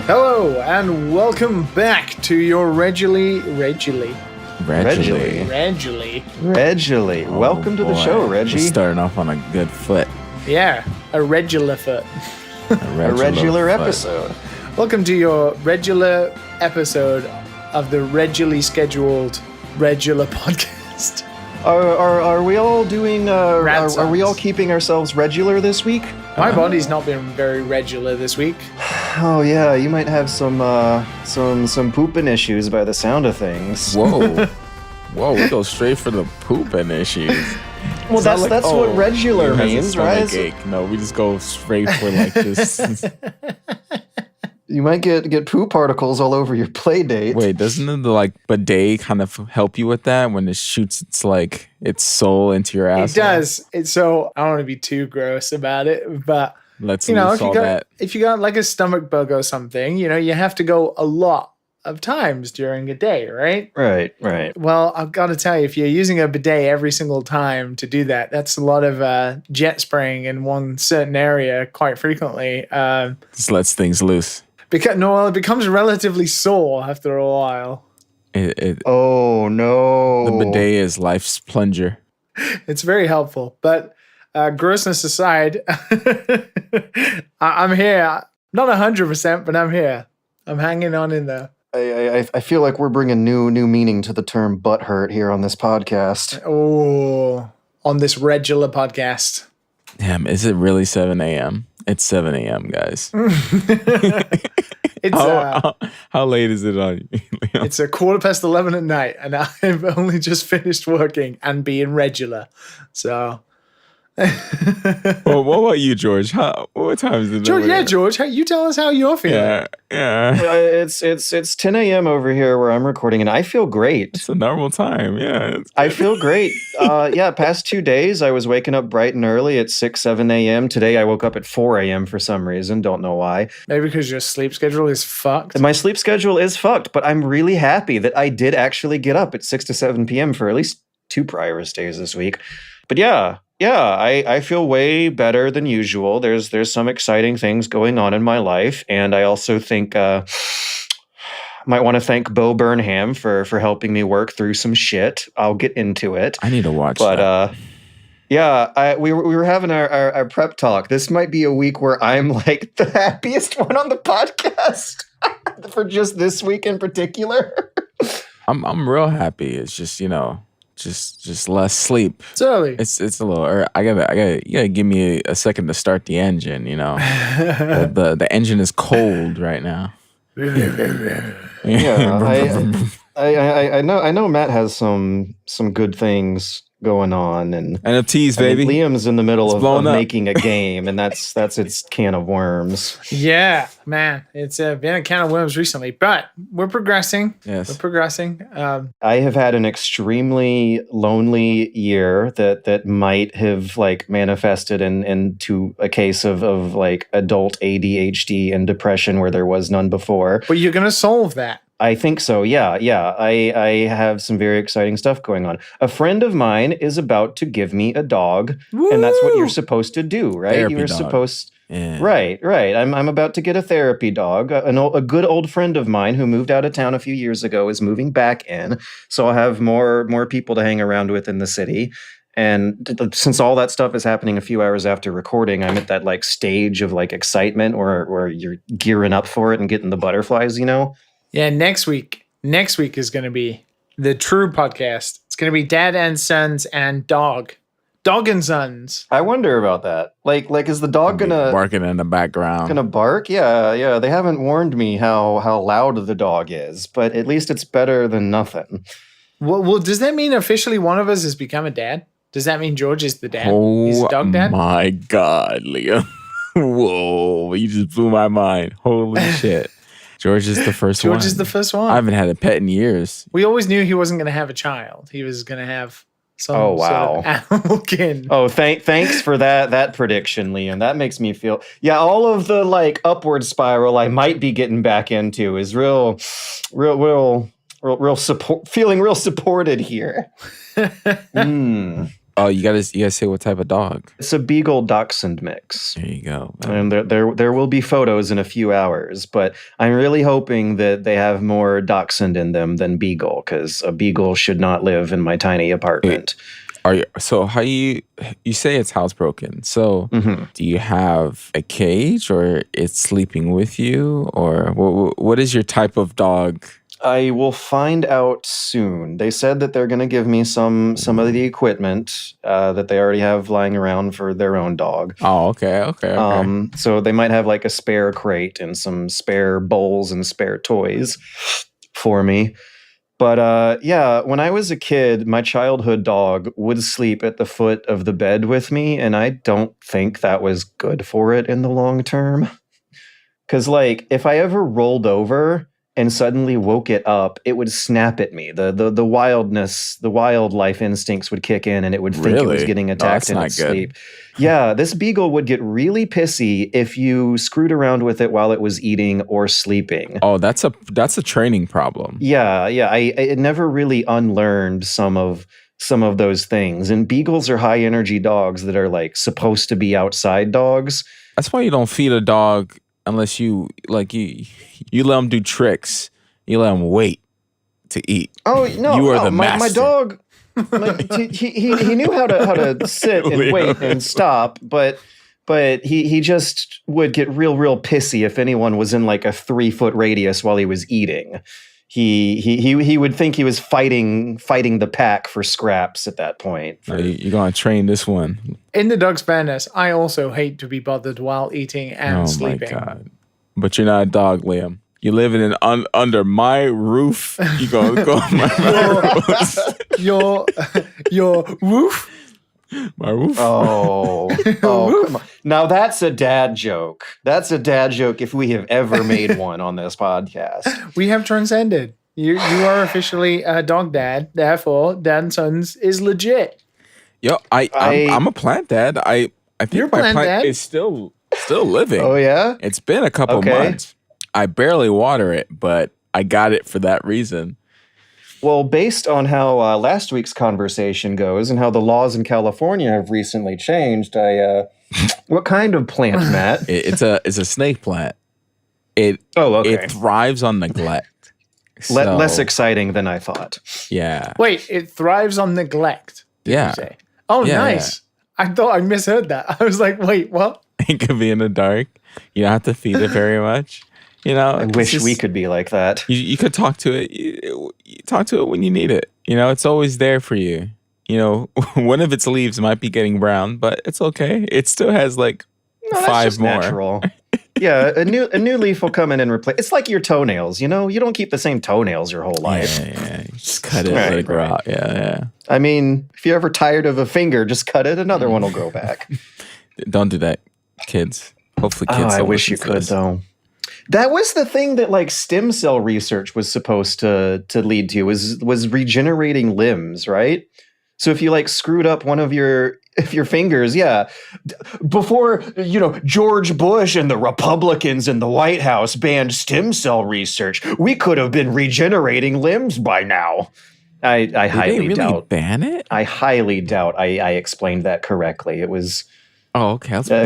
Hello and welcome back to your regularly. Welcome to the show, Reggie. We're starting off on a good foot. Yeah, a regular foot. A regular episode. Welcome to your regular episode of the regularly scheduled regular podcast. Are we all doing? Are we all keeping ourselves regular this week? My body's not been very regular this week. Oh yeah, you might have some pooping issues by the sound of things. Whoa, we go straight for the pooping issues. Well, that's what regular means, right? Ache. No, we just go straight for like just. You might get poo particles all over your play date. Wait, doesn't the bidet kind of help you with that when it shoots its soul into your ass? It does. So I don't want to be too gross about it, but let's lose all that. If you got like a stomach bug or something, you have to go a lot of times during a day, right? Right. Well, I've got to tell you, if you're using a bidet every single time to do that, that's a lot of jet spraying in one certain area quite frequently. Just lets things loose. It becomes relatively sore after a while. Oh, no. The bidet is life's plunger. It's very helpful. But grossness aside, I'm here. Not 100%, but I'm here. I'm hanging on in there. I feel like we're bringing new meaning to the term butt hurt here on this podcast. Oh, on this regular podcast. Damn, is it really 7 a.m.? It's 7 a.m., guys. It's how late is it on you? It's 11:15 at night, and I've only just finished working and being regular. So... Well, what about you, George? What time is it? George, George, you tell us how you're feeling. Yeah. It's 10 a.m. over here where I'm recording, and I feel great. It's a normal time. Yeah, I feel great. Past 2 days I was waking up bright and early at 6, 7 a.m. Today I woke up at 4 a.m. for some reason. Don't know why. Maybe because your sleep schedule is fucked. My sleep schedule is fucked, but I'm really happy that I did actually get up at 6 to 7 p.m. for at least 2 prior days this week. But yeah, I feel way better than usual. There's some exciting things going on in my life, and I also think might want to thank Burnham for helping me work through some shit. I'll get into it. I need to watch that. We were having our prep talk. This might be a week where I'm like the happiest one on the podcast for just this week in particular. I'm real happy. It's just just less sleep. It's early. It's a little. You gotta give me a second to start the engine. The engine is cold right now. I know Matt has some good things going on, and NFTs, baby. Liam's in the middle of making a game, and that's its can of worms. Yeah, man, it's been a can of worms recently, but we're progressing. Yes, we're progressing. I have had an extremely lonely year that might have manifested into a case of adult ADHD and depression where there was none before. But you're gonna solve that. I think so. Yeah. I have some very exciting stuff going on. A friend of mine is about to give me a dog. Woo! And that's what you're supposed to do, right? Therapy you're dog. Supposed. Yeah. Right. I'm about to get a therapy dog. A good old friend of mine who moved out of town a few years ago is moving back in, so I'll have more people to hang around with in the city. And since all that stuff is happening a few hours after recording, I'm at that stage of excitement where you're gearing up for it and getting the butterflies, Yeah, next week is going to be the true podcast. It's going to be Dad and Sons and Dog and Sons. I wonder about that. Is the dog gonna barking in the background? Gonna bark? Yeah. They haven't warned me how loud the dog is, but at least it's better than nothing. Well, does that mean officially one of us has become a dad? Does that mean George is the dad? Oh, he's a dog dad? My God, Liam! Whoa, you just blew my mind. Holy shit! George is the first one. George is the first one. I haven't had a pet in years. We always knew he wasn't going to have a child. He was going to have some sort of animal kin. Oh, thanks for that prediction, Liam. That makes me feel... Yeah, all of the upward spiral I might be getting back into is real support, feeling real supported here. Oh, you gotta say what type of dog. It's a Beagle Dachshund mix. There you go. And there will be photos in a few hours, but I'm really hoping that they have more Dachshund in them than Beagle, because a Beagle should not live in my tiny apartment. How you say it's housebroken? So do you have a cage, or it's sleeping with you, or what is your type of dog? I will find out soon. They said that they're going to give me some of the equipment that they already have lying around for their own dog. Oh, okay. So they might have like a spare crate and some spare bowls and spare toys for me. But yeah, when I was a kid, my childhood dog would sleep at the foot of the bed with me, and I don't think that was good for it in the long term. Because like, if I ever rolled over and suddenly woke it up, it would snap at me. The wildness, the wildlife instincts would kick in, and it would think it was getting attacked in its sleep. Yeah, this beagle would get really pissy if you screwed around with it while it was eating or sleeping. Oh, that's a training problem. Yeah. I never really unlearned some of those things. And beagles are high energy dogs that are like supposed to be outside dogs. That's why you don't feed a dog unless you let them do tricks. You let them wait to eat. Oh no! You are the master. My dog, he knew how to sit and wait and stop, but he just would get real pissy if anyone was in like a 3-foot radius while he was eating. He would think he was fighting the pack for scraps at that point. You're gonna train this one. In the dog's fairness, I also hate to be bothered while eating and sleeping. Oh my God! But you're not a dog, Liam. You're living under my roof. You gonna go on my roof? Your roof. My roof. Oh, come on. Now that's a dad joke. That's a dad joke if we have ever made one on this podcast. We have transcended. You are officially a dog dad. Therefore, Dad and Sons is legit. Yo, I'm a plant dad. I think You're my plant dad? is still living. Oh yeah? It's been a couple months. I barely water it, but I got it for that reason. Well, based on how last week's conversation goes and how the laws in California have recently changed, what kind of plant, Matt? It's a snake plant. It thrives on neglect. Less exciting than I thought. Yeah. Wait, it thrives on neglect. Did you say? Oh, yeah, nice. Yeah. I thought I misheard that. I was like, wait, what? It could be in the dark. You don't have to feed it very much. You know, I wish we could be like that. You could talk to it. You talk to it when you need it. You know, it's always there for you. You know, one of its leaves might be getting brown, but it's okay. It still has like 5 more. Natural. Yeah, a new leaf will come in and replace. It's like your toenails. You know, you don't keep the same toenails your whole life. Yeah. You just cut it, let it grow out. Yeah. I mean, if you're ever tired of a finger, just cut it. Another one will grow back. Don't do that, kids. Hopefully, kids. I wish you could though. That was the thing that like stem cell research was supposed to lead to was regenerating limbs, right? So if you like screwed up one of your fingers, before George Bush and the Republicans in the White House banned stem cell research, we could have been regenerating limbs by now. I highly doubt. Ban it? I highly doubt I explained that correctly. It was a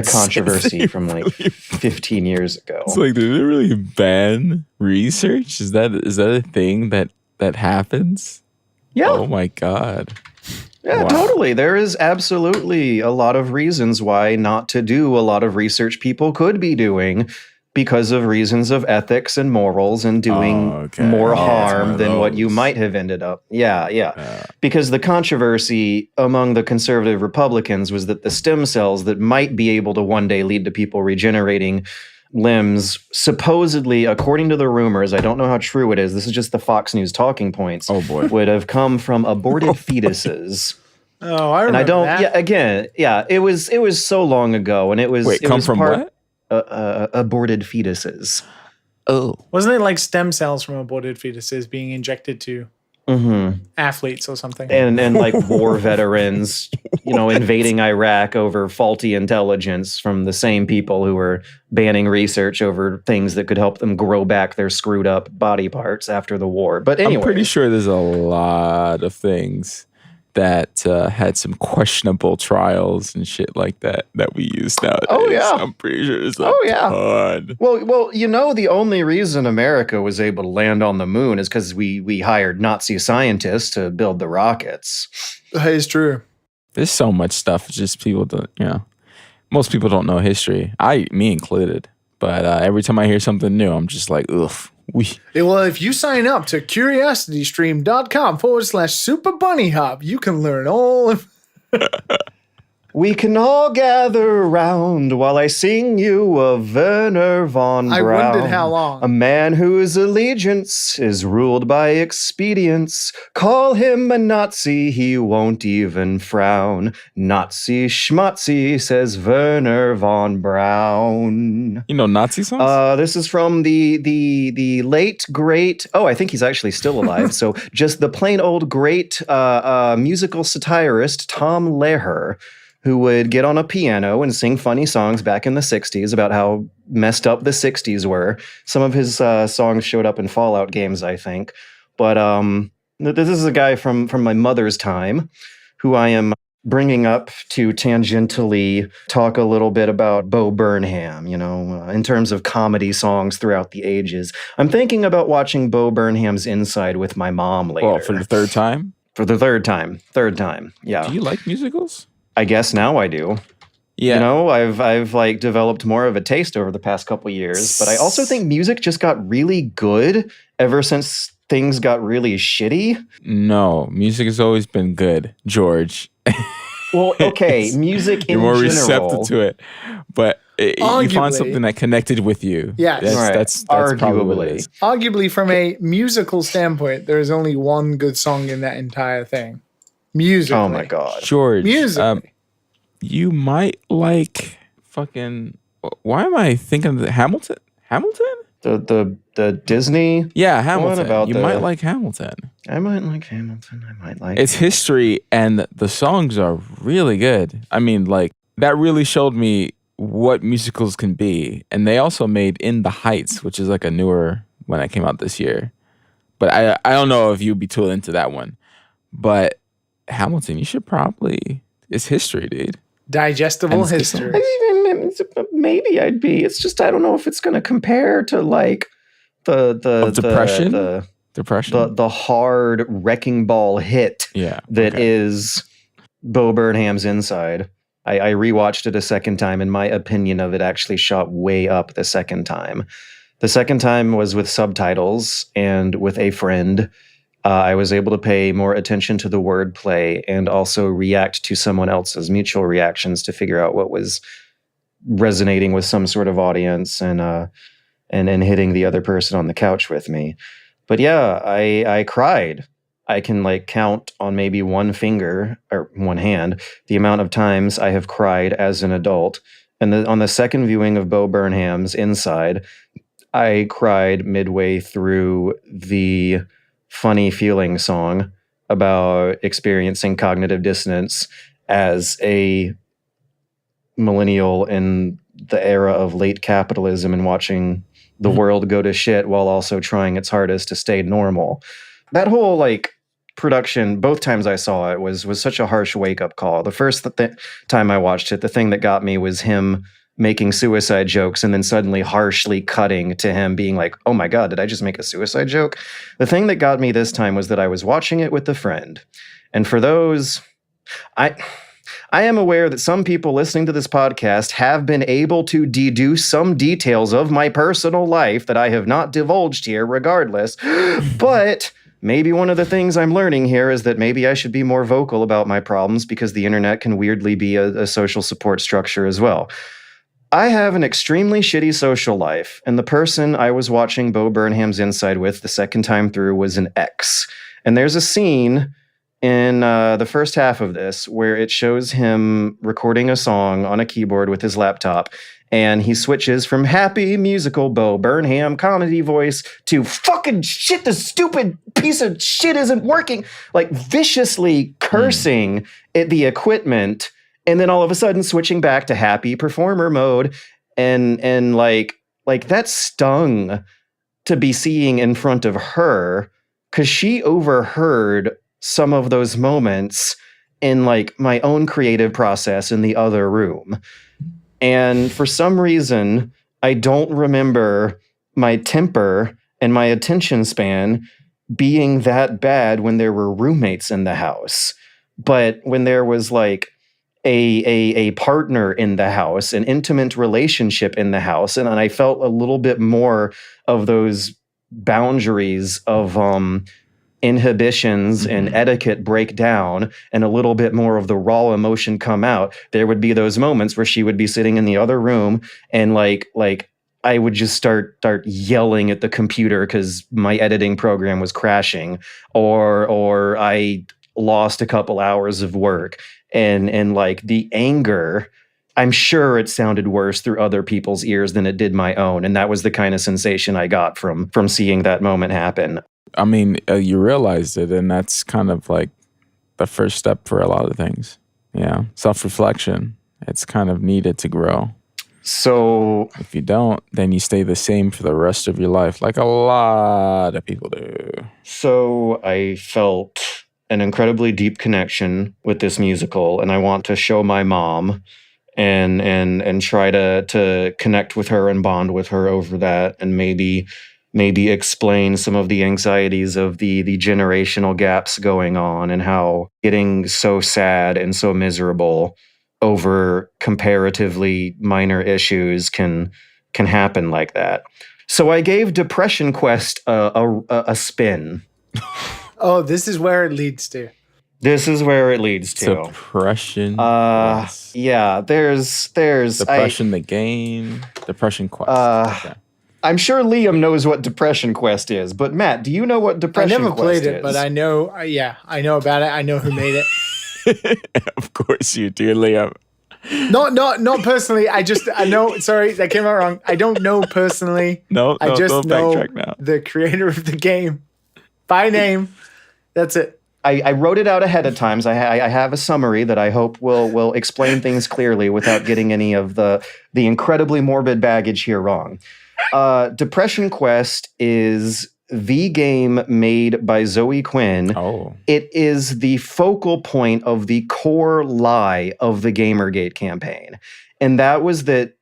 controversy from like 15 years ago. It's like, did it really ban research? Is that a thing that happens? Yeah. Oh my God. Yeah, wow. Totally. There is absolutely a lot of reasons why not to do a lot of research people could be doing because of reasons of ethics and morals and doing more harm than what you might have ended up. Yeah. Because the controversy among the conservative Republicans was that the stem cells that might be able to one day lead to people regenerating limbs, supposedly, according to the rumors, I don't know how true it is, this is just the Fox News talking points, would have come from aborted fetuses. Oh, I remember that. It was so long ago, and it was... Wait, from what? Aborted fetuses. Oh. Wasn't it like stem cells from aborted fetuses being injected to athletes or something? And like war veterans, invading Iraq over faulty intelligence from the same people who were banning research over things that could help them grow back their screwed up body parts after the war. But anyway. I'm pretty sure there's a lot of things that had some questionable trials and shit like that we use nowadays. Oh, yeah. I'm pretty sure there's a yeah. ton. Well, the only reason America was able to land on the moon is because we hired Nazi scientists to build the rockets. That is true. There's so much stuff. It's just people don't, most people don't know history. Me included. But every time I hear something new, I'm just like, ugh. Well, if you sign up to curiositystream.com/superbunnyhop, you can learn all of... We can all gather around while I sing you of Werner von Braun. I wondered how long. A man whose allegiance is ruled by expedience. Call him a Nazi, he won't even frown. Nazi schmatzi, says Werner von Braun. You know Nazi songs? This is from the late great. Oh, I think he's actually still alive. So just the plain old great musical satirist Tom Lehrer, who would get on a piano and sing funny songs back in the 60s about how messed up the 60s were. Some of his songs showed up in Fallout games, I think. But this is a guy from my mother's time who I am bringing up to tangentially talk a little bit about Bo Burnham, in terms of comedy songs throughout the ages. I'm thinking about watching Bo Burnham's Inside with my mom later. Well, for the third time? For the third time, yeah. Do you like musicals? I guess now I do. Yeah. I've like developed more of a taste over the past couple years, but I also think music just got really good ever since things got really shitty. No, music has always been good, George. Well, okay, music in You're more general. receptive to it, but you find something that connected with you. Yes. That's probably what it is. Arguably, from a musical standpoint, there is only one good song in that entire thing. Musically. Oh my god, George. Musically. You might like fucking. Why am I thinking of the Hamilton? Hamilton? The Disney. Yeah, Hamilton. About you might like Hamilton. I might like Hamilton. I might like. It's history, and the songs are really good. I mean, like that really showed me what musicals can be. And they also made In the Heights, which is like a newer one that came out this year. But I don't know if you'd be too into that one. But Hamilton, you should probably. It's history, dude. Digestible history. Maybe I'd be. It's just I don't know if it's going to compare to like the depression. The hard wrecking ball hit. That is Bo Burnham's Inside. I rewatched it a second time, and my opinion of it actually shot way up the second time. The second time was with subtitles and with a friend. I was able to pay more attention to the wordplay and also react to someone else's mutual reactions to figure out what was resonating with some sort of audience and hitting the other person on the couch with me. But yeah, I cried. I can like count on maybe one finger or one hand the amount of times I have cried as an adult. And on the second viewing of Bo Burnham's Inside, I cried midway through the Funny Feeling song about experiencing cognitive dissonance as a millennial in the era of late capitalism and watching the world go to shit while also trying its hardest to stay normal. That whole like production, both times I saw it, was such a harsh wake-up call. The first time I watched it, the thing that got me was him making suicide jokes and then suddenly harshly cutting to him being like, oh my God, did I just make a suicide joke? The thing that got me this time was that I was watching it with a friend. And for those, I am aware that some people listening to this podcast have been able to deduce some details of my personal life that I have not divulged here regardless. But maybe one of the things I'm learning here is that maybe I should be more vocal about my problems because the internet can weirdly be a social support structure as well. I have an extremely shitty social life, and the person I was watching Bo Burnham's Inside with the second time through was an ex. And there's a scene in the first half of this where it shows him recording a song on a keyboard with his laptop, and he switches from happy musical Bo Burnham comedy voice to fucking shit, the stupid piece of shit isn't working, like viciously cursing at the equipment. And then all of a sudden switching back to happy performer mode and like that stung to be seeing in front of her because she overheard some of those moments in like my own creative process in the other room. And for some reason, I don't remember my temper and my attention span being that bad when there were roommates in the house. But when there was like a partner in the house, an intimate relationship in the house, and I felt a little bit more of those boundaries of inhibitions and etiquette break down, and a little bit more of the raw emotion come out, there would be those moments where she would be sitting in the other room and like I would just start yelling at the computer because my editing program was crashing, or I lost a couple hours of work, and like the anger, I'm sure it sounded worse through other people's ears than it did my own, and that was the kind of sensation I got from seeing that moment happen. I mean, you realized it, and that's kind of like the first step for a lot of things. Yeah, self-reflection. It's kind of needed to grow. So if you don't, then you stay the same for the rest of your life, like a lot of people do. So I felt an incredibly deep connection with this musical, and I want to show my mom and try to connect with her and bond with her over that, and maybe explain some of the anxieties of the generational gaps going on, and how getting so sad and so miserable over comparatively minor issues can happen like that. So I gave Depression Quest a spin. Oh, this is where it leads to. This is where it leads to. Depression. Yeah, there's Depression the game. Depression Quest. Okay. I'm sure Liam knows what Depression Quest is, but Matt, do you know what Depression Quest is? I never played it, but I know, I know about it. I know who made it. Of course you do, Liam. Not personally. I know, sorry, that came out wrong. I don't know personally. I just know the creator of the game by name. That's it. I wrote it out ahead of time. So I have a summary that I hope will explain things clearly without getting any of the incredibly morbid baggage here wrong. Depression Quest is the game made by Zoe Quinn. Oh. It is the focal point of the core lie of the Gamergate campaign. And that was that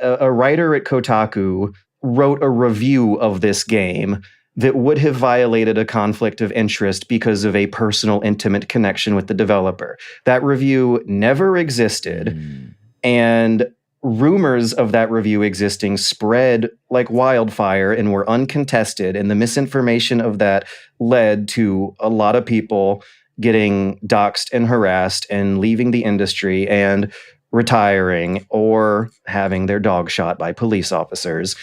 a writer at Kotaku wrote a review of this game that would have violated a conflict of interest because of a personal, intimate connection with the developer. That review never existed, and rumors of that review existing spread like wildfire and were uncontested, and the misinformation of that led to a lot of people getting doxxed and harassed and leaving the industry and retiring, or having their dog shot by police officers,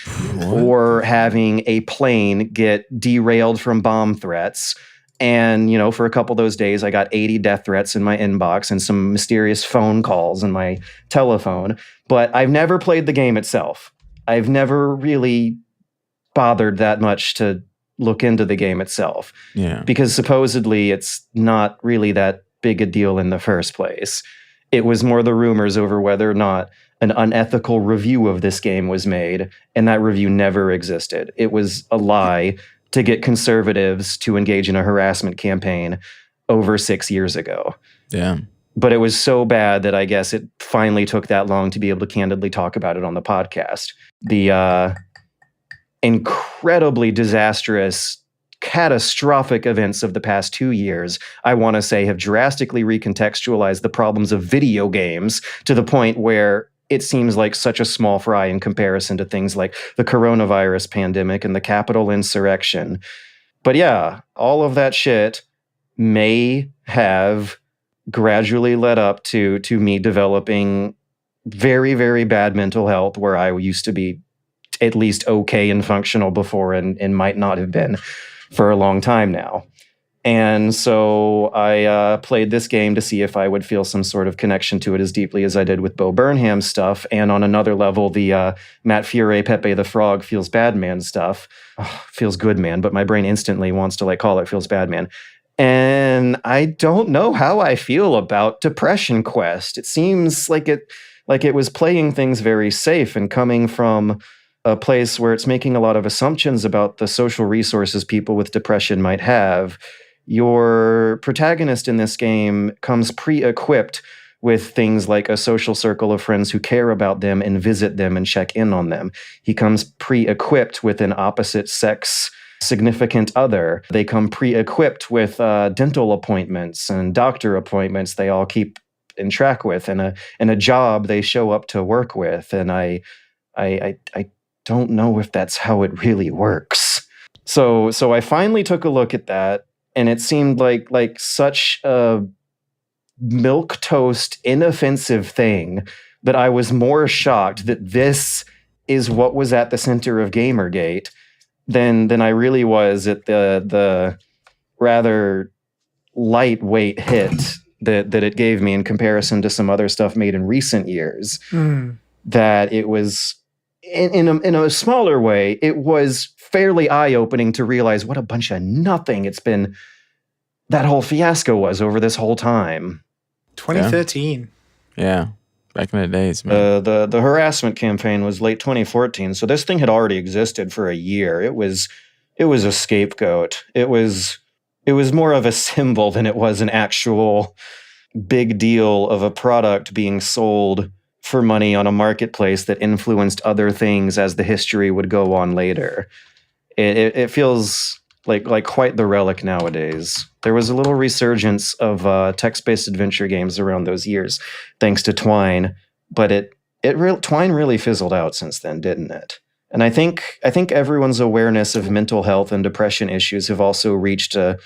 or having a plane get derailed from bomb threats. And, for a couple of those days, I got 80 death threats in my inbox and some mysterious phone calls in my telephone. But I've never played the game itself. I've never really bothered that much to look into the game itself. Yeah. Because supposedly it's not really that big a deal in the first place. It was more the rumors over whether or not an unethical review of this game was made, and that review never existed. It was a lie to get conservatives to engage in a harassment campaign over 6 years ago. Yeah. But it was so bad that I guess it finally took that long to be able to candidly talk about it on the podcast. The incredibly disastrous, catastrophic events of the past 2 years, I want to say, have drastically recontextualized the problems of video games to the point where it seems like such a small fry in comparison to things like the coronavirus pandemic and the Capitol insurrection. But yeah, all of that shit may have gradually led up to me developing very, very bad mental health, where I used to be at least okay and functional before, and might not have been for a long time now. And so I played this game to see if I would feel some sort of connection to it as deeply as I did with Bo Burnham's stuff. And on another level, the Matt Fury, Pepe the Frog, Feels Bad Man stuff. Feels Good Man, but my brain instantly wants to call it Feels Bad Man. And I don't know how I feel about Depression Quest. It seems like it was playing things very safe and coming from a place where it's making a lot of assumptions about the social resources people with depression might have. your protagonist in this game comes pre-equipped with things like a social circle of friends who care about them and visit them and check in on them. He comes pre-equipped with an opposite sex significant other. They come pre-equipped with dental appointments and doctor appointments they all keep in track with, and a job they show up to work with. And I don't know if that's how it really works. So I finally took a look at that, and it seemed like such a milquetoast, inoffensive thing that I was more shocked that this is what was at the center of Gamergate than I really was at the rather lightweight hit that it gave me in comparison to some other stuff made in recent years. That it was in a smaller way, it was fairly eye-opening to realize what a bunch of nothing it's been. That whole fiasco was over this whole time. 2013. Yeah. Back in the days, man. The harassment campaign was late 2014, so this thing had already existed for a year. It was a scapegoat. It was more of a symbol than it was an actual big deal of a product being sold for money on a marketplace that influenced other things as the history would go on later. It feels like quite the relic nowadays. There was a little resurgence of text-based adventure games around those years, thanks to Twine, but Twine really fizzled out since then, didn't it? And I think everyone's awareness of mental health and depression issues have also reached a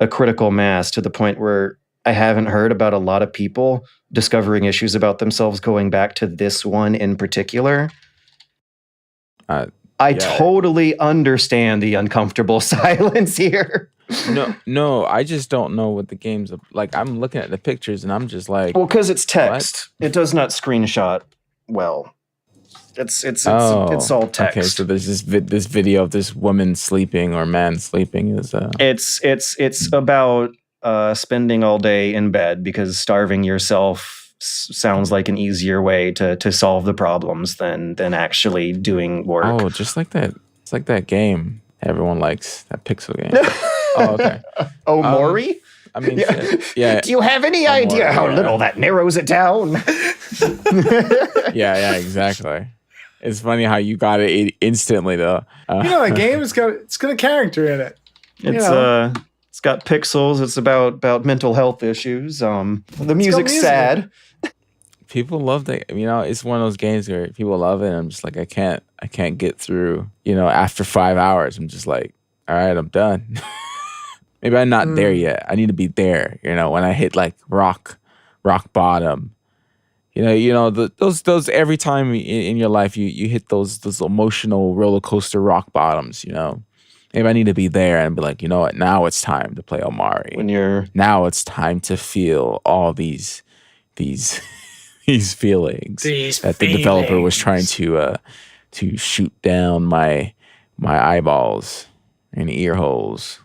critical mass to the point where I haven't heard about a lot of people discovering issues about themselves going back to this one in particular. I totally understand the uncomfortable silence here. No, I just don't know what the game's like. I'm looking at the pictures and I'm just like, well, because it's text. What? It does not screenshot well. It's all text. Okay, so there's this video of this woman sleeping or man sleeping is. It's about spending all day in bed because starving yourself sounds like an easier way to solve the problems than actually doing work. Oh, just like that. It's like that game everyone likes, that pixel game. Oh, okay. Mori? I mean, yeah. Do you have any idea how little that narrows it down? Yeah, exactly. It's funny how you got it instantly, though. The game it's got a character in it. It's got pixels. It's about mental health issues. The music's sad. People love that. It's one of those games where people love it. And I'm just like, I can't get through. After 5 hours, I'm just like, all right, I'm done. Maybe I'm not there yet. I need to be there. When I hit like rock bottom. Those every time in your life you hit those emotional roller coaster rock bottoms. Maybe I need to be there and be like, you know what? Now it's time to play Omari. Now it's time to feel all these feelings that the developer was trying to shoot down my eyeballs and ear holes,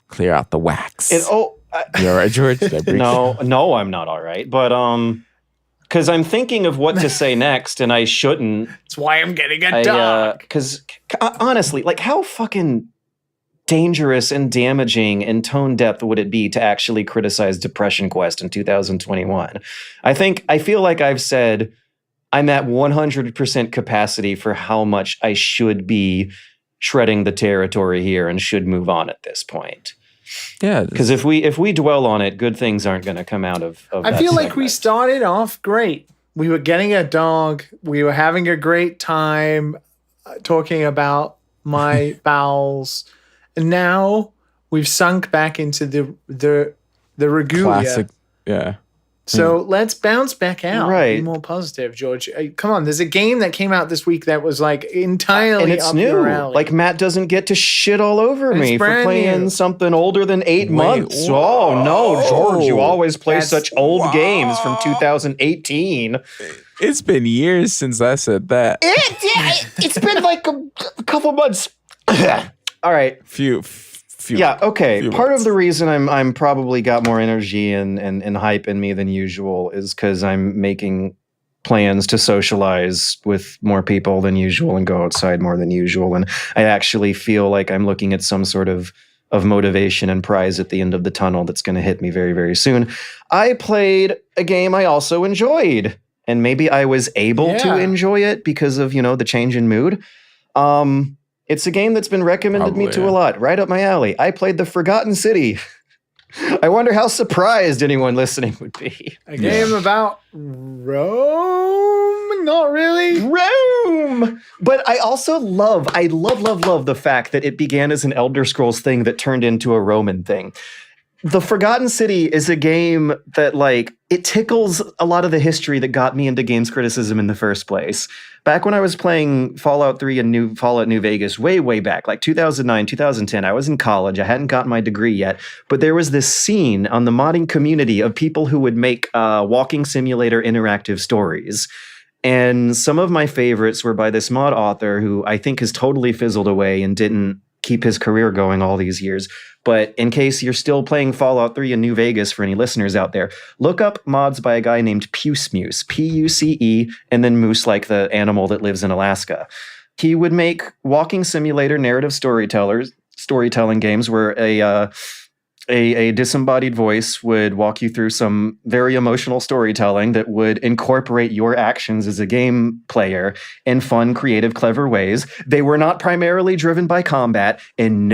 clear out the wax. You all right, George? No, I'm not all right. But because I'm thinking of what to say next, and I shouldn't. That's why I'm getting a dog. Because honestly, how fucking dangerous and damaging and tone depth would it be to actually criticize Depression Quest in 2021? I feel like I've said I'm at 100% capacity for how much I should be treading the territory here and should move on at this point. Yeah, because if we dwell on it, good things aren't going to come out of I feel like we started off great. We were getting a dog. We were having a great time talking about my bowels. And now we've sunk back into the regalia. Classic, yeah. So let's bounce back out. Right. Be more positive, George. Come on, there's a game that came out this week that was like entirely and it's up new. Your alley. Like Matt doesn't get to shit all over me for playing something older than 8 months. Whoa. Oh no, George! You always play such old games from 2018. It's been years since I said that. It's been like a couple months. All right. Few. Yeah, okay. Part months. of the reason I'm probably got more energy and hype in me than usual is because I'm making plans to socialize with more people than usual and go outside more than usual. And I actually feel like I'm looking at some sort of of motivation and prize at the end of the tunnel that's going to hit me very, very soon. I played a game I also enjoyed, and maybe I was able to enjoy it because of, the change in mood. It's a game that's been recommended me to a lot, right up my alley. I played The Forgotten City. I wonder how surprised anyone listening would be. A game about Rome? Not really. Rome! But I also love the fact that it began as an Elder Scrolls thing that turned into a Roman thing. The Forgotten City is a game that, it tickles a lot of the history that got me into games criticism in the first place. Back when I was playing Fallout 3 and Fallout New Vegas way, way back, 2009, 2010, I was in college. I hadn't gotten my degree yet. But there was this scene on the modding community of people who would make walking simulator interactive stories. And some of my favorites were by this mod author who I think has totally fizzled away and didn't keep his career going all these years. But in case you're still playing Fallout 3 in New Vegas, for any listeners out there, look up mods by a guy named Puce, P-U-C-E, and then moose like the animal that lives in Alaska. He would make walking simulator narrative storytelling games where a disembodied voice would walk you through some very emotional storytelling that would incorporate your actions as a game player in fun, creative, clever ways. They were not primarily driven by combat, and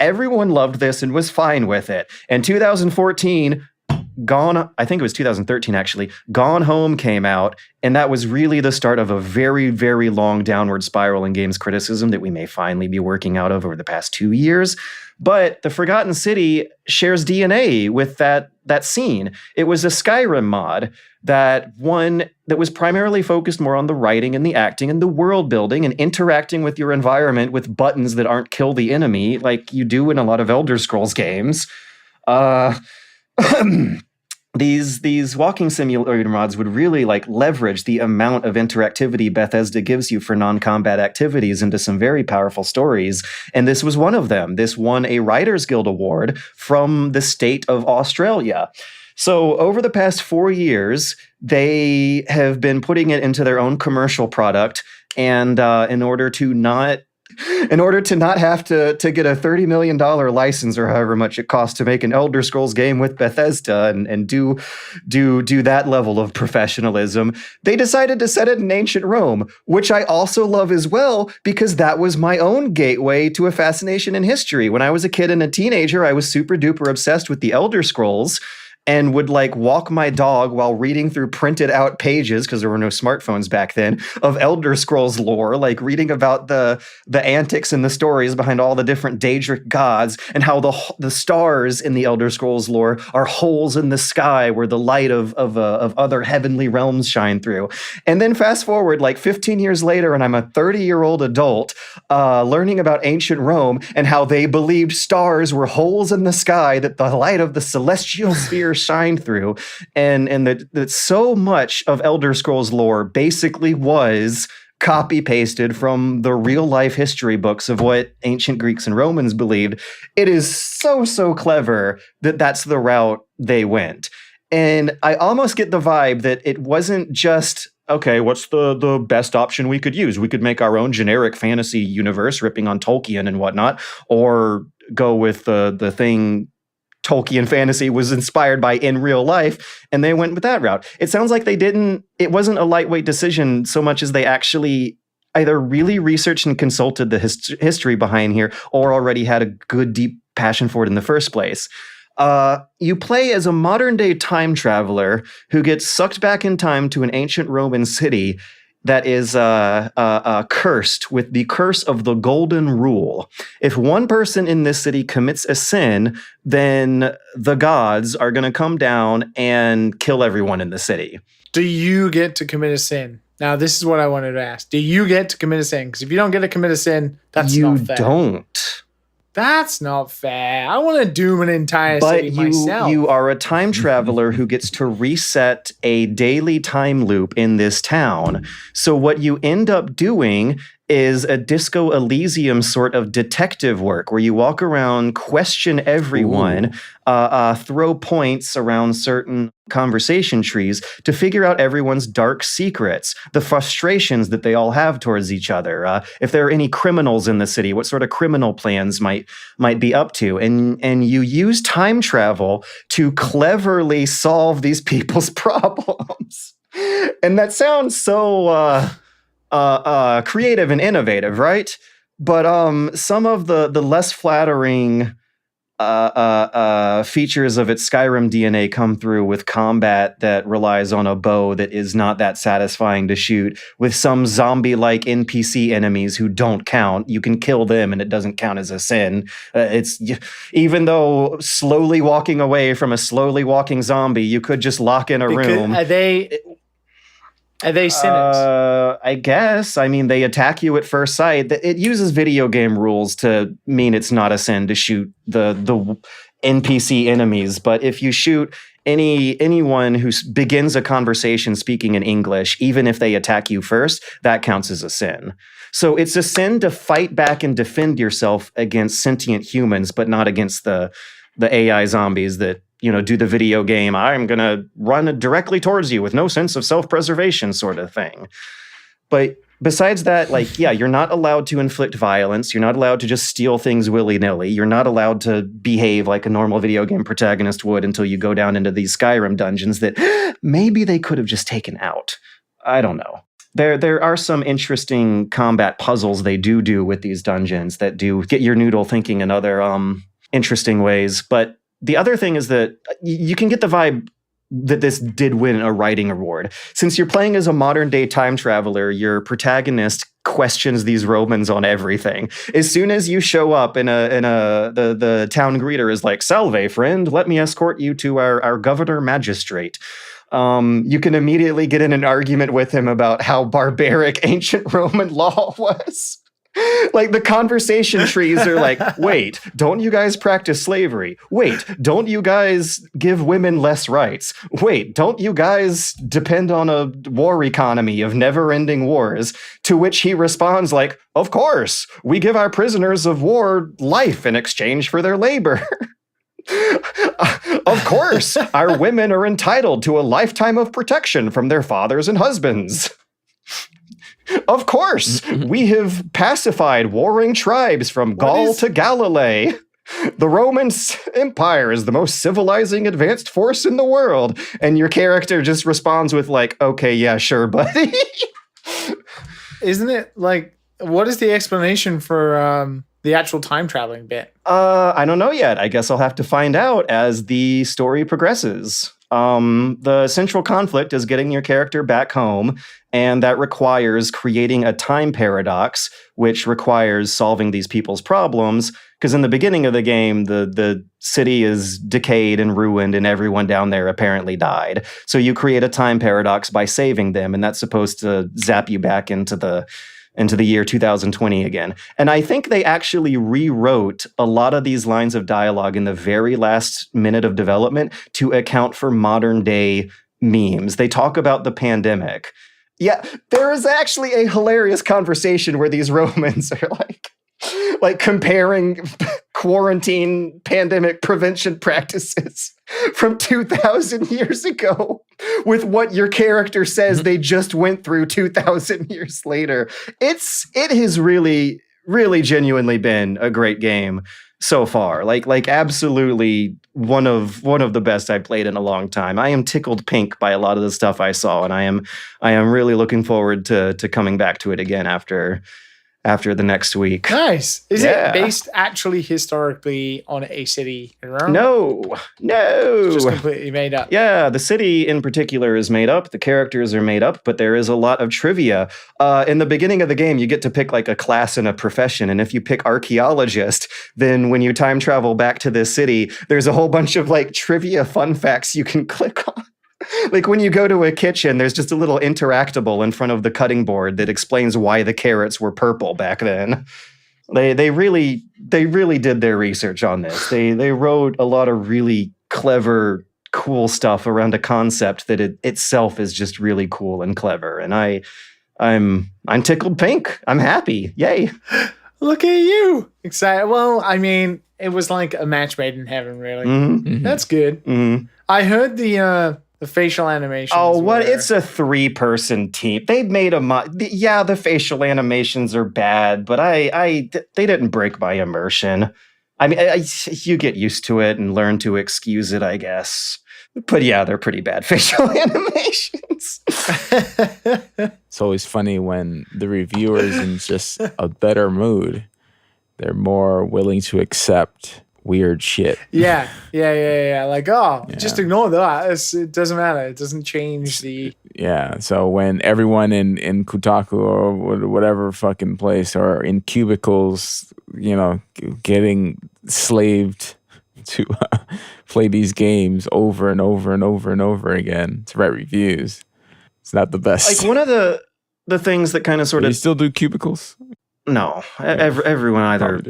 everyone loved this and was fine with it. In 2014, I think it was 2013 actually, Gone Home came out, and that was really the start of a very, very long downward spiral in games criticism that we may finally be working out of over the past 2 years. But The Forgotten City shares DNA with that scene. It was a Skyrim mod that was primarily focused more on the writing and the acting and the world building and interacting with your environment with buttons that aren't kill the enemy like you do in a lot of Elder Scrolls games. These walking simulator mods would really leverage the amount of interactivity Bethesda gives you for non-combat activities into some very powerful stories. And this was one of them. This won a Writers Guild Award from the state of Australia. So over the past 4 years, they have been putting it into their own commercial product. And in order to not have to get a $30 million license or however much it costs to make an Elder Scrolls game with Bethesda and do that level of professionalism, they decided to set it in ancient Rome, which I also love as well because that was my own gateway to a fascination in history. When I was a kid and a teenager, I was super duper obsessed with the Elder Scrolls and would walk my dog while reading through printed out pages, because there were no smartphones back then, of Elder Scrolls lore, reading about the antics and the stories behind all the different Daedric gods and how the stars in the Elder Scrolls lore are holes in the sky where the light of other heavenly realms shine through. And then fast forward 15 years later, and I'm a 30-year-old adult learning about ancient Rome and how they believed stars were holes in the sky that the light of the celestial sphere shined through, and that so much of Elder Scrolls lore basically was copy pasted from the real life history books of what ancient Greeks and Romans believed. It is so clever that that's the route they went. And I almost get the vibe that it wasn't just, okay, what's the best option we could use? We could make our own generic fantasy universe ripping on Tolkien and whatnot, or go with the thing Tolkien fantasy was inspired by in real life, and they went with that route. It sounds like it wasn't a lightweight decision so much as they actually either really researched and consulted the history behind here or already had a good, deep passion for it in the first place. You play as a modern-day time traveler who gets sucked back in time to an ancient Roman city that is cursed with the curse of the Golden Rule. If one person in this city commits a sin, then the gods are going to come down and kill everyone in the city. Do you get to commit a sin? Now, this is what I wanted to ask. Do you get to commit a sin? Because if you don't get to commit a sin, that's not fair. You don't. That's not fair. I want to doom an entire city myself. But you are a time traveler who gets to reset a daily time loop in this town. So what you end up doing is a Disco Elysium sort of detective work where you walk around, question everyone, throw points around certain conversation trees to figure out everyone's dark secrets, the frustrations that they all have towards each other, if there are any criminals in the city, what sort of criminal plans might be up to. And you use time travel to cleverly solve these people's problems. And that sounds so creative and innovative, right? But some of the less flattering features of its Skyrim DNA come through with combat that relies on a bow that is not that satisfying to shoot, with some zombie-like NPC enemies who don't count. You can kill them and it doesn't count as a sin. It's even though slowly walking away from a slowly walking zombie, you could just lock in a room. Are they sinners? I guess. I mean, they attack you at first sight. It uses video game rules to mean it's not a sin to shoot the NPC enemies. But if you shoot anyone who begins a conversation speaking in English, even if they attack you first, that counts as a sin. So it's a sin to fight back and defend yourself against sentient humans, but not against the AI zombies that, do the video game, I'm going to run directly towards you with no sense of self-preservation sort of thing. But besides that, you're not allowed to inflict violence. You're not allowed to just steal things willy-nilly. You're not allowed to behave like a normal video game protagonist would until you go down into these Skyrim dungeons that maybe they could have just taken out. I don't know. There are some interesting combat puzzles they do with these dungeons that do get your noodle thinking in other interesting ways. But the other thing is that you can get the vibe that this did win a writing award. Since you're playing as a modern-day time traveler, your protagonist questions these Romans on everything. As soon as you show up the town greeter is like, "Salve, friend, let me escort you to our governor magistrate." You can immediately get in an argument with him about how barbaric ancient Roman law was. Like, the conversation trees are like, wait, don't you guys practice slavery? Wait, don't you guys give women less rights? Wait, don't you guys depend on a war economy of never-ending wars? To which he responds like, of course, we give our prisoners of war life in exchange for their labor. Of course, our women are entitled to a lifetime of protection from their fathers and husbands. Of course, we have pacified warring tribes from Gaul to Galilee. The Roman Empire is the most civilizing, advanced force in the world. And your character just responds with like, okay, yeah, sure, buddy. Isn't it like, what is the explanation for the actual time traveling bit? I don't know yet. I guess I'll have to find out as the story progresses. The central conflict is getting your character back home, and that requires creating a time paradox, which requires solving these people's problems. Because in the beginning of the game, the city is decayed and ruined, and everyone down there apparently died. So you create a time paradox by saving them, and that's supposed to zap you back into the year 2020 again. And I think they actually rewrote a lot of these lines of dialogue in the very last minute of development to account for modern day memes. They talk about the pandemic. Yeah, there is actually a hilarious conversation where these Romans are like comparing quarantine pandemic prevention practices from 2,000 years ago with what your character says they just went through 2,000 years later. It has really, really genuinely been a great game so far. Like absolutely one of the best I've played in a long time. I am tickled pink by a lot of the stuff I saw, and I am really looking forward to coming back to it again after the next week. Nice. Is it based actually historically on a city in Rome? No. It's just completely made up. Yeah, the city in particular is made up. The characters are made up, but there is a lot of trivia. In the beginning of the game, you get to pick like a class and a profession. And if you pick archaeologist, then when you time travel back to this city, there's a whole bunch of like trivia fun facts you can click on. Like when you go to a kitchen, there's just a little interactable in front of the cutting board that explains why the carrots were purple back then. They really did their research on this. They wrote a lot of really clever, cool stuff around a concept that itself is just really cool and clever. And I I'm tickled pink. I'm happy. Yay. Look at you. Excited. Well, I mean, it was like a match made in heaven, really. Mm-hmm. That's good. Mm-hmm. I heard the facial animations. Oh, what? It's a 3-person team. They made yeah, the facial animations are bad, but they didn't break my immersion. I mean, you get used to it and learn to excuse it, I guess. But yeah, they're pretty bad facial animations. It's always funny when the reviewer's in just a better mood. They're more willing to accept weird shit. Yeah. Like, just ignore that. It doesn't matter. It doesn't change the... Yeah, so when everyone in Kotaku or whatever fucking place are in cubicles, getting slaved to play these games over and over and over and over again to write reviews, it's not the best. Like, one of the things that kind of sort Do of... you still do cubicles? No, everyone either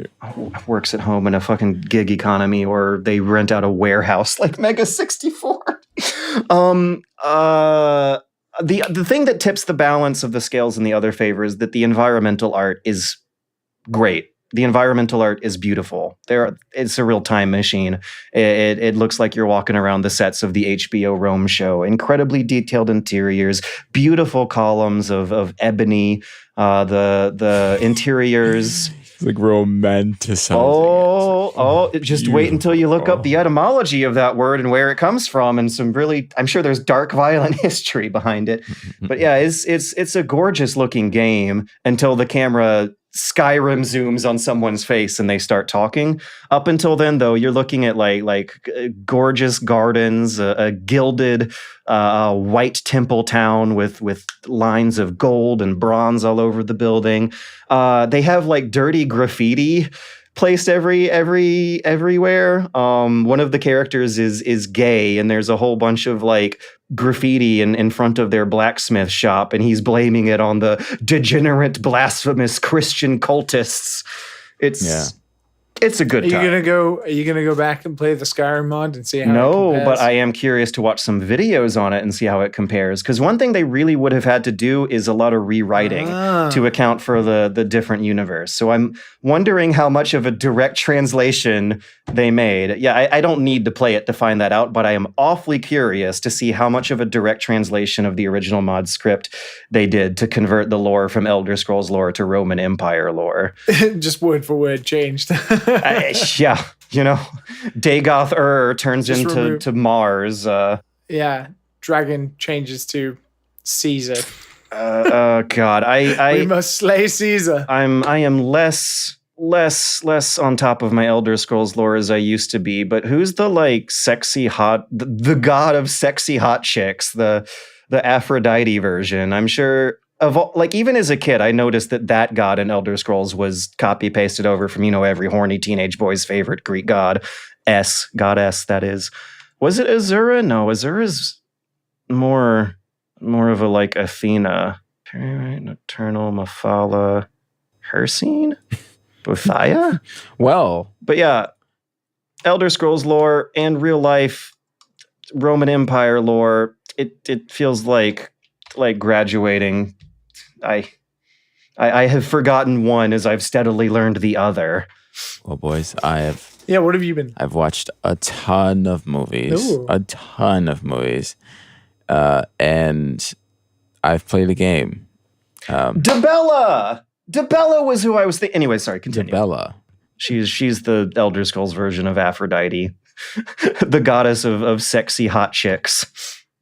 works at home in a fucking gig economy or they rent out a warehouse like Mega 64. The thing that tips the balance of the scales in the other favor is that the environmental art is great. The environmental art is beautiful. It's a real time machine. It looks like you're walking around the sets of the HBO Rome show. Incredibly detailed interiors, beautiful columns of ebony. The interiors. It's like romanticizing. Just wait until you look up the etymology of that word and where it comes from, and I'm sure there's dark, violent history behind it. But yeah, it's a gorgeous looking game until the camera Skyrim zooms on someone's face and they start talking. Up until then, though, you're looking at like gorgeous gardens, a gilded white temple town with lines of gold and bronze all over the building. They have like dirty graffiti placed everywhere. One of the characters is gay, and there's a whole bunch of like graffiti in front of their blacksmith shop, and he's blaming it on the degenerate, blasphemous Christian cultists. It's a good time. Are you gonna go back and play the Skyrim mod and see how it compares? But I am curious to watch some videos on it and see how it compares. Because one thing they really would have had to do is a lot of rewriting to account for the different universe. So I'm wondering how much of a direct translation they made. Yeah, I don't need to play it to find that out, but I am awfully curious to see how much of a direct translation of the original mod script they did to convert the lore from Elder Scrolls lore to Roman Empire lore. Just word for word changed. Yeah, Dagoth turns into Mars. Dragon changes to Caesar. God, we must slay Caesar. I am less on top of my Elder Scrolls lore as I used to be. But who's the like sexy hot, the god of sexy hot chicks, the Aphrodite version? I'm sure. Even as a kid, I noticed that god in Elder Scrolls was copy pasted over from every horny teenage boy's favorite Greek goddess. That is, was it Azura? No, Azura's more of a like Athena, Eternal Mephala, Hercene, Bothia. Well, but yeah, Elder Scrolls lore and real life Roman Empire lore. It feels like graduating. I have forgotten one as I've steadily learned the other. Well, boys, what have you been? I've watched a ton of movies. Ooh. And I've played a game. Debella was who I was thinking. Anyway, sorry, continue. Debella. She's the Elder Scrolls version of Aphrodite, the goddess of sexy hot chicks.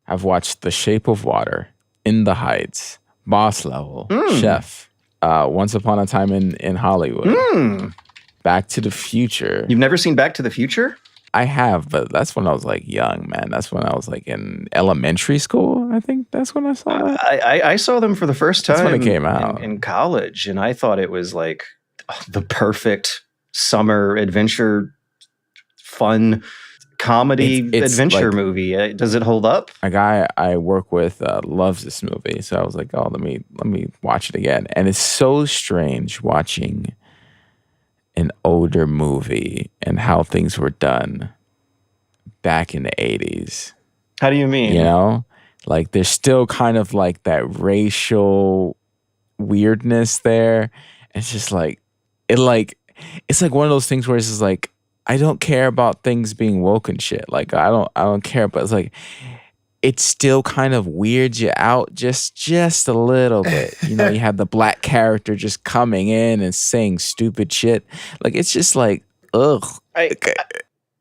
I've watched The Shape of Water, In the Heights, Boss Level, Chef, Once Upon a Time in Hollywood, Back to the Future. You've never seen Back to the Future? I have, but that's when I was like young, man. That's when I was like in elementary school. I think that's when I saw that. I saw them for the first time. That's when it came out. In college, and I thought it was like the perfect summer adventure, fun comedy adventure like, movie. Does it hold up? A guy I work with loves this movie, so I was like, "Oh, let me watch it again." And it's so strange watching an older movie and how things were done back in the 80s. How do you mean? Like there's still kind of like that racial weirdness there. It's just like it's like one of those things where it's just like I don't care about things being woke and shit. Like I don't care, but it's like it still kind of weirds you out just a little bit. You know, you have the black character just coming in and saying stupid shit. Like it's just like ugh.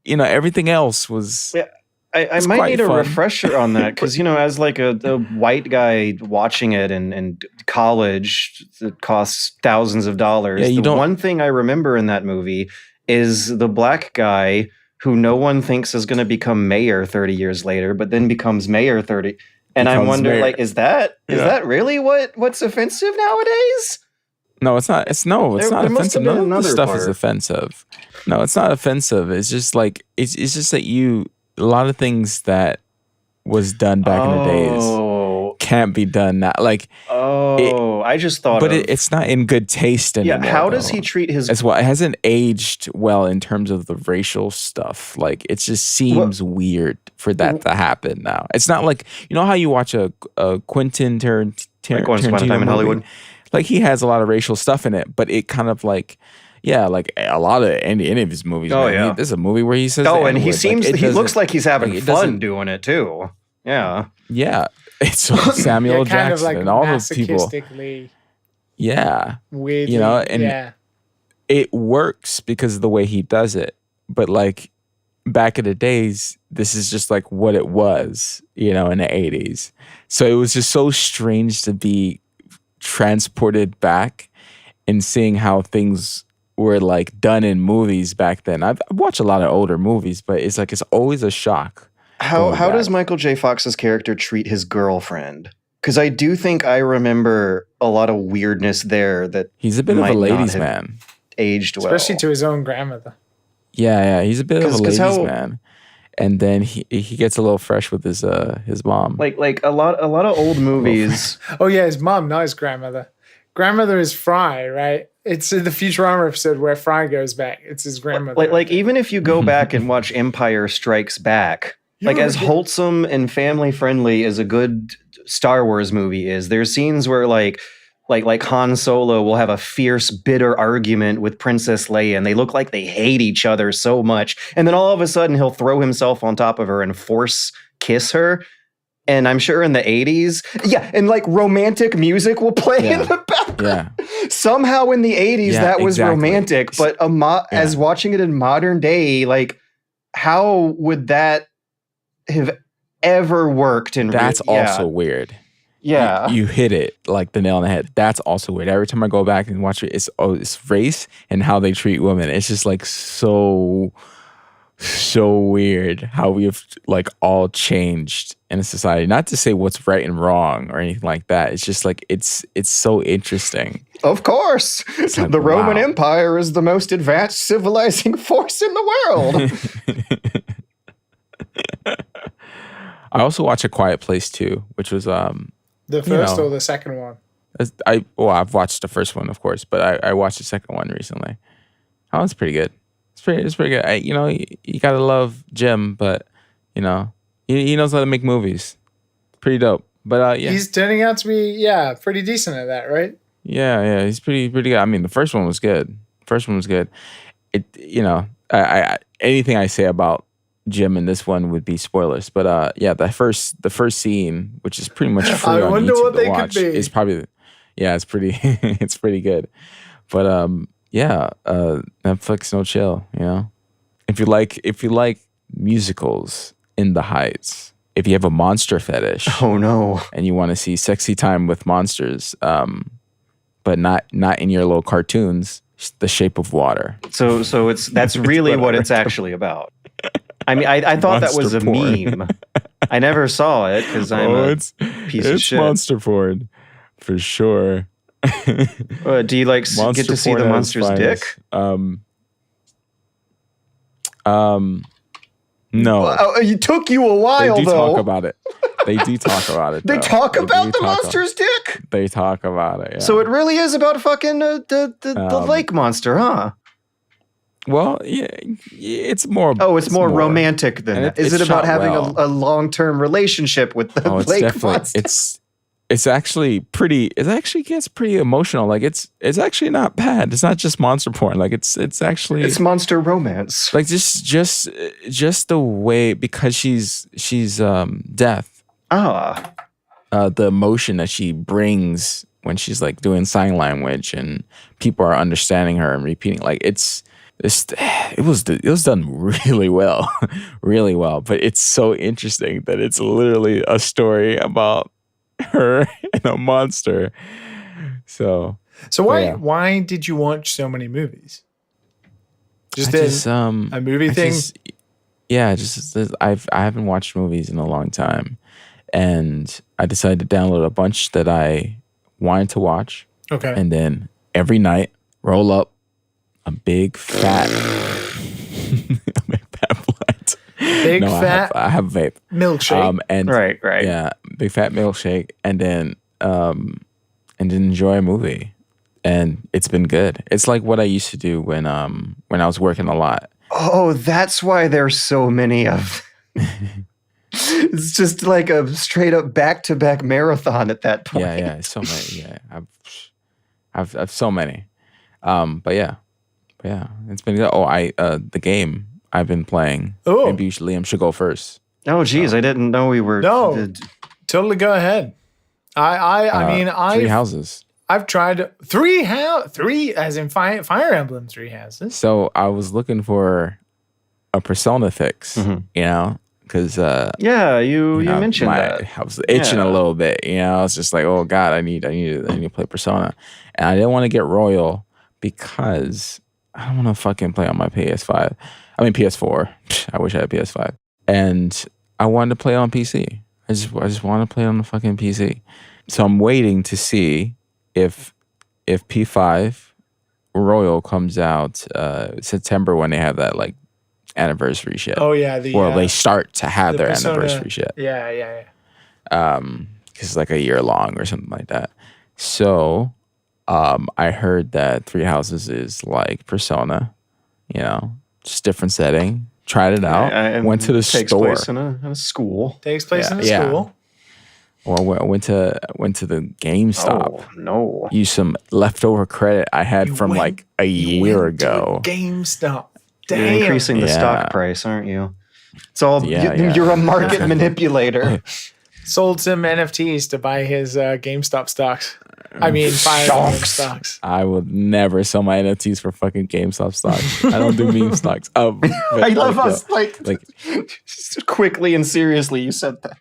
You know, everything else was. Yeah. I might need a refresher on that because, you know, as like a white guy watching it in college that costs thousands of dollars, one thing I remember in that movie is the black guy who no one thinks is going to become mayor 30 years later, but then becomes mayor 30. And I wonder, like, is that really what's offensive nowadays? No, it's not. It's not offensive. None of the stuff is offensive. No, it's not offensive. It's just like it's just that a lot of things that was done back in the days can't be done now. Like, I just thought, but it's not in good taste anymore. Yeah, how does he treat his? As well, it hasn't aged well in terms of the racial stuff. Like, it just seems weird for that to happen now. It's not like, you know how you watch a Quentin Tarantino Once Upon a Time in Hollywood. Like, he has a lot of racial stuff in it, but it kind of like. Yeah, like a lot of any of his movies. Oh, yeah. There's a movie where he says. Oh, and he seems he looks like he's having fun doing it too. Yeah. Yeah, it's Samuel Jackson like and all those people. Yeah, weirdly, you know, and it works because of the way he does it. But like back in the days, this is just like what it was, you know, in the 80s. So it was just so strange to be transported back and seeing how things were like done in movies back then. I've watched a lot of older movies, but it's like it's always a shock. How does Michael J. Fox's character treat his girlfriend? Because I do think I remember a lot of weirdness there that he's a bit of a ladies' man, aged well, especially to his own grandmother. Yeah, he's a bit of a ladies' man, and then he gets a little fresh with his mom. Like a lot of old movies. Oh yeah, his mom, not his grandmother. Grandmother is Fry, right? It's in the Futurama episode where Fry goes back. It's his grandmother. Like even if you go back and watch Empire Strikes Back, like as wholesome and family friendly as a good Star Wars movie is, there's scenes where like Han Solo will have a fierce, bitter argument with Princess Leia, and they look like they hate each other so much. And then all of a sudden he'll throw himself on top of her and force kiss her. And I'm sure in the 80s, and like romantic music will play in the background. Yeah. Somehow in the 80s, that was romantic. But as watching it in modern day, like, how would that have ever worked? That's also weird. Yeah. You hit it like the nail on the head. That's also weird. Every time I go back and watch it, it's race and how they treat women. It's just like so weird how we have like all changed in a society. Not to say what's right and wrong or anything like that. It's just like it's so interesting. Of course, like, the Roman Empire is the most advanced civilizing force in the world. I also watched A Quiet Place too, which was the first or the second one. I've watched the first one, of course, but I watched the second one recently. Oh, it's pretty good. It's pretty good. You gotta love Jim, but you know he knows how to make movies. Pretty dope. But he's turning out to be pretty decent at that, right? Yeah, he's pretty good. I mean, the first one was good. It anything I say about Jim in this one would be spoilers. But the first scene, which is pretty much free on YouTube to watch, is probably it's pretty it's pretty good. But Netflix, no chill, you know. If you like musicals in the Heights, if you have a monster fetish, oh no, and you want to see sexy time with monsters, but not in your little cartoons, The Shape of Water. So that's really what it's actually about. I mean, I thought that was a meme. I never saw it because I'm a piece of shit. It's monster porn for sure. Do you like get to see the monster's dick? No. It took you a while, They do though. talk about it. They do talk about it. They talk about the monster's dick? They talk about it, yeah. So it really is about fucking the lake monster, huh? Well, yeah, it's more... Oh, it's more romantic than that. Is it about having well. a long-term relationship with the lake monster? It's actually pretty. It actually gets pretty emotional. Like it's actually not bad. It's not just monster porn. Like it's actually It's monster romance. like just the way, because she's deaf. Ah, The emotion that she brings when she's like doing sign language and people are understanding her and repeating, like it was done really well, really well. But it's so interesting that it's literally a story about her and a monster. So why did you watch so many movies? A movie thing? I haven't watched movies in a long time, and I decided to download a bunch that I wanted to watch. Okay. And then every night roll up a big fat blunt. I have a vape. Milkshake. And right. Yeah, big fat milkshake, and then enjoy a movie. And it's been good. It's like what I used to do when I was working a lot. Oh, that's why there's so many of. It's just like a straight up back-to-back marathon at that point. Yeah, so many. Yeah, I've so many. But yeah, it's been good. Oh, the game I've been playing. Oh, maybe Liam should go first. Oh, geez, I didn't know we were. No, totally go ahead. I mean, Three Houses. I've tried three as in Fire Emblem Three Houses. So I was looking for a Persona fix, because you mentioned that. I was itching a little bit, I was just like, oh god, I need to play Persona, and I didn't want to get Royal because I don't want to fucking play on my PS5. I mean PS4. I wish I had PS5, and I wanted to play on PC. I just want to play on the fucking PC. So I'm waiting to see if P5 Royal comes out September, when they have that like anniversary shit. Oh yeah, they start to have their Persona, anniversary shit. Yeah. Because it's like a year long or something like that. So I heard that Three Houses is like Persona, just different setting. Tried it out. Went to the store. Takes place in a school. Takes place in a school. Or went to the GameStop. Oh no! Used some leftover credit I had from like a year ago. GameStop. Damn. You're increasing the stock price, aren't you? It's all you're a market manipulator. Sold some NFTs to buy his GameStop stocks. I mean, Fire Emblem stocks. I would never sell my NFTs for fucking GameStop stocks. I don't do meme stocks. I love us like just quickly and seriously. You said that.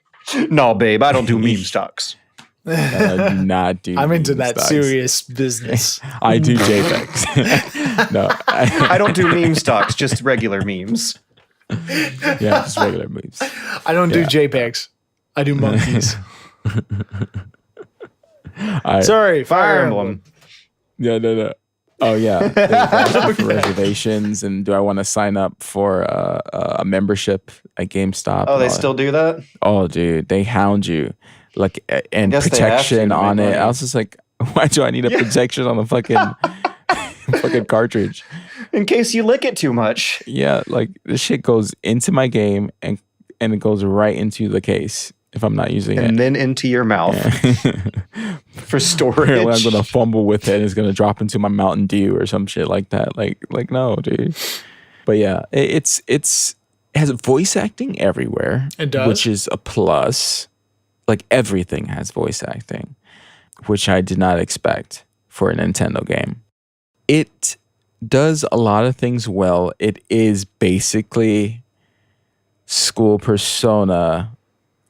No, babe, I don't do meme stocks. I do not do. I'm into that stocks. serious business. I do JPEGs. No, I don't do meme stocks, just regular memes. Yeah, just regular memes. I don't do JPEGs. I do monkeys. Sorry, Fire Emblem. No. Oh yeah, okay. Reservations, and do I want to sign up for a membership at GameStop? Oh, they still do that? Oh, dude, they hound you, like, and protection on it. I was just like, why do I need a protection on the fucking cartridge? In case you lick it too much. Yeah, like this shit goes into my game and it goes right into the case if I'm not using it. And then into your mouth. Yeah. For storage. I'm gonna fumble with it and it's gonna drop into my Mountain Dew or some shit like that. Like no, dude. But yeah, it has voice acting everywhere. It does, which is a plus. Like everything has voice acting, which I did not expect for a Nintendo game. It does a lot of things well. It is basically school Persona.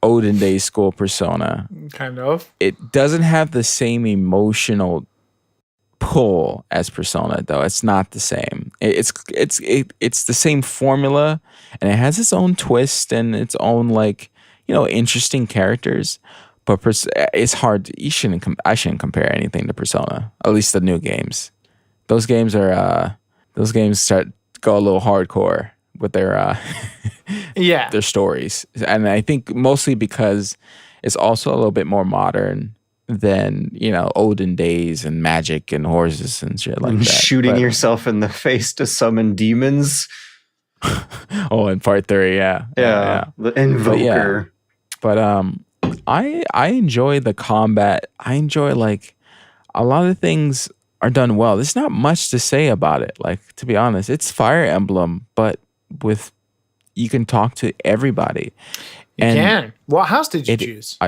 Olden days school Persona. Kind of. It doesn't have the same emotional pull as Persona, though. It's not the same. It's the same formula, and it has its own twist and its own interesting characters. But it's hard. I shouldn't compare anything to Persona. At least the new games. Those games go a little hardcore with their their stories, and I think mostly because it's also a little bit more modern than olden days and magic and horses and shit like that. Shooting yourself in the face to summon demons. Oh, in part 3, yeah. The invoker. But I enjoy the combat. I enjoy like a lot of things are done well. There's not much to say about it. Like, to be honest, it's Fire Emblem, but with you can talk to everybody. You can. What house did you choose?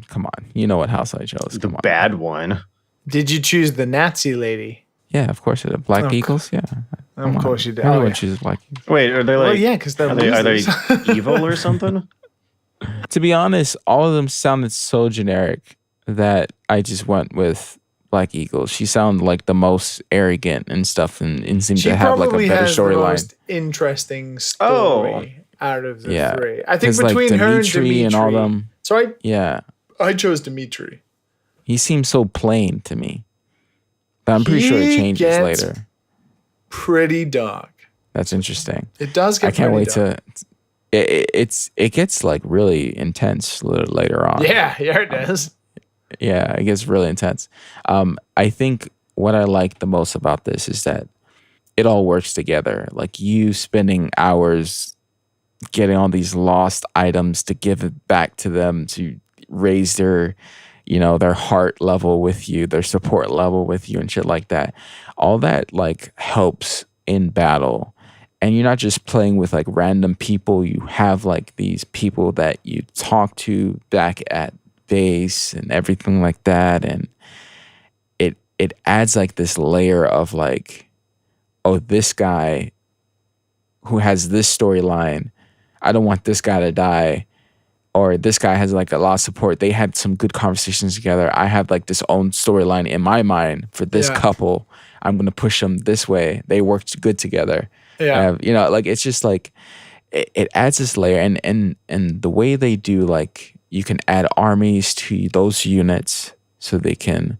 Come on, you know what house I chose. The bad one. Did you choose the Nazi lady? Yeah, of course. Black Eagles. Yeah, of course you did. Everyone chooses Black Eagles. Wait, are they like? Well, yeah, because they're are they evil or something? To be honest, all of them sounded so generic that I just went with Black Eagles. She sounded like the most arrogant and stuff, and seemed to have like a better storyline. Most interesting story out of the three. I think like between her and Dimitri and all them. So I chose Dimitri. He seems so plain to me, but I'm pretty sure it changes later. Pretty dark. That's interesting. It does get. I can't wait dark. to. It gets like really intense later on. Yeah, it does. Yeah, it gets really intense. I think what I like the most about this is that it all works together. Like you spending hours getting all these lost items to give it back to them to raise their, their heart level with you, their support level with you and shit like that. All that like helps in battle. And you're not just playing with like random people. You have like these people that you talk to back at base and everything like that. And it adds like this layer of like, oh, this guy who has this storyline, I don't want this guy to die. Or this guy has like a lot of support. They had some good conversations together. I have like this own storyline in my mind for this couple. I'm going to push them this way. They worked good together. Yeah. Like it's just like it adds this layer and the way they do, like you can add armies to those units so they can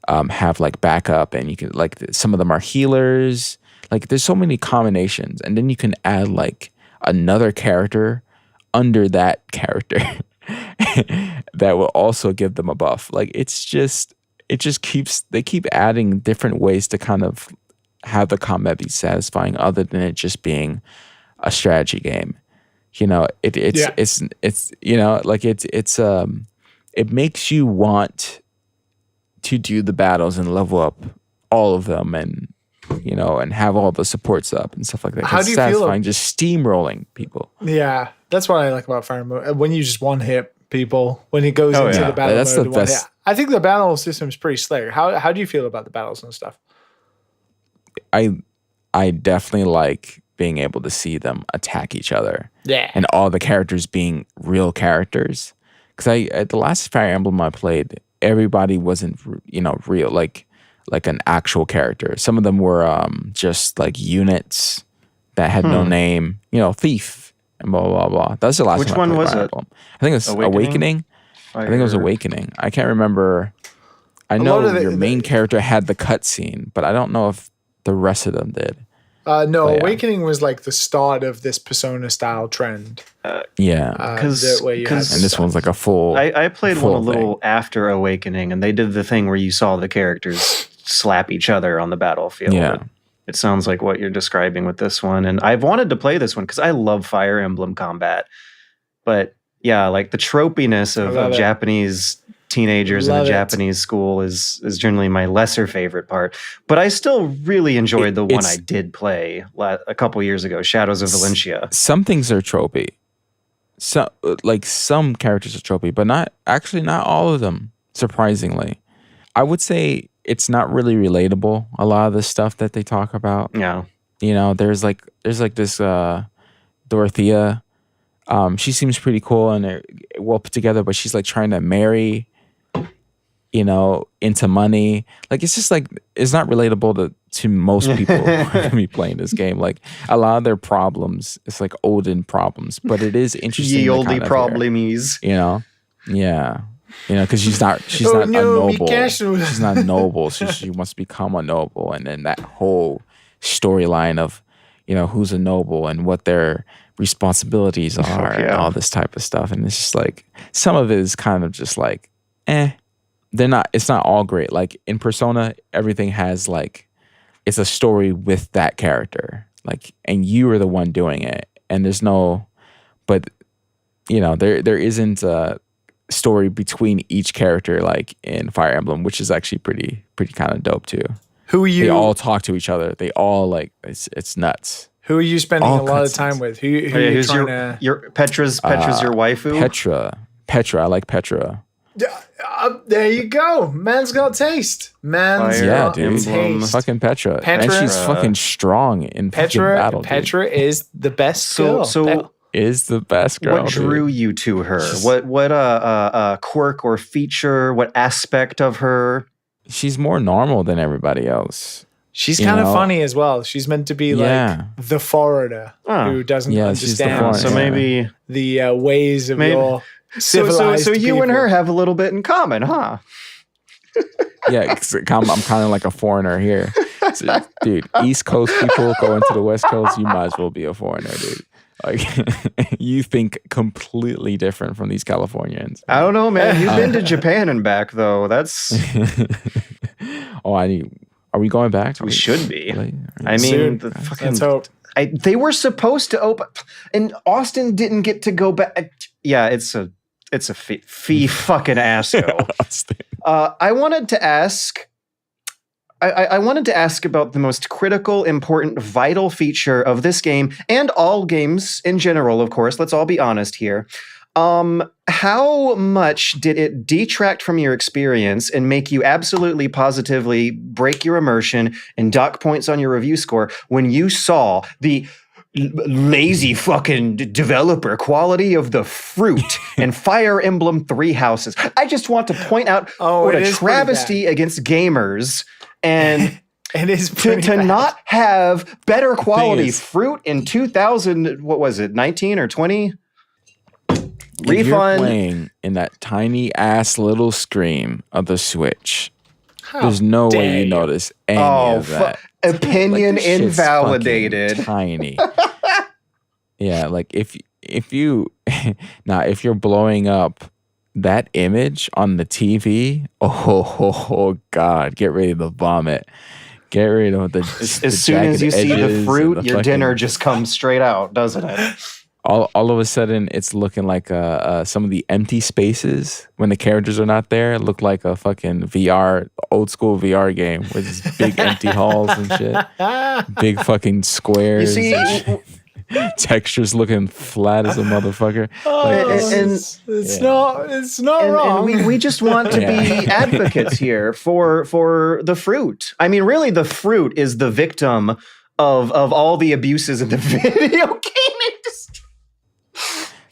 have like backup, and you can like some of them are healers. Like there's so many combinations, and then you can add like another character under that character that will also give them a buff. Like they keep adding different ways to kind of have the combat be satisfying other than it just being a strategy game. It makes you want to do the battles and level up all of them and have all the supports up and stuff like that. How do you feel just steamrolling people? Yeah, that's what I like about Fire Emblem. When you just one hit people, when it goes into the battle that's mode, the best. I think the battle system is pretty slick. How do you feel about the battles and stuff? I definitely like being able to see them attack each other. Yeah. And all the characters being real characters. Because at the last Fire Emblem I played, everybody wasn't real, like an actual character. Some of them were just like units that had no name. Thief and blah blah blah. That's the last. Which one one was Fire it? Emblem. I think it was Awakening. I think it was Awakening. I can't remember. I know your main character had the cutscene, but I don't know if the rest of them did. No, Awakening was like the start of this Persona style trend. Because and this one's like a full. I played one a little after Awakening, and they did the thing where you saw the characters slap each other on the battlefield. Yeah. It sounds like what you're describing with this one, and I've wanted to play this one because I love Fire Emblem combat. But yeah, like the tropiness of Japanese teenagers in a Japanese school is generally my lesser favorite part. But I still really enjoyed the one I did play a couple years ago, Shadows of Valencia. Some things are tropey. So, like some characters are tropey, but not all of them, surprisingly. I would say it's not really relatable, a lot of the stuff that they talk about. Yeah. There's like this Dorothea. She seems pretty cool and they're well put together, but she's like trying to marry, into money. Like it's just like it's not relatable to most people who are gonna be playing this game. Like a lot of their problems, it's like olden problems, but it is interesting. Ye olde problems. Yeah. Because she's not a noble. She's not noble, so she wants to become a noble, and then that whole storyline of who's a noble and what their responsibilities are and all this type of stuff. And it's just like some of it is kind of just like it's not all great. Like in Persona, everything has like it's a story with that character, like, and you are the one doing it, and there's no, but there isn't story between each character, like in Fire Emblem, which is actually pretty kind of dope too. Who are you? They all talk to each other. They all like it's nuts. Who are you spending all a lot of cutscenes. time with? Who are you Who's trying to? your Petra's your waifu? Petra. I like Petra. There you go. Man's got taste. Man's Fire got dude. taste. Fucking Petra. And Petra- she's fucking strong in fucking battle. Petra is the best girl. So is the best girl. what drew you to her? What quirk or feature? What aspect of her? She's more normal than everybody else. She's you kind of know? funny as well. She's meant to be like the foreigner who doesn't she's the foreigner. understand So maybe the ways of your so civilized you people. and her have a little bit in common, huh? Yeah, 'cause I'm kind of like a foreigner here. So, dude, East Coast people going to the West Coast, you might as well be a foreigner, dude. Like, you think completely different from these Californians. I don't know, man. You've been to Japan and back, though. That's Are we going back? we should be. Really? I mean, Soon. the Let's fucking. hope. They were supposed to open, and Austin didn't get to go back. Yeah, it's a fee fucking asshole. I wanted to ask. I wanted to ask about the most critical, important, vital feature of this game and all games in general, of course. Let's all be honest here. How much did it detract from your experience and make you absolutely positively break your immersion and dock points on your review score when you saw the lazy fucking developer quality of the fruit and Fire Emblem 3 Houses? I just want to point out what a travesty against gamers and it is to not have better quality fruit in 2000, what was it, 19 or 20? If you're playing in that tiny ass little screen of the Switch, there's no way you notice any of that. Opinion Like, this shit's invalidated. fucking tiny. Yeah, like if you if you're blowing up that image on the TV, oh god, get ready to vomit. Get rid of the as soon as you see the fruit, your dinner just comes straight out, doesn't it? All of a sudden, it's looking like some of the empty spaces when the characters are not there look like a fucking old school VR game with these big empty halls and shit, big fucking squares. You see, textures looking flat as a motherfucker. It's not wrong. And we just want to be advocates here for the fruit. I mean, really, the fruit is the victim of all the abuses in the video game industry.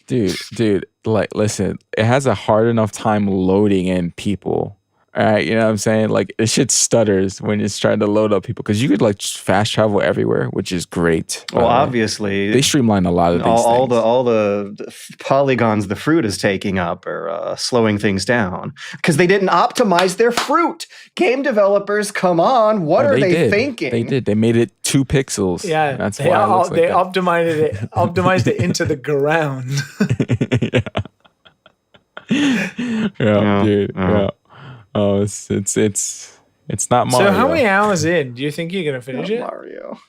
Dude, like, listen, it has a hard enough time loading in people. All right, you know what I'm saying? Like, it shit stutters when it's trying to load up people because you could like just fast travel everywhere, which is great. Well, obviously, they streamline a lot of these all things. the polygons the fruit is taking up are slowing things down because they didn't optimize their fruit. Game developers, come on, what are they thinking? They did. They made it 2 pixels. Yeah, that's why it looks like they that. optimized it into the ground. yeah, dude. Yeah. Oh, it's not Mario. So how many hours in do you think you're gonna finish it? Mario.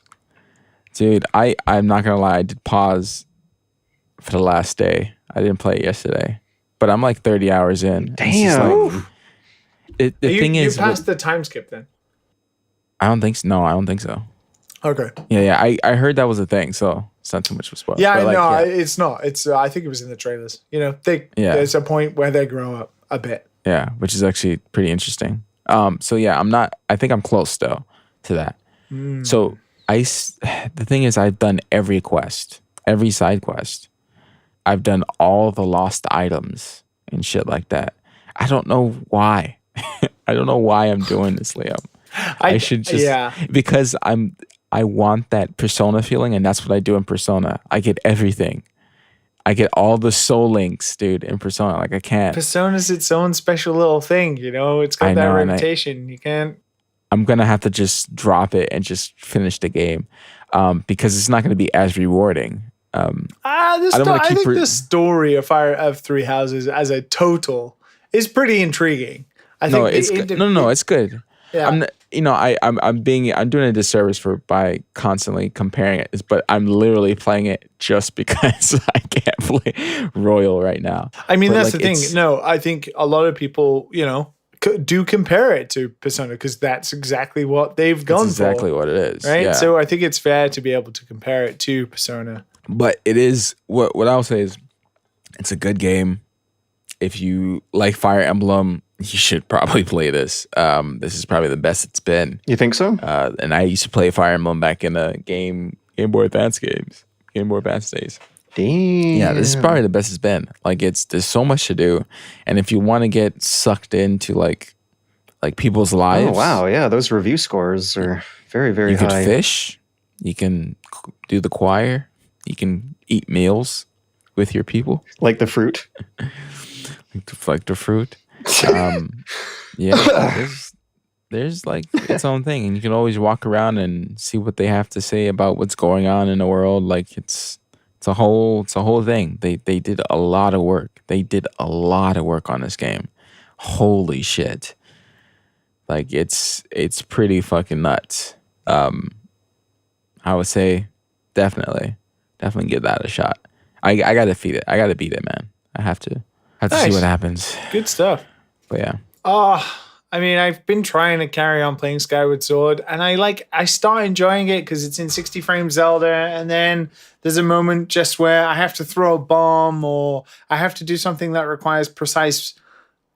Dude, I'm not gonna lie, I did pause for the last day. I didn't play it yesterday. But I'm like 30 hours in. Damn. The thing is, you passed the time skip then? I don't think so. No, I don't think so. Okay. Yeah. I heard that was a thing, so it's not too much of a spoiler. Yeah, but, like, no, it's not. It's I think it was in the trailers. You know, there's a point where they grow up a bit. Yeah, which is actually pretty interesting. So yeah, I think I'm close though to that. So the thing is, I've done every quest, every side quest. I've done all the lost items and shit like that. I don't know why. I don't know why I'm doing this, Liam. I should just because I want that Persona feeling, and that's what I do in Persona. I get everything. I get all the soul links, dude, in Persona. Like, I can't. Persona's its own special little thing, you know? It's got that reputation. You can't. I'm going to have to just drop it and just finish the game because it's not going to be as rewarding. I think the story of Three Houses as a total is pretty intriguing. I think it's good. No, it's good. Yeah. I'm doing a disservice by constantly comparing it, but I'm literally playing it just because I can't play Royal right now. I mean, But, that's the thing. No, I think a lot of people, do compare it to Persona because that's exactly what they've gone That's exactly for. what it is. Right. Yeah. So I think it's fair to be able to compare it to Persona. But it is what I'll say is it's a good game. If you like Fire Emblem, you should probably play this. This is probably the best it's been. You think so? And I used to play Fire Emblem back in the Game Boy Advance days. Damn. Yeah, this is probably the best it's been. Like there's so much to do, and if you want to get sucked into like people's lives. Oh wow, yeah, those review scores are very, very high. You can fish. You can do the choir. You can eat meals with your people, like the fruit. like the fruit. Yeah, there's like its own thing, and you can always walk around and see what they have to say about what's going on in the world. Like it's a whole thing. They did a lot of work. They did a lot of work on this game. Holy shit! Like it's pretty fucking nuts. I would say definitely give that a shot. I gotta beat it. I gotta beat it, man. I have to see what happens. Good stuff. But yeah. I mean, I've been trying to carry on playing Skyward Sword, and I start enjoying it because it's in 60 frame Zelda, and then there's a moment just where I have to throw a bomb or I have to do something that requires precise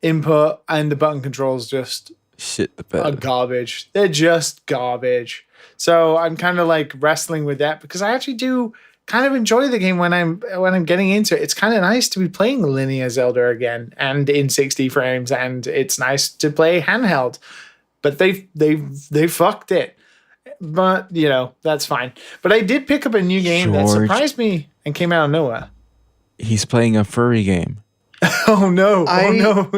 input, and the button controls just shit the are bed. garbage. They're just garbage. So I'm kind of like wrestling with that because I actually do kind of enjoy the game when I'm getting into it. It's kind of nice to be playing linear Zelda again and in 60 frames, and it's nice to play handheld. But they fucked it. But that's fine. But I did pick up a new game that surprised me and came out of nowhere. He's playing a furry game. Oh no! No!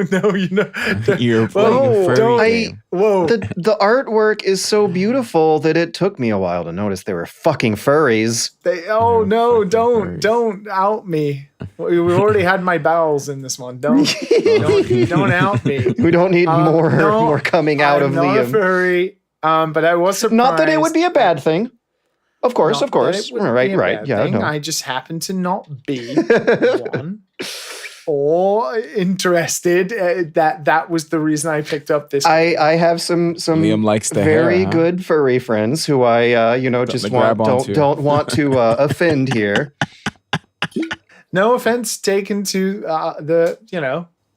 You're playing a furry game. Whoa! The artwork is so beautiful that it took me a while to notice they were fucking furries. Don't out me. We already had my bowels in this one. Don't out me. We don't need more coming out of I'm not a Liam. furry. But I was surprised. Not that it would be a bad thing. Of course. Right. Yeah. No. I just happen to not be one. Or interested. That was the reason I picked up this. I have some Liam likes the very hair, huh? good furry friends who I don't want to offend here. No offense taken to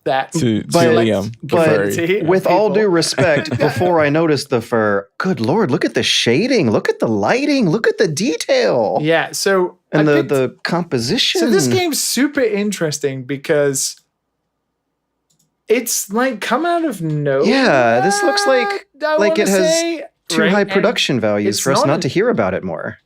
that. To Liam, but with all due respect, before I noticed the fur, good lord, look at the shading, look at the lighting, look at the detail. Yeah, so and the composition. So this game's super interesting because it's like come out of nowhere. Yeah, this looks like it has too high production values for us not to hear about it more.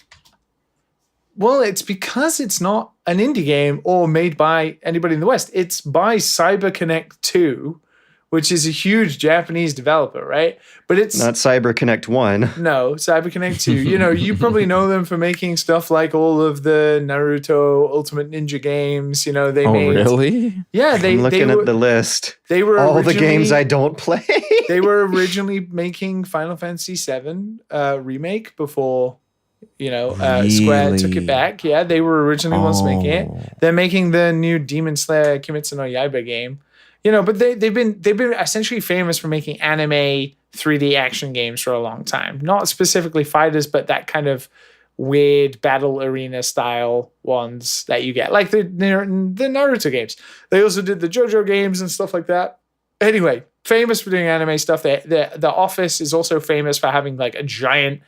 Well, it's because it's not an indie game or made by anybody in the West. It's by CyberConnect 2, which is a huge Japanese developer, right? But it's not CyberConnect 1. No, CyberConnect 2. You probably know them for making stuff like all of the Naruto Ultimate Ninja games. They made. Really? Yeah, I'm looking at the list. They were all the games I don't play. They were originally making Final Fantasy VII remake before. Square took it back. Yeah, they were originally ones making it. They're making the new Demon Slayer Kimetsu no Yaiba game. But they've been essentially famous for making anime 3D action games for a long time. Not specifically fighters, but that kind of weird battle arena style ones that you get, like the Naruto games. They also did the JoJo games and stuff like that. Anyway, famous for doing anime stuff. The Office is also famous for having like a giant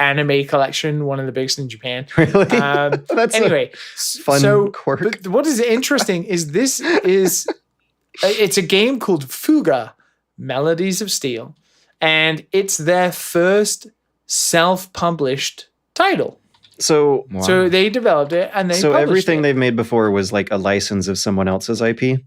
anime collection, one of the biggest in Japan. Really? That's anyway, fun quirk. But what is interesting is this is it's a game called Fuga, Melodies of Steel, and it's their first self-published title. So they developed it and they published everything it. They've made before was like a license of someone else's IP.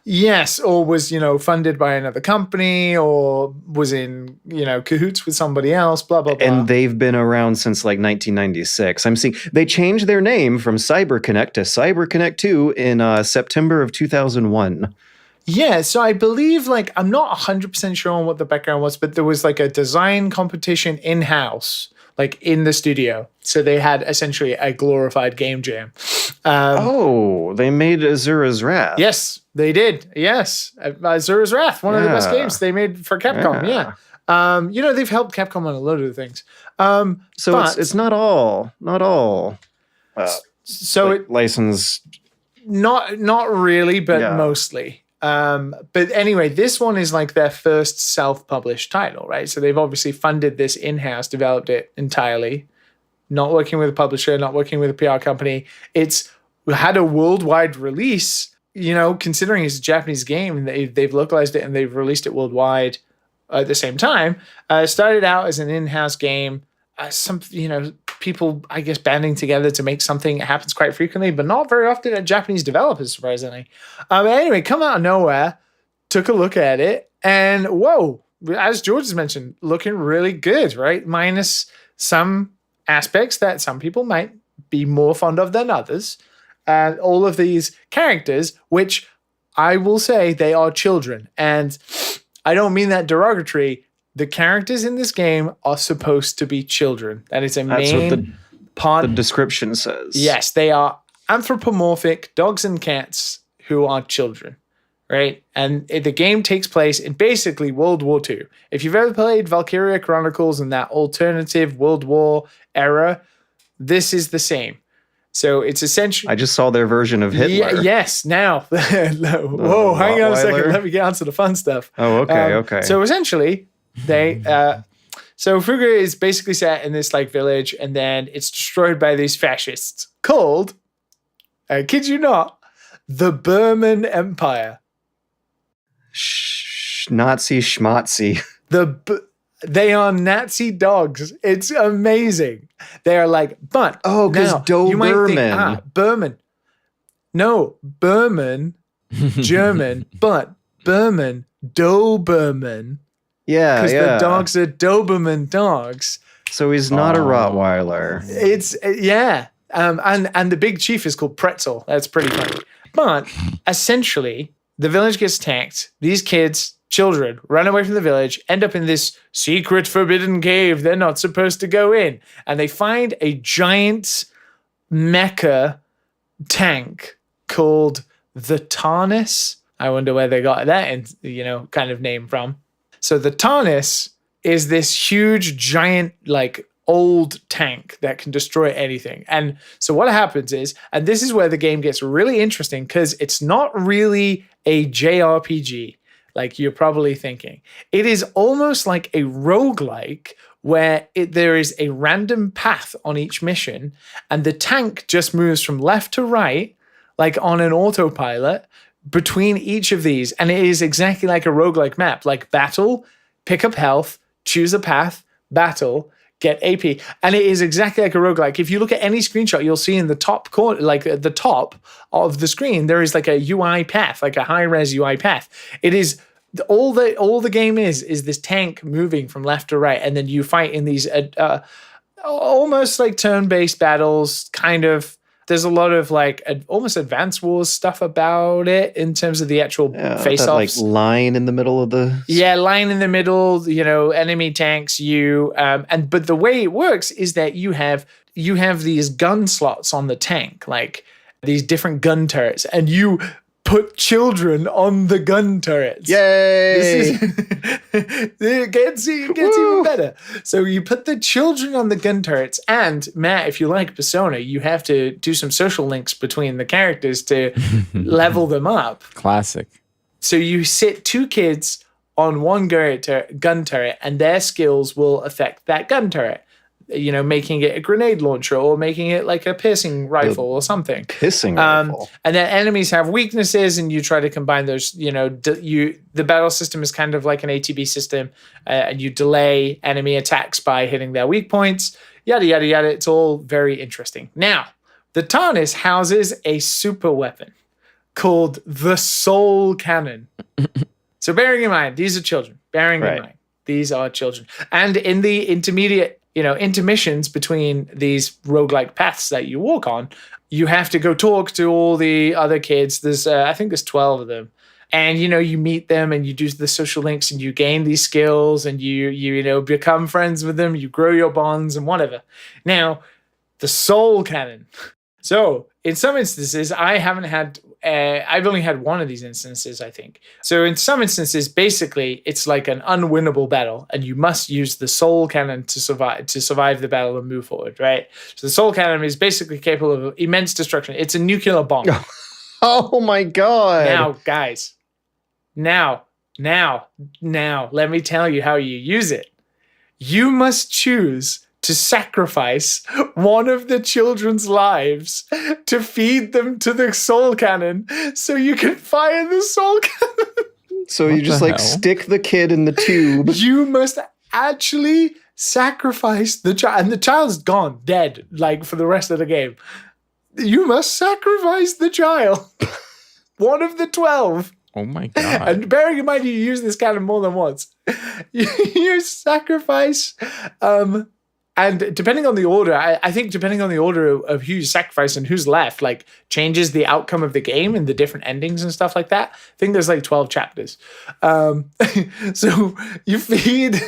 Yes, or was, funded by another company or was in, cahoots with somebody else, blah, blah, blah. And they've been around since like 1996. I'm seeing they changed their name from CyberConnect to CyberConnect 2 in September of 2001. Yeah, so I believe, like, I'm not 100% sure on what the background was, but there was like a design competition in-house, like in the studio. So they had essentially a glorified game jam. They made Azura's Wrath. Yes, they did. Yes. Azura's Wrath, one of the best games they made for Capcom. Yeah. They've helped Capcom on a load of things. So it's not all. So like licensed. Not really, but mostly. But anyway, this one is like their first self-published title, right? So they've obviously funded this in-house, developed it entirely, not working with a publisher, not working with a PR company. It's had a worldwide release, considering it's a Japanese game, they've localized it and they've released it worldwide at the same time. Started out as an in-house game. People, I guess, banding together to make something. It happens quite frequently, but not very often at Japanese developers, surprisingly. Anyway, come out of nowhere, took a look at it, and whoa, as George has mentioned, looking really good, right? Minus some aspects that some people might be more fond of than others. All of these characters, which I will say they are children, and I don't mean that derogatory. The characters in this game are supposed to be children. That is That's main what part. The description says. Yes, they are anthropomorphic dogs and cats who are children, right? And the game takes place in basically World War II. If you've ever played Valkyria Chronicles and that alternative World War era, this is the same. So it's essentially... I just saw their version of Hitler. Yes, now. Whoa, hang on a second. Let me get on to the fun stuff. Oh, okay. So essentially... So Fuga is basically set in this like village, and then it's destroyed by these fascists called, I kid you not, the Burman Empire. Nazi schmatzi. They are Nazi dogs. It's amazing. They are like, but because Doberman. Burman. No, Burman, German, but Burman, Doberman. Yeah, because the dogs are Doberman dogs. So he's not a Rottweiler. It's and the big chief is called Pretzel. That's pretty funny. But essentially, the village gets attacked. These children, run away from the village, end up in this secret forbidden cave they're not supposed to go in, and they find a giant mecha tank called the TARDIS. I wonder where they got that kind of name from. So the TARDIS is this huge, giant, like old tank that can destroy anything. And so what happens is, and this is where the game gets really interesting because it's not really a JRPG like you're probably thinking. It is almost like a roguelike where there is a random path on each mission and the tank just moves from left to right, like on an autopilot, between each of these, and it is exactly like a roguelike map, like battle, pick up health, choose a path, battle, get AP, and it is exactly like a roguelike. If you look at any screenshot, you'll see in the top corner, like at the top of the screen, there is like a UI path, like a high-res UI path. It is all the game is this tank moving from left to right, and then you fight in these almost like turn-based battles, kind of. There's a lot of like almost Advance Wars stuff about it in terms of the actual face-offs. That like line in the middle of the... Yeah, line in the middle, enemy tanks you. But the way it works is that you have these gun slots on the tank, like these different gun turrets, and you put children on the gun turrets. Yay! It gets even better. So you put the children on the gun turrets, and Matt, if you like Persona, you have to do some social links between the characters to level them up. Classic. So you sit two kids on one gun turret, and their skills will affect that gun turret. Making it a grenade launcher or making it like a piercing rifle or something. Piercing rifle. And then enemies have weaknesses, and you try to combine those. The battle system is kind of like an ATB system, and you delay enemy attacks by hitting their weak points. Yada yada yada. It's all very interesting. Now, the TARDIS houses a super weapon called the Soul Cannon. So bearing in mind, these are children. These are children, and in the intermediate. Intermissions between these roguelike paths that you walk on, you have to go talk to all the other kids. I think there's 12 of them. And, you meet them and you do the social links and you gain these skills and you become friends with them. You grow your bonds and whatever. Now, the soul canon. So in some instances, I've only had one of these instances, I think. So in some instances, basically, it's like an unwinnable battle, and you must use the soul cannon to survive the battle and move forward, right? So the soul cannon is basically capable of immense destruction. It's a nuclear bomb. Oh my god. Now, guys, now, let me tell you how you use it. You must choose to sacrifice one of the children's lives to feed them to the soul cannon so you can fire the soul cannon. So you just stick the kid in the tube. You must actually sacrifice the child, and the child's gone, dead, like for the rest of the game. You must sacrifice the child. One of the 12. Oh my god. And bearing in mind you use this cannon more than once. You sacrifice and depending on the order, I think depending on the order of who you sacrifice and who's left, like changes the outcome of the game and the different endings and stuff like that. I think there's like 12 chapters. So you feed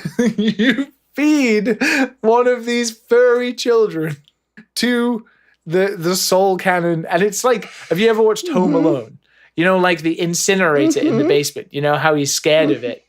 one of these furry children to the soul cannon. And it's like, have you ever watched Home Alone? Like the incinerator in the basement. You know how he's scared of it.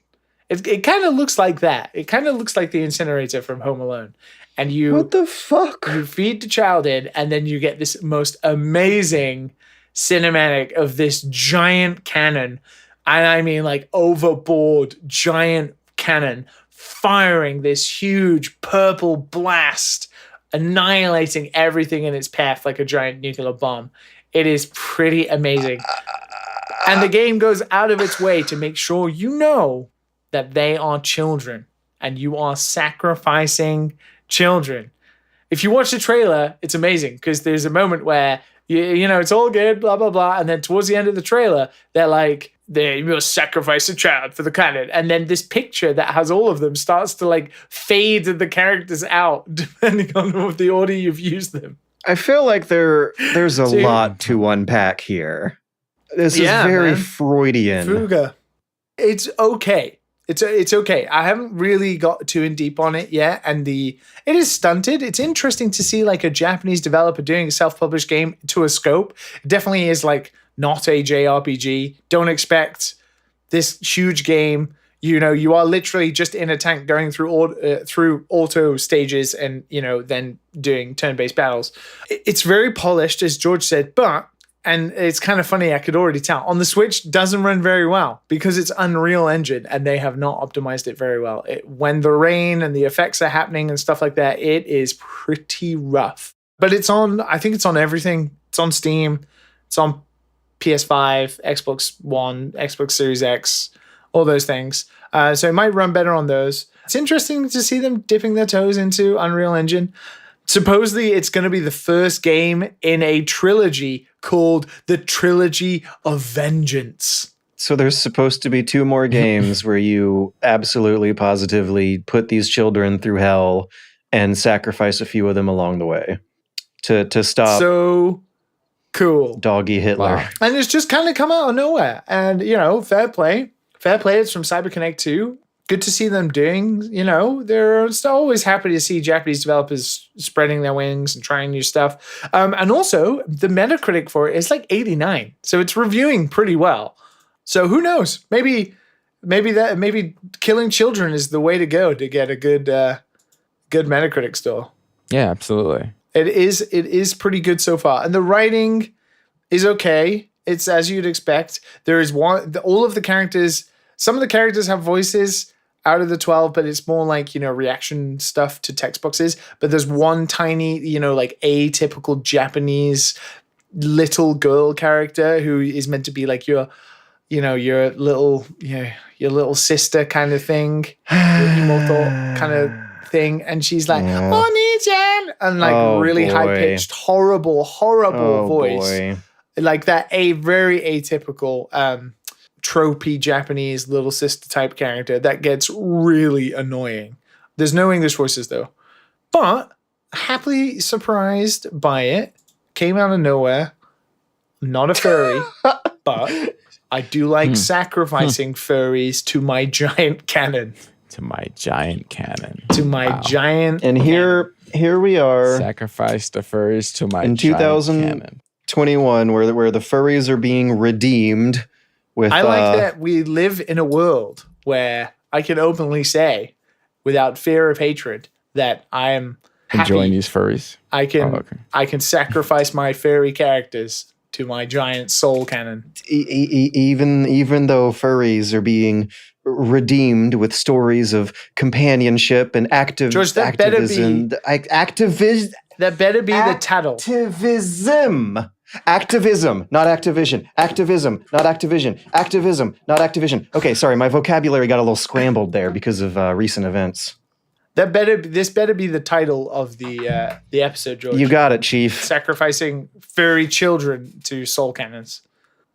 It kind of looks like that. It kind of looks like the incinerator from Home Alone. And what the fuck? You feed the child in, and then you get this most amazing cinematic of this giant cannon. And I mean like overboard giant cannon firing this huge purple blast, annihilating everything in its path like a giant nuclear bomb. It is pretty amazing. And the game goes out of its way to make sure you know that they are children and you are sacrificing children. If you watch the trailer, it's amazing because there's a moment where it's all good, blah, blah, blah. And then towards the end of the trailer, they're like, you must sacrifice a child for the cannon. And then this picture that has all of them starts to like fade the characters out depending on the order you've used them. I feel like there's a lot to unpack here. This is very Freudian. Fuga. It's okay. It's okay. I haven't really got too in deep on it yet, and it is stunted. It's interesting to see like a Japanese developer doing a self-published game to a scope. It definitely is like not a JRPG. Don't expect this huge game. You are literally just in a tank going through auto stages and then doing turn-based battles. It's very polished, as George said, and it's kind of funny, I could already tell. On the Switch, doesn't run very well because it's Unreal Engine and they have not optimized it very well. When the rain and the effects are happening and stuff like that, it is pretty rough. But I think it's on everything. It's on Steam. It's on PS5, Xbox One, Xbox Series X, all those things. So it might run better on those. It's interesting to see them dipping their toes into Unreal Engine. Supposedly, it's going to be the first game in a trilogy called the Trilogy of Vengeance. So there's supposed to be 2 more games where you absolutely positively put these children through hell and sacrifice a few of them along the way to stop. So cool. Doggy Hitler. Wow. And it's just kind of come out of nowhere. And, fair play. Fair play. It's from CyberConnect 2. Good to see them doing, they're always happy to see Japanese developers spreading their wings and trying new stuff. And also, the Metacritic for it is like 89. So it's reviewing pretty well. So who knows? Maybe killing children is the way to go to get a good Metacritic score. Yeah, absolutely. It is pretty good so far. And the writing is okay. It's as you'd expect. There is all of the characters, some of the characters have voices out of the 12, but it's more like, reaction stuff to text boxes. But there's one tiny, like atypical Japanese little girl character who is meant to be like your little sister kind of thing, your imoto kind of thing. And she's like, Oni-chan! And like really high-pitched, horrible voice. Boy. Like that, a very atypical, tropey Japanese little sister type character that gets really annoying. There's no English voices though, but happily surprised by it. Came out of nowhere. Not a furry, but I do like sacrificing furries to my giant cannon. To my giant cannon. To my giant And here we are. Sacrifice the furries to my in giant cannon. 2021, where the furries are being redeemed with. I like that we live in a world where I can openly say, without fear of hatred, that I am happy. Enjoying these furries. I can sacrifice my furry characters to my giant soul cannon. Even though furries are being redeemed with stories of companionship and George, that activism. That better be the title. Activism, not Activision. Activism, not Activision. Activism, not Activision. Okay, sorry, my vocabulary got a little scrambled there because of recent events. This better be the title of the episode, George. You got it, Chief. Sacrificing furry children to soul cannons.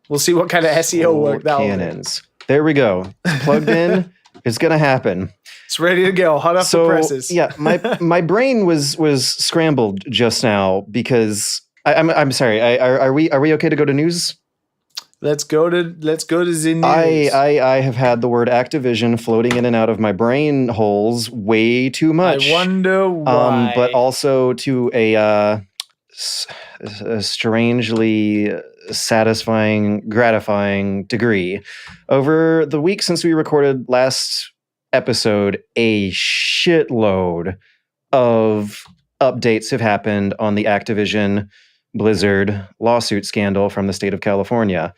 We'll see what kind of SEO work that will do. There we go. It's plugged in. It's gonna happen. It's ready to go. Hot off the presses. Yeah, my brain was scrambled just now because I'm sorry. Are we okay to go to news? Let's go to the news. I have had the word Activision floating in and out of my brain holes way too much. I wonder why. But also to a strangely satisfying, gratifying degree. Over the week since we recorded last episode, a shitload of updates have happened on the Activision Blizzard lawsuit scandal from the state of California.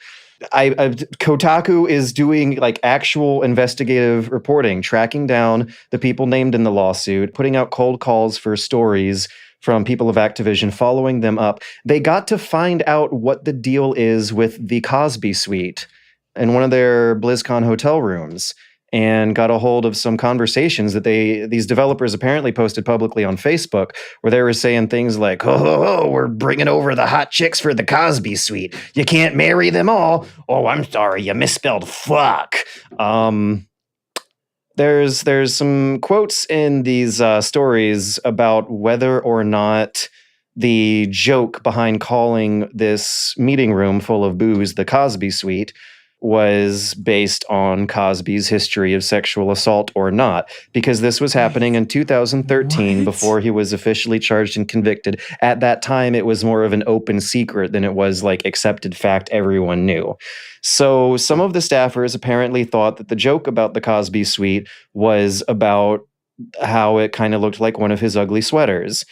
Kotaku is doing like actual investigative reporting, tracking down the people named in the lawsuit, putting out cold calls for stories from people of Activision, following them up. They got to find out what the deal is with the Cosby Suite in one of their BlizzCon hotel rooms, and got a hold of some conversations that these developers apparently posted publicly on Facebook, where they were saying things like, oh, we're bringing over the hot chicks for the Cosby Suite. You can't marry them all. Oh, I'm sorry, you misspelled fuck. There's some quotes in these stories about whether or not the joke behind calling this meeting room full of booze the Cosby Suite was based on Cosby's history of sexual assault or not, because this was happening in 2013 before he was officially charged and convicted. At that time, it was more of an open secret than it was like accepted fact everyone knew. So some of the staffers apparently thought that the joke about the Cosby Suite was about how it kind of looked like one of his ugly sweaters.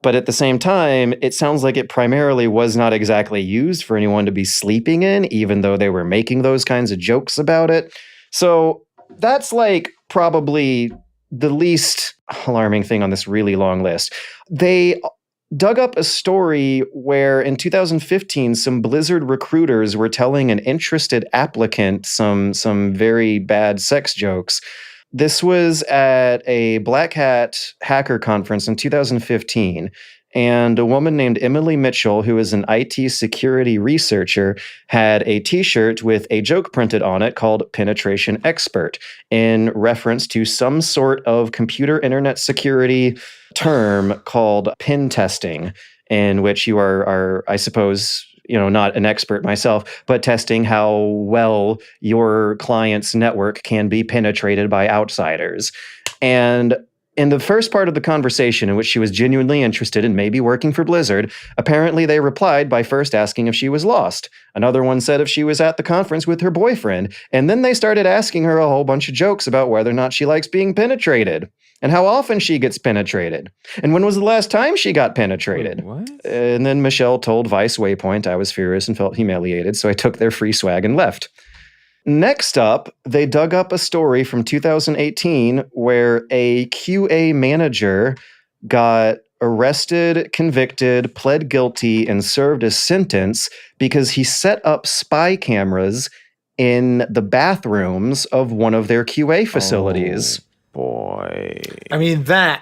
But at the same time, it sounds like it primarily was not exactly used for anyone to be sleeping in, even though they were making those kinds of jokes about it. So that's like probably the least alarming thing on this really long list. They dug up a story where in 2015, some Blizzard recruiters were telling an interested applicant some very bad sex jokes. This was at a Black Hat hacker conference in 2015, and a woman named Emily Mitchell, who is an IT security researcher, had a t-shirt with a joke printed on it called Penetration Expert, in reference to some sort of computer internet security term called pen testing, in which you are I suppose, not an expert myself, but testing how well your client's network can be penetrated by outsiders. And in the first part of the conversation, in which she was genuinely interested in maybe working for Blizzard, apparently they replied by first asking if she was lost. Another one said if she was at the conference with her boyfriend. And then they started asking her a whole bunch of jokes about whether or not she likes being penetrated, and how often she gets penetrated, and when was the last time she got penetrated. What? And then Michelle told Vice Waypoint I was furious and felt humiliated, so I took their free swag and left. Next up, they dug up a story from 2018 where a QA manager got arrested, convicted, pled guilty, and served a sentence because he set up spy cameras in the bathrooms of one of their QA facilities. Boy. I mean, that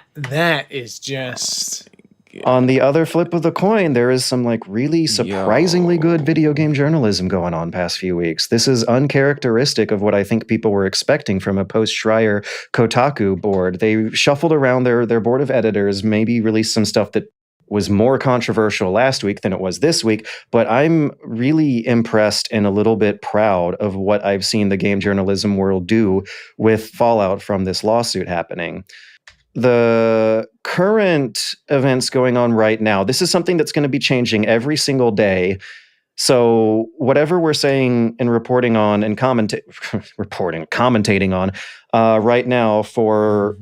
is just... On the other flip of the coin, there is some like really surprisingly good video game journalism going on past few weeks. This is uncharacteristic of what I think people were expecting from a post-Schreier Kotaku board. They shuffled around their board of editors, maybe released some stuff that was more controversial last week than it was this week, but I'm really impressed and a little bit proud of what I've seen the game journalism world do with fallout from this lawsuit happening. The current events going on right now, this is something that's going to be changing every single day. So whatever we're saying and reporting on and commentating on right now for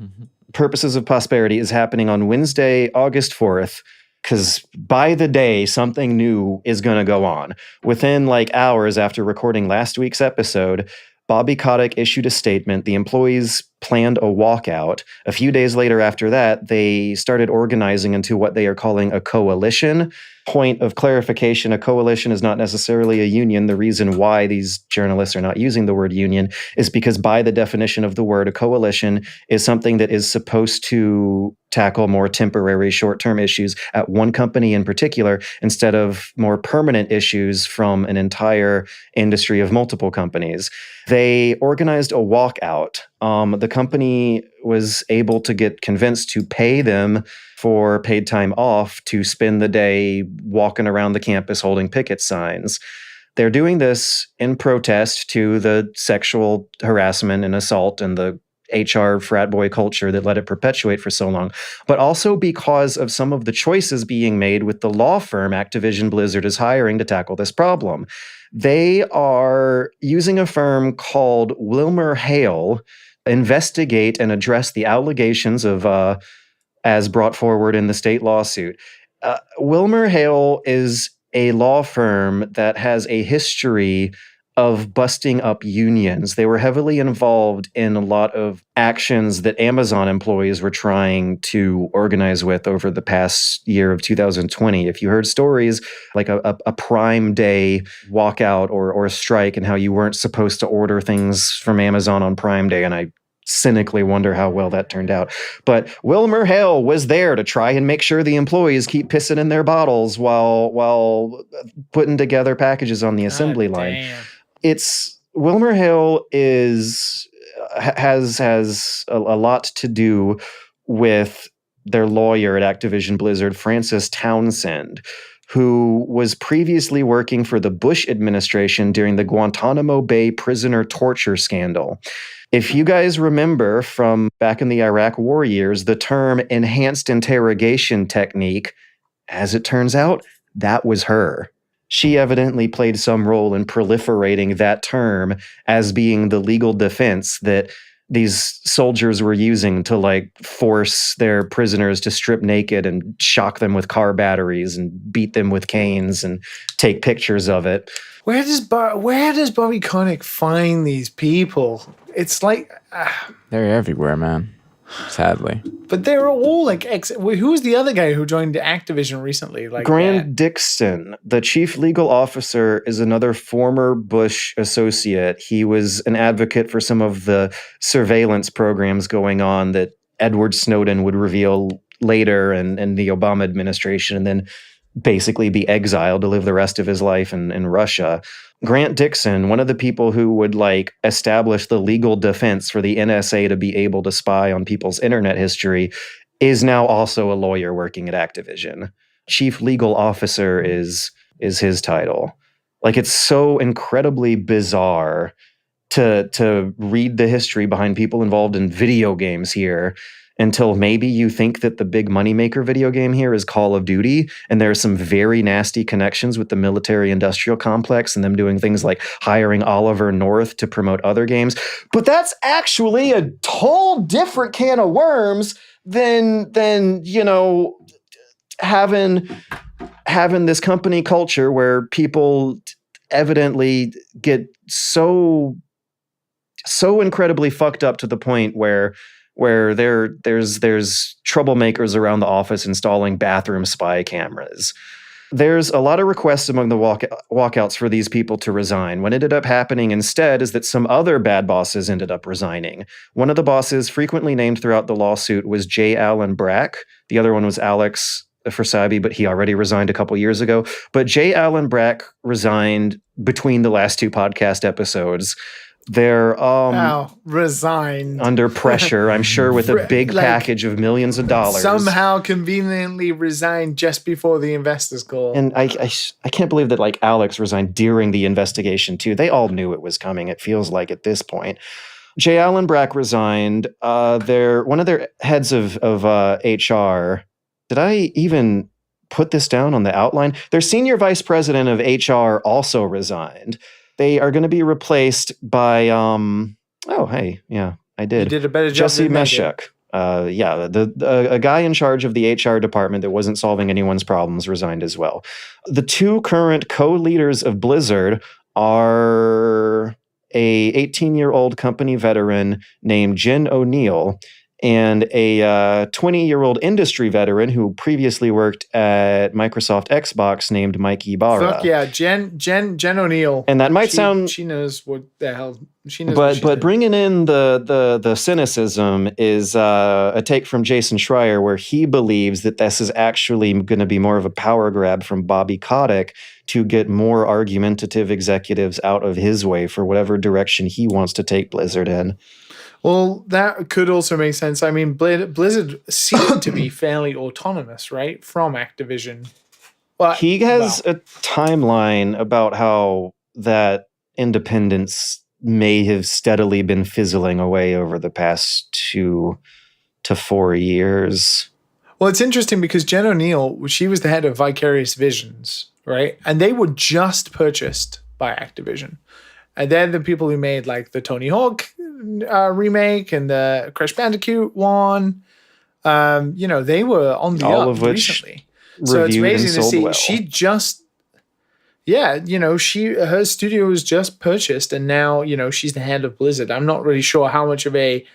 purposes of prosperity is happening on Wednesday, August 4th, because by the day, something new is going to go on. Within like hours after recording last week's episode, Bobby Kotick issued a statement. The employees planned a walkout. A few days later after that, they started organizing into what they are calling a coalition. Point of clarification, a coalition is not necessarily a union. The reason why these journalists are not using the word union is because by the definition of the word, a coalition is something that is supposed to tackle more temporary short-term issues at one company in particular instead of more permanent issues from an entire industry of multiple companies. They organized a walkout. The company was able to get convinced to pay them for paid time off to spend the day walking around the campus holding picket signs. They're doing this in protest to the sexual harassment and assault and the HR frat boy culture that let it perpetuate for so long, but also because of some of the choices being made with the law firm Activision Blizzard is hiring to tackle this problem. They are using a firm called Wilmer Hale investigate and address the allegations of as brought forward in the state lawsuit. Wilmer Hale is a law firm that has a history of busting up unions. They were heavily involved in a lot of actions that Amazon employees were trying to organize with over the past year of 2020. If you heard stories like a Prime Day walkout or a strike and how you weren't supposed to order things from Amazon on Prime Day, and I cynically wonder how well that turned out. But Wilmer Hale was there to try and make sure the employees keep pissing in their bottles while putting together packages on the assembly line. Damn. It's Wilmer Hale has a lot to do with their lawyer at Activision Blizzard, Francis Townsend, who was previously working for the Bush administration during the Guantanamo Bay prisoner torture scandal. If you guys remember from back in the Iraq War years, the term enhanced interrogation technique, as it turns out, that was her. She evidently played some role in proliferating that term as being the legal defense that these soldiers were using to like force their prisoners to strip naked and shock them with car batteries and beat them with canes and take pictures of it. Where does Bobby Kotick find these people? It's like They're everywhere, man. Sadly. but they're all like who's the other guy who joined Activision recently? Like Grant Dixon, the chief legal officer, is another former Bush associate. He was an advocate for some of the surveillance programs going on that Edward Snowden would reveal later and the Obama administration, and then basically be exiled to live the rest of his life in Russia. Grant Dixon, one of the people who would like establish the legal defense for the NSA to be able to spy on people's internet history, is now also a lawyer working at Activision. Chief legal officer is his title. Like, it's so incredibly bizarre to read the history behind people involved in video games here until maybe you think that the big moneymaker video game here is Call of Duty, and there are some very nasty connections with the military-industrial complex and them doing things like hiring Oliver North to promote other games. But that's actually a whole different can of worms than you know, having this company culture where people evidently get so incredibly fucked up to the point where there's troublemakers around the office installing bathroom spy cameras. There's a lot of requests among the walkouts for these people to resign. What ended up happening instead is that some other bad bosses ended up resigning. One of the bosses frequently named throughout the lawsuit was J. Allen Brack. The other one was Alex Forsabi, but he already resigned a couple years ago. But J. Allen Brack resigned between the last two podcast episodes. They're resigned under pressure, I'm sure, with a big package of millions of dollars. Somehow conveniently resigned just before the investors call. And I can't believe that like Alex resigned during the investigation too. They all knew it was coming. It feels like at this point. J. Allen Brack resigned. One of their heads of HR. Did I even put this down on the outline? Their senior vice president of HR also resigned. They are going to be replaced by I did. You did a better job. Jesse Meshek. A guy in charge of the HR department that wasn't solving anyone's problems resigned as well. The two current co-leaders of Blizzard are a 18-year-old company veteran named Jen O'Neill and a 20-year-old industry veteran who previously worked at Microsoft Xbox named Mike Ibarra. Fuck yeah, Jen O'Neill. And that might sound... She knows what the hell... She knows but bringing in the cynicism is a take from Jason Schreier, where he believes that this is actually going to be more of a power grab from Bobby Kotick to get more argumentative executives out of his way for whatever direction he wants to take Blizzard in. Well, that could also make sense. I mean, Blizzard seemed to be fairly autonomous, right, from Activision. But he has a timeline about how that independence may have steadily been fizzling away over the past 2 to 4 years. Well, it's interesting because Jen O'Neill, she was the head of Vicarious Visions, right? And they were just purchased by Activision. And they're the people who made like the Tony Hawk remake and the Crash Bandicoot one. They were on the up recently. So it's amazing to see. Well. She just, her studio was just purchased, and now she's the head of Blizzard. I'm not really sure how much of a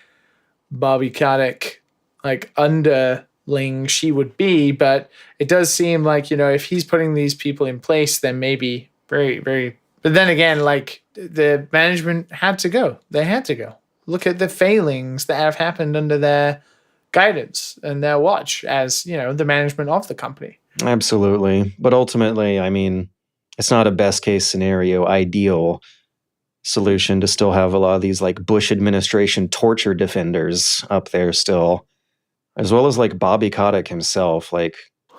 Bobby Kotick like underling she would be, but it does seem like if he's putting these people in place, then maybe very, very. But then again, like the management had to go. They had to go. Look at the failings that have happened under their guidance and their watch as, the management of the company. Absolutely. But ultimately, I mean, it's not a best case scenario, ideal solution to still have a lot of these like Bush administration torture defenders up there still, as well as like Bobby Kotick himself. Like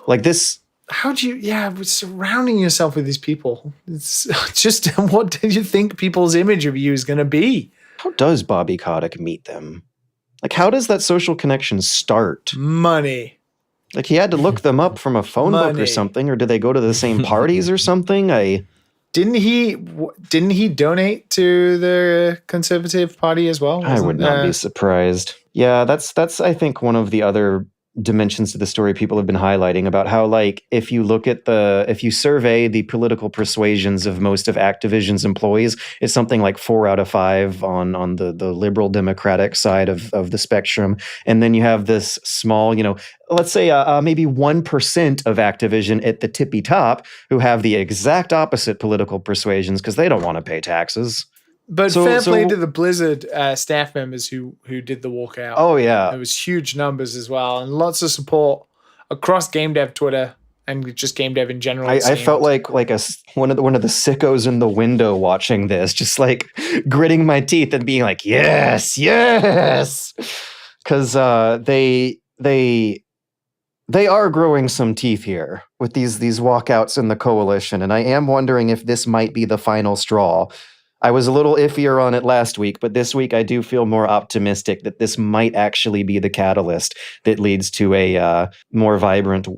this. How do you, surrounding yourself with these people, it's just, what do you think people's image of you is going to be? How does Bobby Kotick meet them? Like, how does that social connection start? Money. Like, he had to look them up from a phone book or something, or did they go to the same parties or something? Didn't he donate to the Conservative Party as well? I would not be surprised. Yeah, that's I think one of the other dimensions to the story people have been highlighting about how, like, if you survey the political persuasions of most of Activision's employees, it's something like 4 out of 5 on the liberal democratic side of the spectrum. And then you have this small, let's say maybe 1% of Activision at the tippy top who have the exact opposite political persuasions because they don't want to pay taxes. But fair play to the Blizzard staff members who did the walkout. Oh, yeah. There was huge numbers as well, and lots of support across game dev Twitter and just game dev in general. I felt like one of the sickos in the window watching this, just like gritting my teeth and being like, yes, because they are growing some teeth here with these walkouts in the coalition, and I am wondering if this might be the final straw. I was a little iffier on it last week, but this week I do feel more optimistic that this might actually be the catalyst that leads to a more vibrant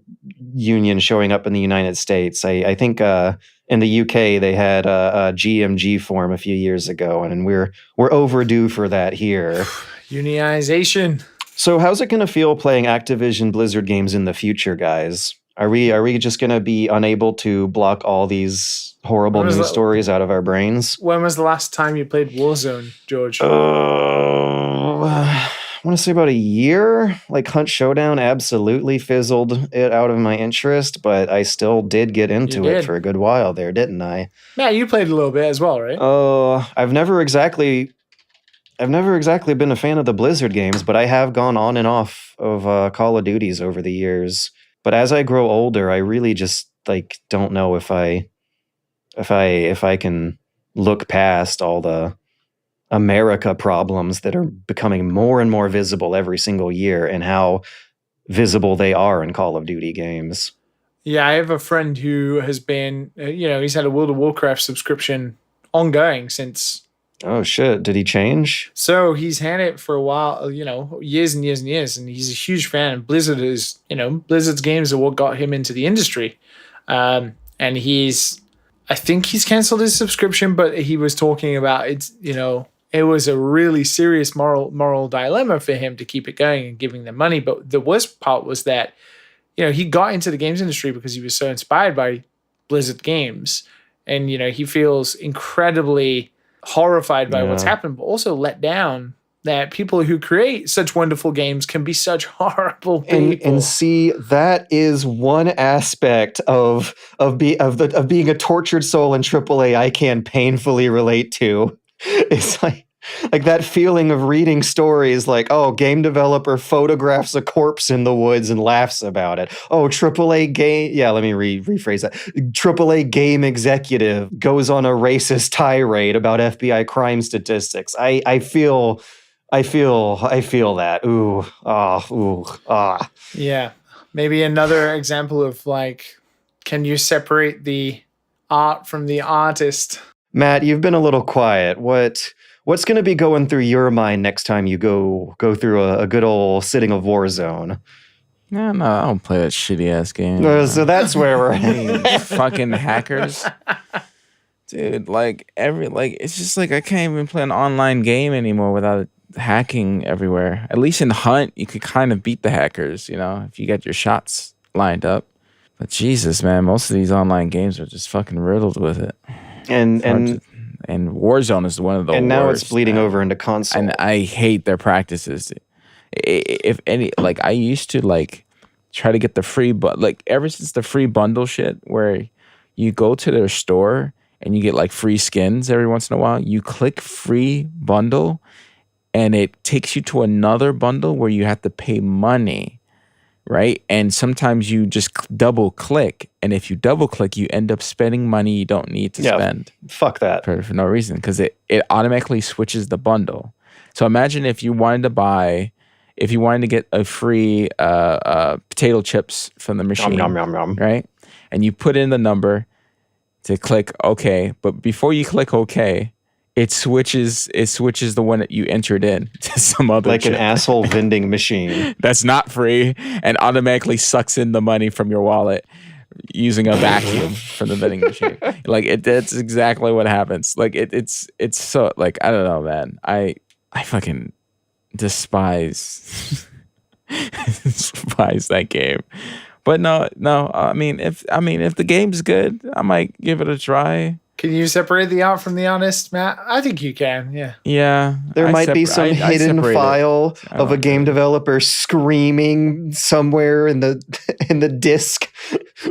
union showing up in the United States. I think in the UK they had a GMG form a few years ago, and we're overdue for that here. Unionization. So how's it going to feel playing Activision Blizzard games in the future, guys? Are we just going to be unable to block all these horrible news stories out of our brains? When was the last time you played Warzone, George? I want to say about a year. Like Hunt Showdown absolutely fizzled it out of my interest, but I still did get into it for a good while there, didn't I? Yeah, you played a little bit as well, right? I've never exactly been a fan of the Blizzard games, but I have gone on and off of Call of Duties over the years. But as I grow older, I really just like don't know if I can look past all the America problems that are becoming more and more visible every single year, and how visible they are in Call of Duty games. Yeah, I have a friend who has been, he's had a World of Warcraft subscription ongoing since. Oh shit, did he change? So he's had it for a while, years and years and years, and he's a huge fan. And Blizzard is, Blizzard's games are what got him into the industry. And I think he's canceled his subscription, but he was talking about it was a really serious moral dilemma for him to keep it going and giving them money. But the worst part was that, he got into the games industry because he was so inspired by Blizzard games. And, he feels incredibly horrified by what's happened, but also let down that people who create such wonderful games can be such horrible people. And see, that is one aspect of being a tortured soul in AAA I can painfully relate to. It's like that feeling of reading stories like, oh, game developer photographs a corpse in the woods and laughs about it. Oh, AAA game. Yeah, let me rephrase that. AAA game executive goes on a racist tirade about FBI crime statistics. I feel that. Ooh, ah. Yeah. Maybe another example of can you separate the art from the artist? Matt, you've been a little quiet. What's going to be going through your mind next time you go through a good old Sitting of Warzone? No, I don't play that shitty ass game. So that's where we're at. Fucking hackers. Dude, it's just I can't even play an online game anymore without hacking everywhere. At least in Hunt, you could kind of beat the hackers, if you get your shots lined up. But Jesus, man, most of these online games are just fucking riddled with it. And Warzone is one of the worst. And now it's bleeding over into console. And I hate their practices. If any, I used to try to get the free, but ever since the free bundle shit, where you go to their store and you get free skins every once in a while, you click free bundle, and it takes you to another bundle where you have to pay money. Right? And sometimes you just double click. And if you double click, you end up spending money you don't need to spend. Fuck that. For no reason. Because it automatically switches the bundle. So imagine if you wanted to get a free potato chips from the machine. Yum, yum, yum, yum. Right? And you put in the number to click OK. But before you click OK, it switches the one that you entered in to some other chip. An asshole vending machine. That's not free, and automatically sucks in the money from your wallet using a vacuum from the vending machine. That's exactly what happens. It's so I don't know, man. I fucking despise that game. But no. I mean, if the game's good, I might give it a try. Can you separate the art from the honest, Matt? I think you can, yeah. Yeah. There might be some hidden file of a game developer screaming somewhere in the disc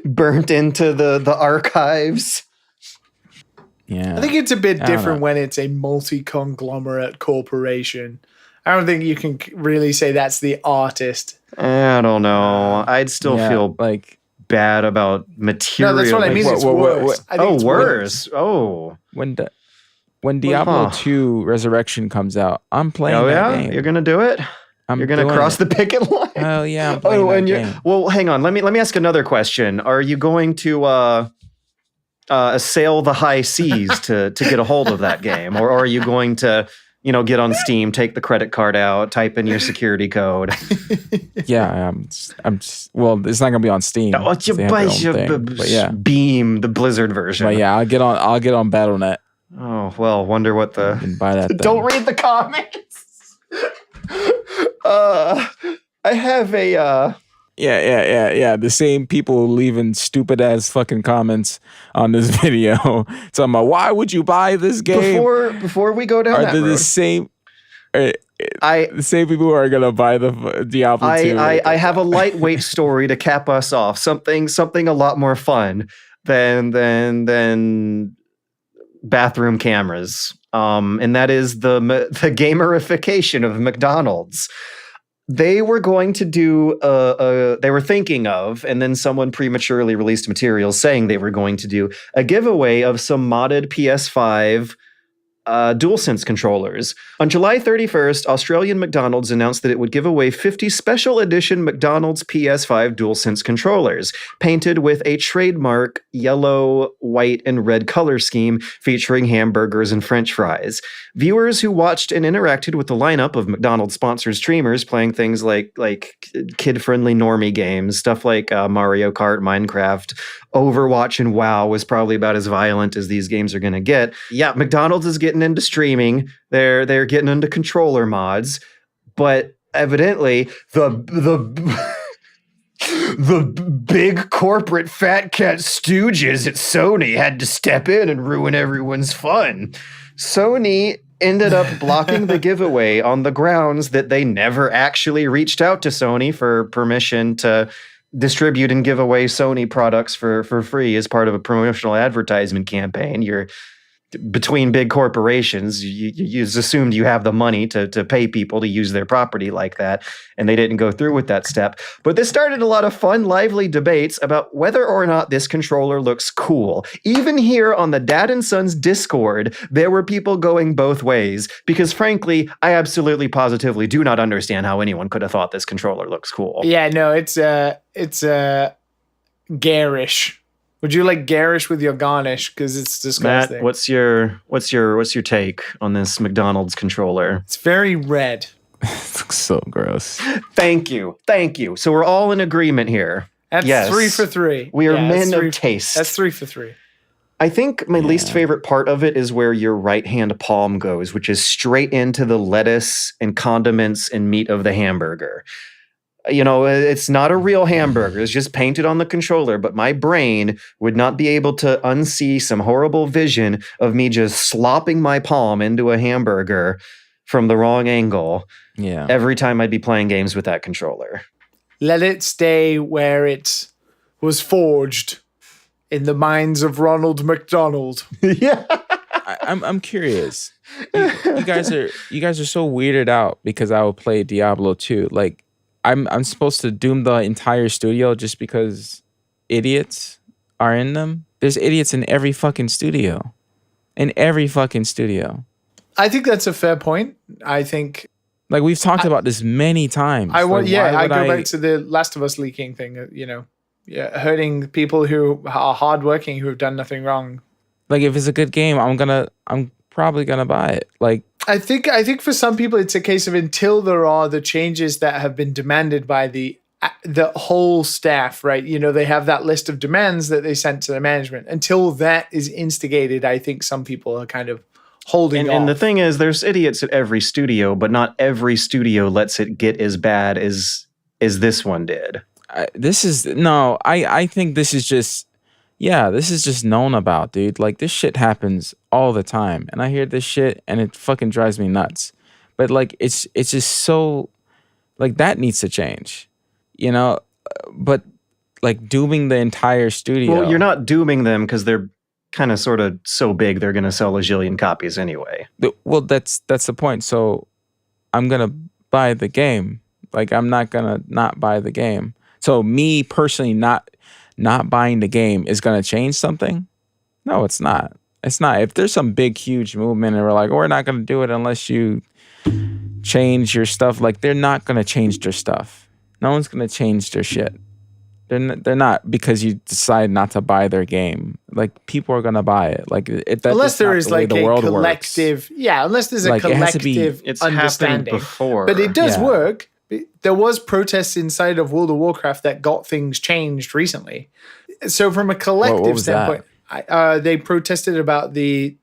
burnt into the archives. Yeah. I think it's a bit different when it's a multi-conglomerate corporation. I don't think you can really say that's the artist. I don't know. I'd still feel bad about material. No, that's what I mean. It's worse. Worse. Oh. When Diablo 2 Resurrection comes out, I'm playing that game. You're going to do it? You're going to cross the picket line? Oh, yeah. I'm playing that game. Well, hang on. Let me ask another question. Are you going to sail the high seas to get a hold of that game? Or are you going to get on Steam, take the credit card out, type in your security code? Yeah, well, it's not gonna be on Steam. But yeah, Beam, the Blizzard version. But yeah, I'll get on BattleNet. Oh well, wonder what the. You can buy that. Don't read the comments. I have a. Yeah. The same people leaving stupid ass fucking comments on this video. Talking about why would you buy this game? Before we go down that road. The same. The same people who are gonna buy the Diablo 2. I have a lightweight story to cap us off. Something a lot more fun than bathroom cameras. And that is the gamerification of McDonald's. They were going to do they were thinking of, and then someone prematurely released materials saying they were going to do a giveaway of some modded PS5 DualSense controllers. On July 31st, Australian McDonald's announced that it would give away 50 special edition McDonald's PS5 DualSense controllers, painted with a trademark yellow, white, and red color scheme featuring hamburgers and French fries. Viewers who watched and interacted with the lineup of McDonald's-sponsored streamers playing things like kid-friendly normie games, stuff like Mario Kart, Minecraft, Overwatch, and WoW was probably about as violent as these games are going to get. Yeah, McDonald's is getting into streaming. They're getting into controller mods, but evidently the big corporate fat cat stooges at Sony had to step in and ruin everyone's fun. Sony ended up blocking the giveaway on the grounds that they never actually reached out to Sony for permission to distribute and give away Sony products for free as part of a promotional advertisement campaign. You're between big corporations, you assumed you have the money to pay people to use their property like that, and they didn't go through with that step. But this started a lot of fun, lively debates about whether or not this controller looks cool. Even here on the Dad and Sons Discord, there were people going both ways, because frankly, I absolutely positively do not understand how anyone could have thought this controller looks cool. Yeah, no, it's garish. Would you like garish with your garnish? Because it's disgusting. Matt, what's your take on this McDonald's controller? It's very red. It looks so gross. Thank you. So we're all in agreement here. That's yes. 3 for 3. We are men of taste. That's 3 for 3. I think my least favorite part of it is where your right hand palm goes, which is straight into the lettuce and condiments and meat of the hamburger. You know, it's not a real hamburger. It's just painted on the controller, but my brain would not be able to unsee some horrible vision of me just slopping my palm into a hamburger from the wrong angle every time I'd be playing games with that controller. Let it stay where it was forged, in the minds of Ronald McDonald. Yeah. I'm curious. You guys are so weirded out because I will play Diablo 2. Like, I'm supposed to doom the entire studio just because idiots are in them? There's idiots in every fucking studio. I think that's a fair point. I think... Like, we've talked about this many times. I go back to the Last of Us leaking thing, hurting people who are hardworking, who have done nothing wrong. Like, if it's a good game, I'm probably gonna buy it. Like, I think for some people it's a case of until there are the changes that have been demanded by the whole staff, right? You know, they have that list of demands that they sent to the management. Until that is instigated, I think some people are kind of holding off. And the thing is, there's idiots at every studio, but not every studio lets it get as bad as this one did. I think this is just... Yeah, this is just known about, dude. Like, this shit happens all the time. And I hear this shit and it fucking drives me nuts. But, like, it's just so... Like, that needs to change. You know? But, like, dooming the entire studio... Well, you're not dooming them because they're kind of sort of so big they're going to sell a zillion copies anyway. Well, that's the point. So, I'm going to buy the game. Like, I'm not going to not buy the game. So, me personally not buying the game is going to change something? No, it's not. It's not. If there's some big, huge movement and we're like, we're not going to do it unless you change your stuff, like, they're not going to change their stuff. No one's going to change their shit. They're not because you decide not to buy their game. Like, people are going to buy it. Like, unless there is like a collective, unless there's a collective understanding. Before. But it does work. There was protests inside of World of Warcraft that got things changed recently. So from a collective standpoint, they protested about the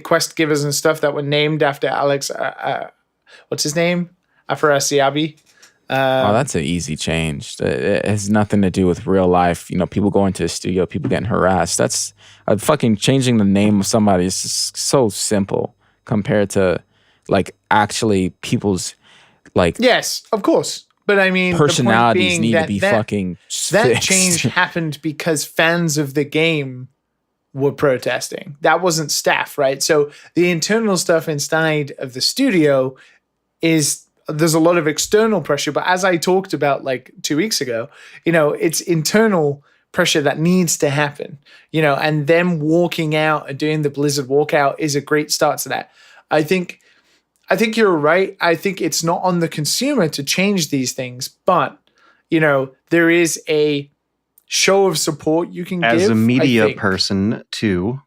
quest givers and stuff that were named after Alex. What's his name? Afrasiabi. That's an easy change. It has nothing to do with real life. You know, people going to a studio, people getting harassed. That's fucking changing the name of somebody is just so simple compared to like actually people's. Like, yes, of course. But I mean, personalities need to be fucking fixed. That change happened because fans of the game were protesting. That wasn't staff, right? So the internal stuff inside of the studio there's a lot of external pressure. But as I talked about like 2 weeks ago, you know, it's internal pressure that needs to happen, and them walking out and doing the Blizzard walkout is a great start to that. I think you're right. I think it's not on the consumer to change these things, but there is a show of support you can give. As a media person, too,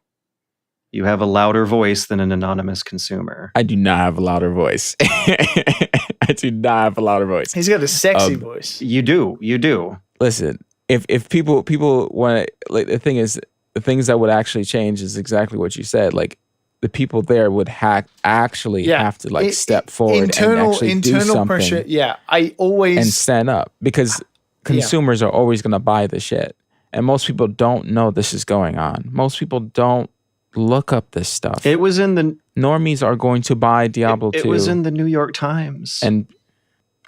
you have a louder voice than an anonymous consumer. I do not have a louder voice. I do not have a louder voice. He's got a sexy voice. You do. Listen, if people want to, like, the thing is, the things that would actually change is exactly what you said. Like, the people there would have to like step forward and actually do something. Pressure. Yeah, I always and stand up, because consumers are always going to buy the shit, and most people don't know this is going on. Most people don't look up this stuff. It was in the normies are going to buy Diablo 2. It was in the New York Times. And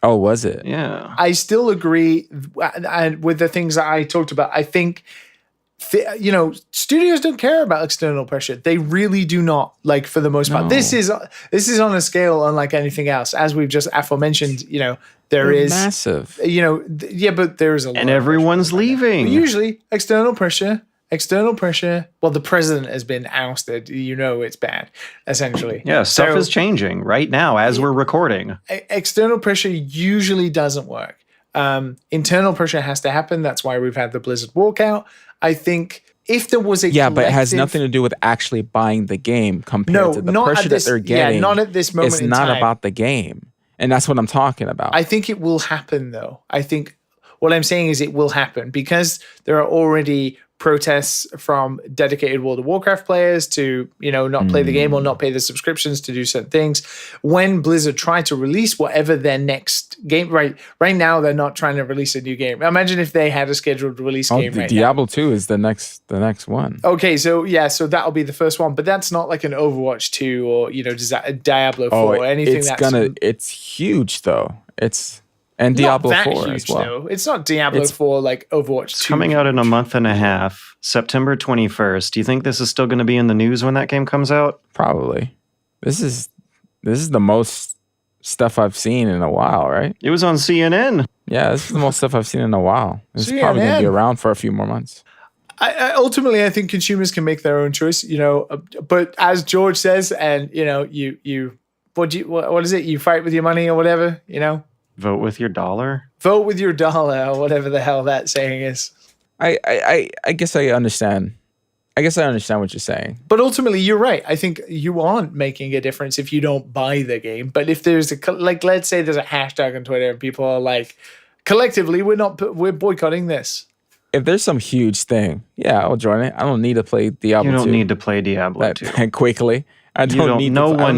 was it? Yeah. I still agree with the things that I talked about. I think studios don't care about external pressure. They really do not, like, for the most part. This is on a scale unlike anything else. As we've just aforementioned, there is massive. But there's a lot. And everyone's leaving. Usually external pressure. Well, the president has been ousted. It's bad, essentially. Yeah, stuff is changing right now as we're recording. External pressure usually doesn't work. Internal pressure has to happen. That's why we've had the Blizzard walkout. I think if there was a but it has nothing to do with actually buying the game compared to the pressure that they're getting. Yeah, not at this moment. It's not about the game, and that's what I'm talking about. I think it will happen, though. I think what I'm saying is it will happen because there are already protests from dedicated World of Warcraft players to, not play the game or not pay the subscriptions to do certain things. When Blizzard tried to release whatever their next game, right now they're not trying to release a new game. Imagine if they had a scheduled release game right Diablo 2 is the next one. Okay, so that'll be the first one, but that's not like an Overwatch 2 or, Diablo 4 or anything it's huge though. And Diablo 4 as well. Though. It's not Diablo 4 like Overwatch 2. It's coming out in a month and a half, September 21st. Do you think this is still going to be in the news when that game comes out? Probably. This is the most stuff I've seen in a while, right? It was on CNN. Yeah, this is the most stuff I've seen in a while. It's probably going to be around for a few more months. Ultimately, I think consumers can make their own choice, but as George says, and what is it? You fight with your money or whatever, Vote with your dollar? Vote with your dollar, or whatever the hell that saying is. I guess I understand. I guess I understand what you're saying. But ultimately, you're right. I think you aren't making a difference if you don't buy the game. But if there's let's say there's a hashtag on Twitter and people are like, collectively, we're boycotting this. If there's some huge thing, I'll join it. I don't need to play Diablo 2. You don't need to play Diablo 2. Quickly. I don't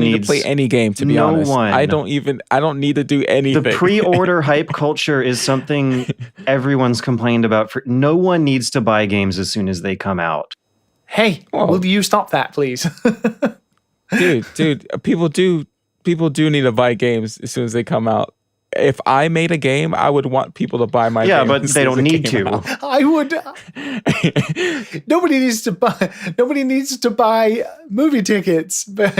need to play any game, to be honest. I don't need to do anything. The pre-order hype culture is something everyone's complained about. No one needs to buy games as soon as they come out. Hey, will you stop that, please? dude, people do need to buy games as soon as they come out. If I made a game, I would want people to buy my game. Yeah, but they don't need to. I would. Nobody needs to buy movie tickets. But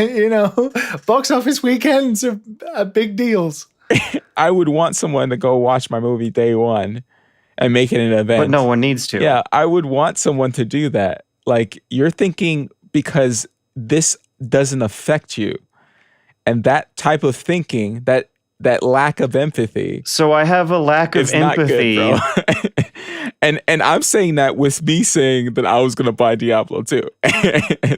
box office weekends are big deals. I would want someone to go watch my movie day one and make it an event. But no one needs to. Yeah, I would want someone to do that. Like, you're thinking because this doesn't affect you, and that type of thinking, that lack of empathy. So I have a lack of empathy. Not good, bro. and I'm saying that with me saying that I was going to buy Diablo 2.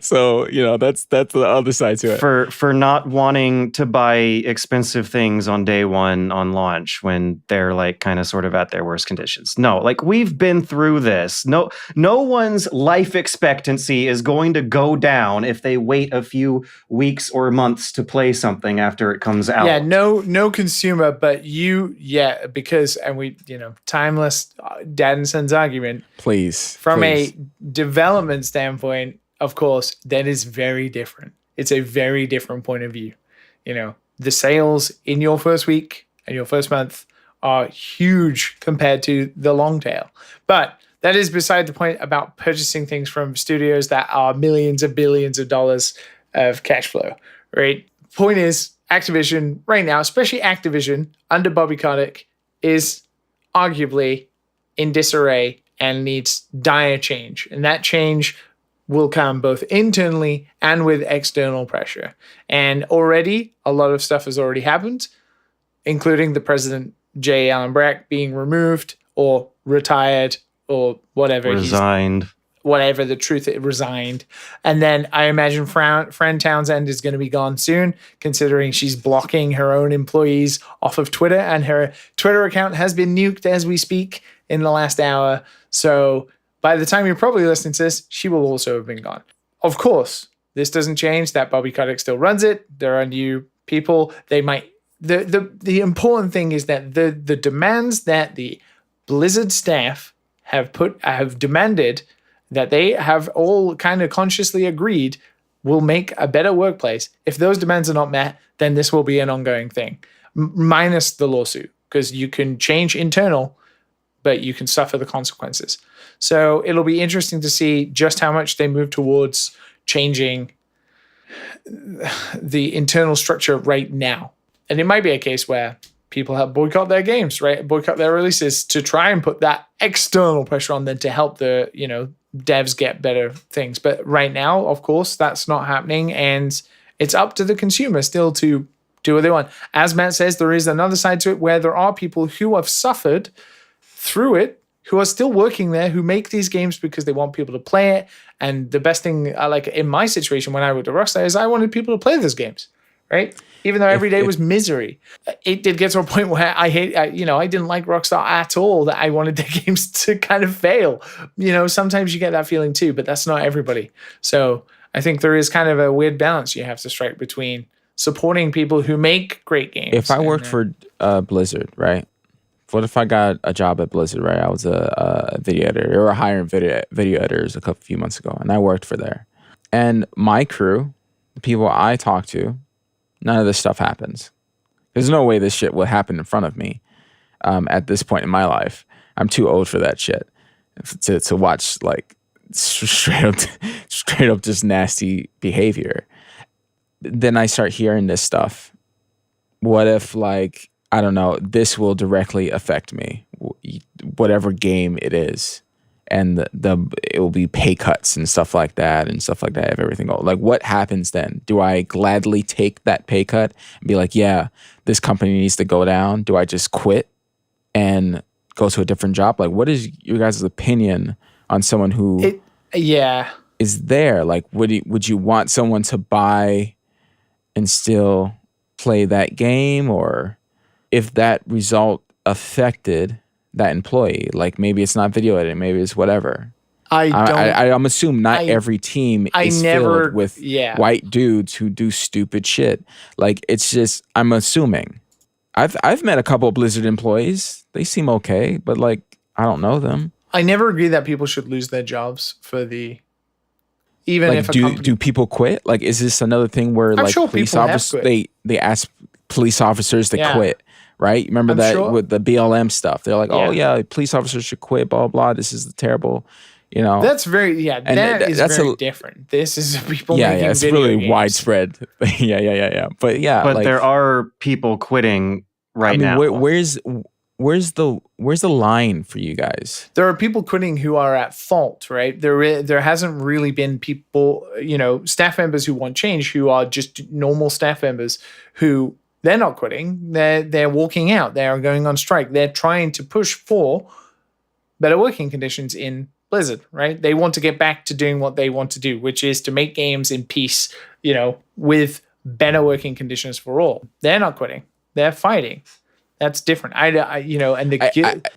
So, that's the other side to it. For not wanting to buy expensive things on day one on launch when they're like kind of sort of at their worst conditions. No, like, we've been through this. No one's life expectancy is going to go down if they wait a few weeks or months to play something after it comes out. Yeah, no consumer, but because, and we, timeless dad and son's argument. Please. From a development standpoint, of course, that is very different. It's a very different point of view. The sales in your first week and your first month are huge compared to the long tail. But that is beside the point about purchasing things from studios that are millions and billions of dollars of cash flow, right? Point is, Activision right now, especially Activision under Bobby Kotick, is arguably in disarray and needs dire change. And that change will come both internally and with external pressure. And already, a lot of stuff has already happened, including the president, J. Allen Brack, being removed or retired or whatever. Resigned. Whatever the truth, it resigned. And then I imagine Fran Townsend is going to be gone soon, considering she's blocking her own employees off of Twitter, and her Twitter account has been nuked as we speak in the last hour. So by the time you're probably listening to this, she will also have been gone. Of course, this doesn't change that Bobby Kotick still runs it. There are new people. They might. The important thing is that the demands that the Blizzard staff have demanded, that they have all kind of consciously agreed will make a better workplace. If those demands are not met, then this will be an ongoing thing, minus the lawsuit, because you can change internal, but you can suffer the consequences. So it'll be interesting to see just how much they move towards changing the internal structure right now. And it might be a case where people have boycott their games, right? Boycott their releases to try and put that external pressure on them to help the, devs get better things. But right now, of course, that's not happening. And it's up to the consumer still to do what they want. As Matt says, there is another side to it where there are people who have suffered through it, who are still working there, who make these games because they want people to play it. And the best thing, like in my situation when I worked at Rockstar, is I wanted people to play those games, right? Even though every day was misery. It did get to a point where I didn't like Rockstar at all, that I wanted their games to kind of fail. Sometimes you get that feeling too, but that's not everybody. So I think there is kind of a weird balance you have to strike between supporting people who make great games. If I worked for Blizzard, right? What if I got a job at Blizzard, right? I was a video editor. They were hiring video editors a few months ago, and I worked for there. And my crew, the people I talked to, none of this stuff happens. There's no way this shit will happen in front of me at this point in my life. I'm too old for that shit to watch like straight up just nasty behavior. Then I start hearing this stuff. What if, like, I don't know, this will directly affect me, whatever game it is. And it will be pay cuts and stuff like that if everything goes. Like, what happens then? Do I gladly take that pay cut and be like, yeah, this company needs to go down? Do I just quit and go to a different job? Like, what is your guys' opinion on someone who is there? Like, would you want someone to buy and still play that game? Or if that result affected that employee, like maybe it's not video editing, maybe it's whatever. I'm assuming not every team is filled with white dudes who do stupid shit. Like, it's just, I'm assuming. I've met a couple of Blizzard employees. They seem okay, but like, I don't know them. I never agree that people should lose their jobs for the, even like, if a company... do people quit? Like, is this another thing where like police officers, they ask police officers to quit? Right? Remember with the BLM stuff? They're like, oh yeah, police officers should quit, blah, blah, this is terrible, That's very, and that's very different. This is people making it's video really games. Widespread. yeah. But like, there are people quitting now. Where's the line for you guys? There are people quitting who are at fault, right? There hasn't really been people, staff members who want change, who are just normal staff members who... They're not quitting. They're walking out. They are going on strike. They're trying to push for better working conditions in Blizzard, right? They want to get back to doing what they want to do, which is to make games in peace, with better working conditions for all. They're not quitting. They're fighting. That's different.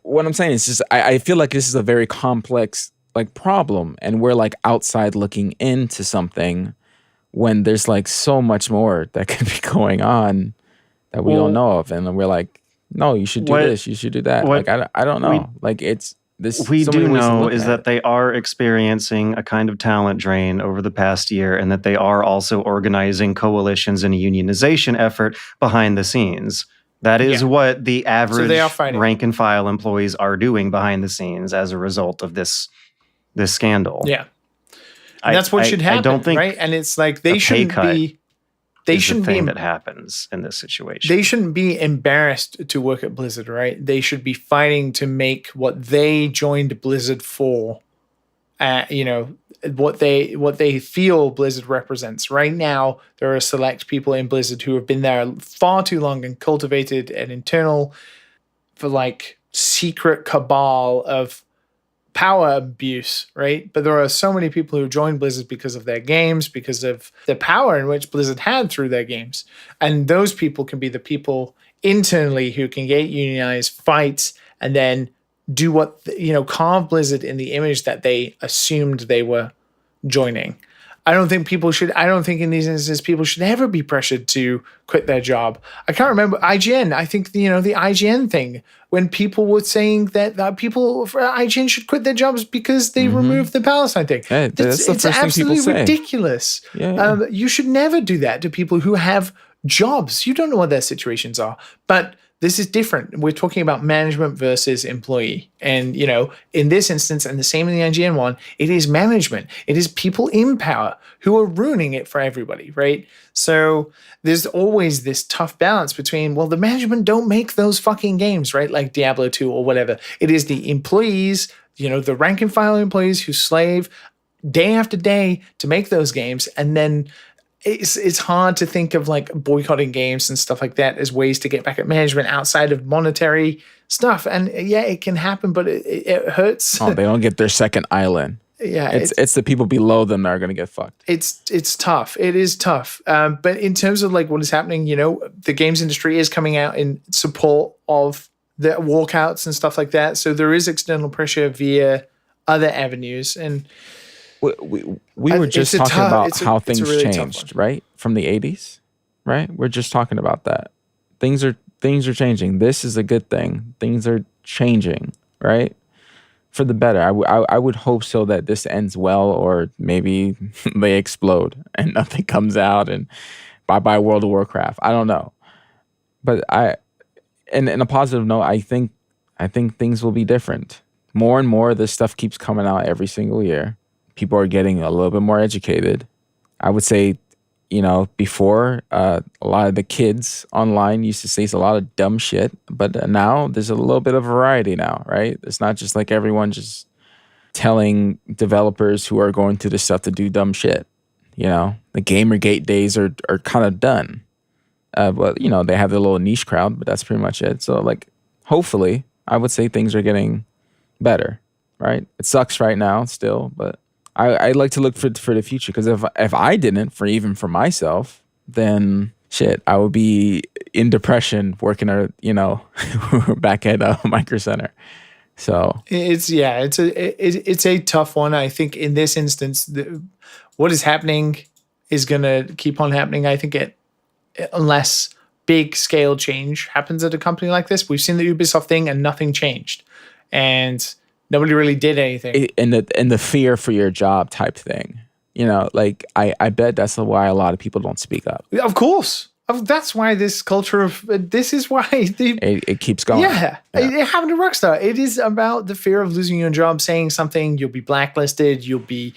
What I'm saying is just I feel like this is a very complex like problem, and we're like outside looking into something when there's like so much more that could be going on that we don't know of, and we're like, no, you should do this, you should do that. Like, I don't know. It's this. We do know is that they are experiencing a kind of talent drain over the past year, and that they are also organizing coalitions and a unionization effort behind the scenes. That is what the average rank and file employees are doing behind the scenes as a result of this scandal. Yeah. And that's what should happen, I don't think, right? And it's like they shouldn't be... they is the shouldn't thing be that happens in this situation. they shouldn't be embarrassed to work at Blizzard, right? They should be fighting to make what they joined Blizzard for, you know, what they feel Blizzard represents. Right now, there are select people in Blizzard who have been there far too long and cultivated an internal, for like, secret cabal of power abuse, right? But there are so many people who joined Blizzard because of their games, because of the power in which Blizzard had through their games. And those people can be the people internally who can get unionized, fight, and then do what, carve Blizzard in the image that they assumed they were joining. I don't think in these instances people should ever be pressured to quit their job. I can't remember IGN. I think, the IGN thing, when people were saying that people for IGN should quit their jobs because they removed the Palestine thing. Hey, that's the it's first thing people absolutely say. ridiculous. Yeah. You should never do that to people who have jobs. You don't know what their situations are. But this is different. We're talking about management versus employee. And, in this instance, and the same in the IGN one, it is management. It is people in power who are ruining it for everybody, right? So there's always this tough balance between, well, the management don't make those fucking games, right? Like Diablo 2 or whatever. It is the employees, the rank and file employees who slave day after day to make those games. And then it's hard to think of like boycotting games and stuff like that as ways to get back at management outside of monetary stuff. And yeah, it can happen, but it hurts. Oh, they don't get their second island. Yeah, it's the people below them that are going to get fucked. It's tough. It is tough. But in terms of like what is happening, the games industry is coming out in support of the walkouts and stuff like that. So there is external pressure via other avenues. And we were just talking about how things really changed, right? From the 80s, right? We're just talking about that. Things are changing. This is a good thing. Things are changing, right? For the better. I would hope so that this ends well, or maybe they explode and nothing comes out and bye World of Warcraft. I don't know. But in a positive note, I think things will be different. More and more of this stuff keeps coming out every single year. People are getting a little bit more educated. I would say, before, a lot of the kids online used to say a lot of dumb shit, but now there's a little bit of variety now, right? It's not just like everyone just telling developers who are going through this stuff to do dumb shit. The Gamergate days are kind of done. But, they have their little niche crowd, but that's pretty much it. So, like, hopefully, I would say things are getting better, right? It sucks right now still, but I'd like to look for the future, because if I didn't, for myself, then shit, I would be in depression working back at Micro Center. So it's a tough one. I think in this instance, what is happening is going to keep on happening. I think unless big scale change happens at a company like this. We've seen the Ubisoft thing and nothing changed, and nobody really did anything. And the fear for your job type thing, like I bet that's why a lot of people don't speak up. Of course. That's why this culture of this is why it keeps going. Yeah. It happened to Rockstar. It is about the fear of losing your job, saying something, you'll be blacklisted, you'll be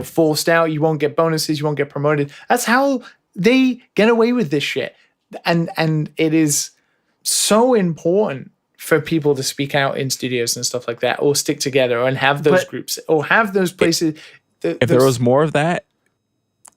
forced out, you won't get bonuses, you won't get promoted. That's how they get away with this shit. And it is so important for people to speak out in studios and stuff like that, or stick together and have those groups, or have those places. If there was more of that,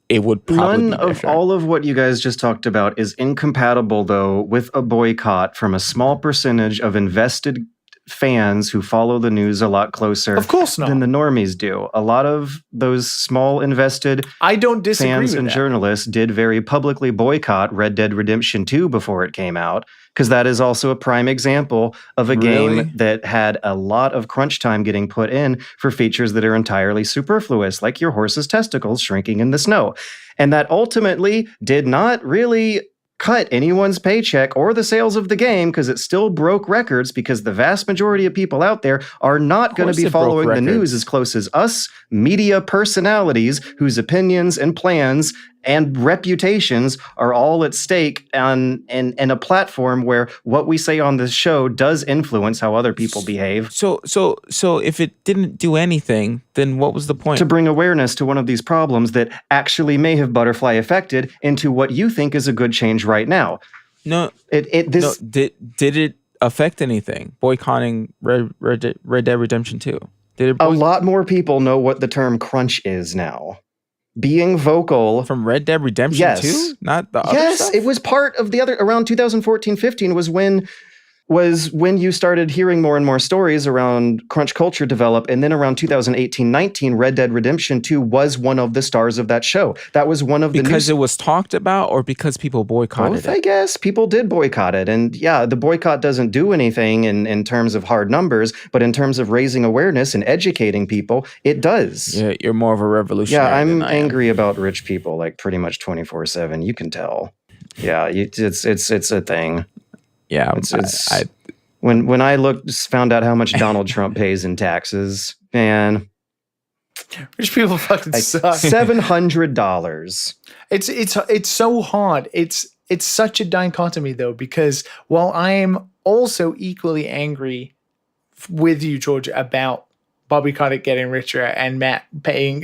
it would probably None of all of what you guys just talked about is incompatible, though, with a boycott from a small percentage of invested fans who follow the news a lot closer of course not. Than the normies do. A lot of those small invested I don't disagree fans with and that. Journalists did very publicly boycott Red Dead Redemption 2 before it came out, because that is also a prime example of a game that had a lot of crunch time getting put in for features that are entirely superfluous, like your horse's testicles shrinking in the snow. And that ultimately did not really cut anyone's paycheck or the sales of the game, because it still broke records, because the vast majority of people out there are not going to be following the news as close as us media personalities, whose opinions and plans and reputations are all at stake on a platform where what we say on this show does influence how other people behave. So if it didn't do anything, then what was the point? To bring awareness to one of these problems that actually may have butterfly affected into what you think is a good change right now. No, did it affect anything? Boycotting Red Dead Redemption 2. A lot more people know what the term crunch is now. Being vocal from Red Dead Redemption 2, not the other Yes, stuff? it was part of the other. Around 2014-15 was when you started hearing more and more stories around crunch culture develop, and then around 2018-19, Red Dead Redemption 2 was one of the stars of that show. That was one of the because it was talked about, or because people boycotted both, it? I guess people did boycott it, and yeah, the boycott doesn't do anything in terms of hard numbers, but in terms of raising awareness and educating people, it does. Yeah, you're more of a revolutionary. Yeah, I'm than I am. angry about rich people like pretty much 24/7. You can tell. Yeah, it's a thing. Yeah, when I found out how much Donald Trump pays in taxes, man, Rich people fucking suck. $700. It's so hard. It's such a dichotomy though, because while I am also equally angry with you, George, about Bobby Kotick getting richer and Matt buying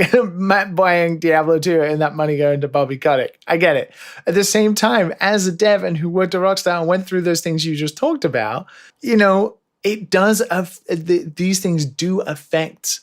Diablo 2 and that money going to Bobby Kotick. I get it. At the same time, as a dev and who worked at Rockstar and went through those things you just talked about, it does. These things do affect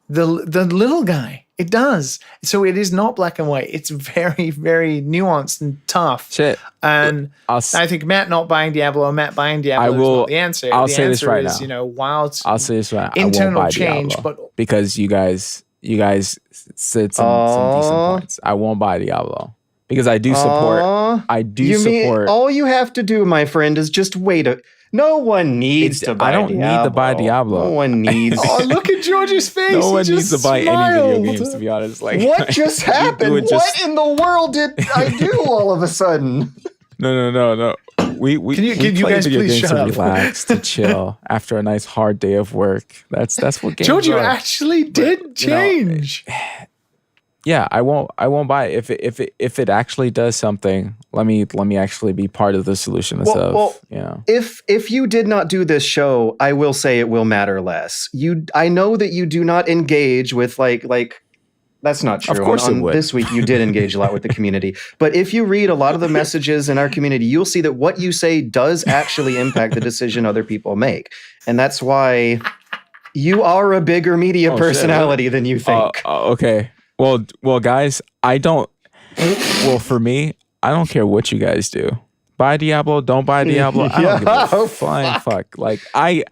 the little guy. It does. So it is not black and white. It's very, very nuanced and tough. Shit. And I think Matt not buying Diablo or Matt buying Diablo is not the answer. I'll the say answer this right is, now. wild I'll say this right now. internal I won't buy change, Diablo but because you guys said some decent points. I won't buy Diablo because I do support. Mean all you have to do, my friend, is just wait. No one needs to buy Diablo. I don't need to buy Diablo. No one needs. Oh, look at George's face. No one He needs just to buy smiled. any video games, to be honest. Like, what just happened? What in the world did I do all of a sudden? No. We Can you play guys video please games shut to up? relax, to chill after a nice hard day of work. That's what games George, you are. actually did change. Yeah, I won't buy it. If it actually does something, let me actually be part of the solution instead of. If you did not do this show, I will say it will matter less. I know that you do not engage with like that's not true. Of course it would. This week you did engage a lot with the community. But if you read a lot of the messages in our community, you'll see that what you say does actually impact the decision other people make. And that's why you are a bigger media personality than you think. Okay. Well, guys, I don't. Well, for me, I don't care what you guys do. Buy Diablo, don't buy Diablo. I don't give a flying fuck. Like I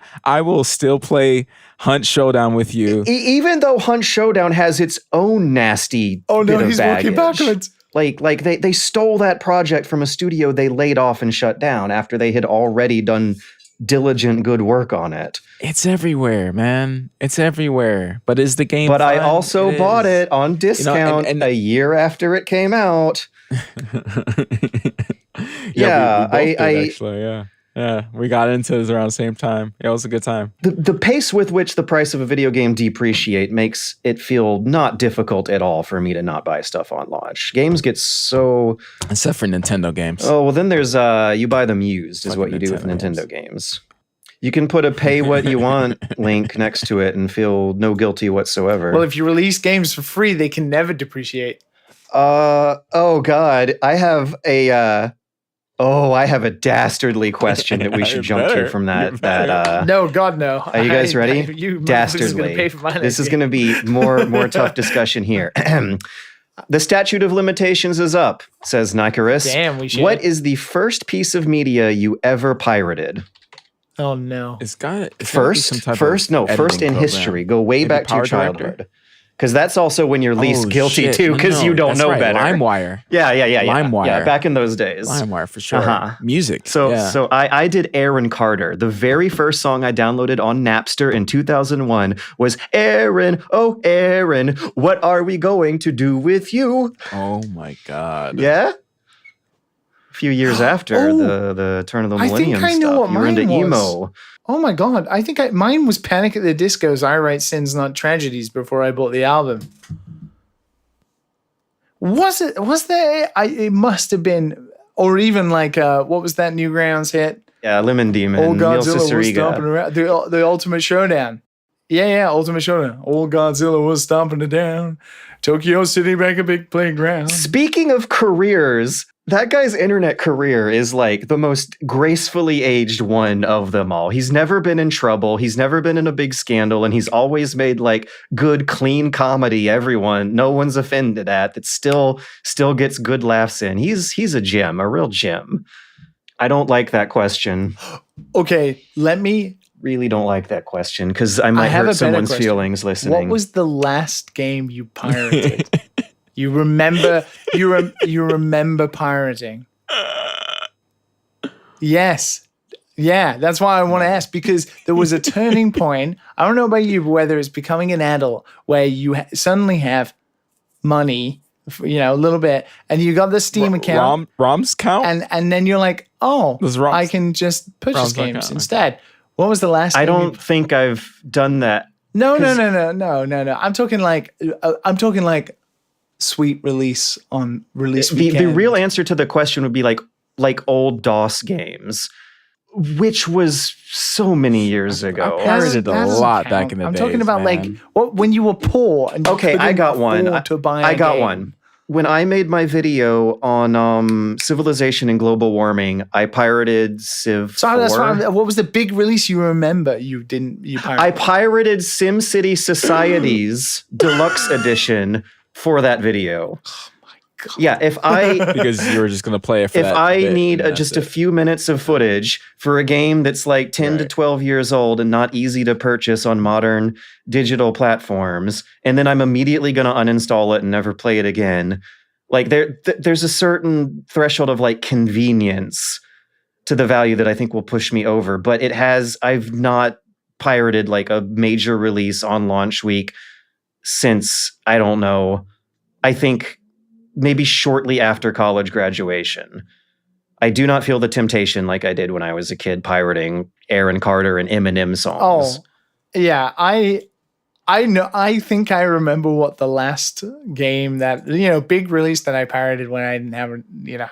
will still play Hunt Showdown with you, even though Hunt Showdown has its own nasty. Bit of he's baggage. walking backwards. Like they stole that project from a studio they laid off and shut down after they had already done diligent good work on it. It's everywhere, man. It's everywhere. But is the game But fun? I also bought it on discount and a year after it came out. Yeah, we both did, actually, yeah. We got into this around the same time. Yeah, it was a good time. The pace with which the price of a video game depreciate makes it feel not difficult at all for me to not buy stuff on launch. Games get so... Except for Nintendo games. Oh, well then there's you buy them used is what you do with Nintendo games. You can put a pay what you want link next to it and feel no guilty whatsoever. Well, if you release games for free, they can never depreciate. Oh God, I have a dastardly question that we should jump to from that. No, God, no. Are you guys ready? Dastardly. This is going to be more tough discussion here. The statute of limitations is up, says Nicarus. Damn, we should. What is the first piece of media you ever pirated? Oh no! It's got first in history. Go way back to your childhood. Because that's also when you're least guilty too, because you don't know better. LimeWire. Yeah. LimeWire. Yeah, back in those days. LimeWire for sure. Music. So I did Aaron Carter. The very first song I downloaded on Napster in 2001 was Aaron, oh Aaron, what are we going to do with you? Oh my God. Yeah? A few years after the turn of the millennium I know stuff. what You were into mine was. emo. Oh my God. I think mine was Panic at the Disco's I Write Sins Not Tragedies before I bought the album. Was there? It must have been, or even like, what was that Newgrounds hit? Yeah, Lemon Demon. Old Neil Godzilla was Cicerega. stomping around. The Ultimate Showdown. Yeah, Ultimate Showdown. Old Godzilla was stomping it down. Tokyo City back a big playground. Speaking of careers, that guy's internet career is like the most gracefully aged one of them all. He's never been in trouble. He's never been in a big scandal, and he's always made like good, clean comedy. No one's offended at that still gets good laughs in. He's a gem, a real gem. I don't like that question. Okay, let me. Really don't like that question because I might hurt someone's feelings listening. What was the last game you pirated? You remember? You remember pirating? Yes. Yeah, that's why I want to ask, because there was a turning point. I don't know about you, but whether it's becoming an adult where you suddenly have money, a little bit, and you got the Steam account, ROMs count, and then you're like, oh, I can just purchase games instead. Okay. What was the last? I don't think I've done that. No. I'm talking like sweet release on release weekend. The real answer to the question would be like old DOS games, which was so many years ago. I pirated a lot back in the day. I'm talking about when you were poor. And I got one. I got one. When I made my video on civilization and global warming, I pirated Civ 4. So that's what was the big release you remember you pirated? I pirated SimCity Society's Deluxe Edition for that video. Oh my God. Yeah, because you were just going to play it for if I need just a few minutes of footage for a game that's like 10 to 12 years old and not easy to purchase on modern digital platforms, and then I'm immediately going to uninstall it and never play it again. Like there's a certain threshold of like convenience to the value that I think will push me over, but I've not pirated like a major release on launch week since, I don't know, I think maybe shortly after college graduation. I do not feel the temptation like I did when I was a kid pirating Aaron Carter and Eminem songs. Oh, yeah. I know. I think I remember what the last game that, big release that I pirated when I didn't have,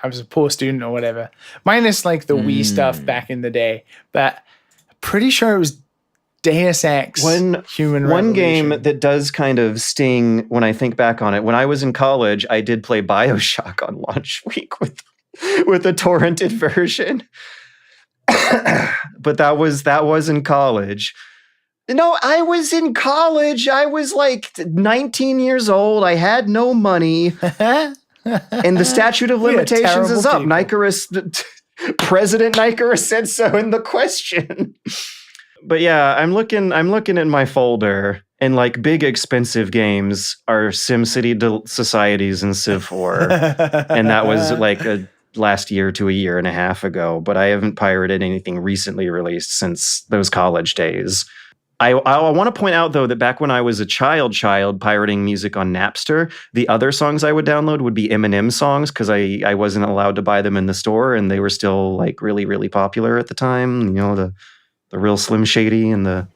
I was a poor student or whatever. Minus like the Wii stuff back in the day. But pretty sure it was Deus Ex Human Revolution. One game that does kind of sting when I think back on it. When I was in college, I did play BioShock on launch week with a torrented version. But that was in college. No, I was in college. I was like 19 years old. I had no money. And the statute of limitations is up. President Nicarus said so in the question. But yeah, I'm looking at my folder, and like big expensive games are SimCity Societies and Civ 4. And that was like last year to a year and a half ago, but I haven't pirated anything recently released since those college days. I want to point out, though, that back when I was a child pirating music on Napster, the other songs I would download would be Eminem songs because I wasn't allowed to buy them in the store, and they were still like really, really popular at the time. The real Slim Shady and the...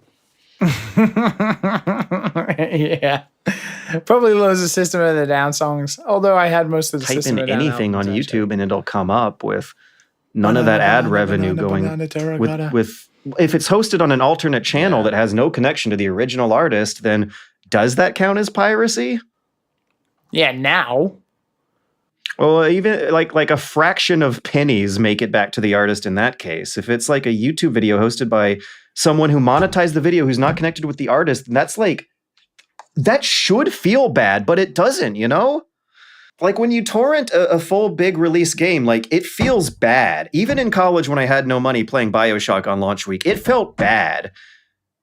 Yeah. Probably loads of System of the Down songs, although I had most of the System of the Down anything on YouTube and it'll come up with none of that ad revenue going with if it's hosted on an alternate channel that has no connection to the original artist, then does that count as piracy? Yeah, now. Well, even like a fraction of pennies make it back to the artist in that case. If it's like a YouTube video hosted by someone who monetized the video who's not connected with the artist, that's like, that should feel bad, but it doesn't, Like when you torrent a full big release game, like it feels bad. Even in college when I had no money playing BioShock on launch week, it felt bad.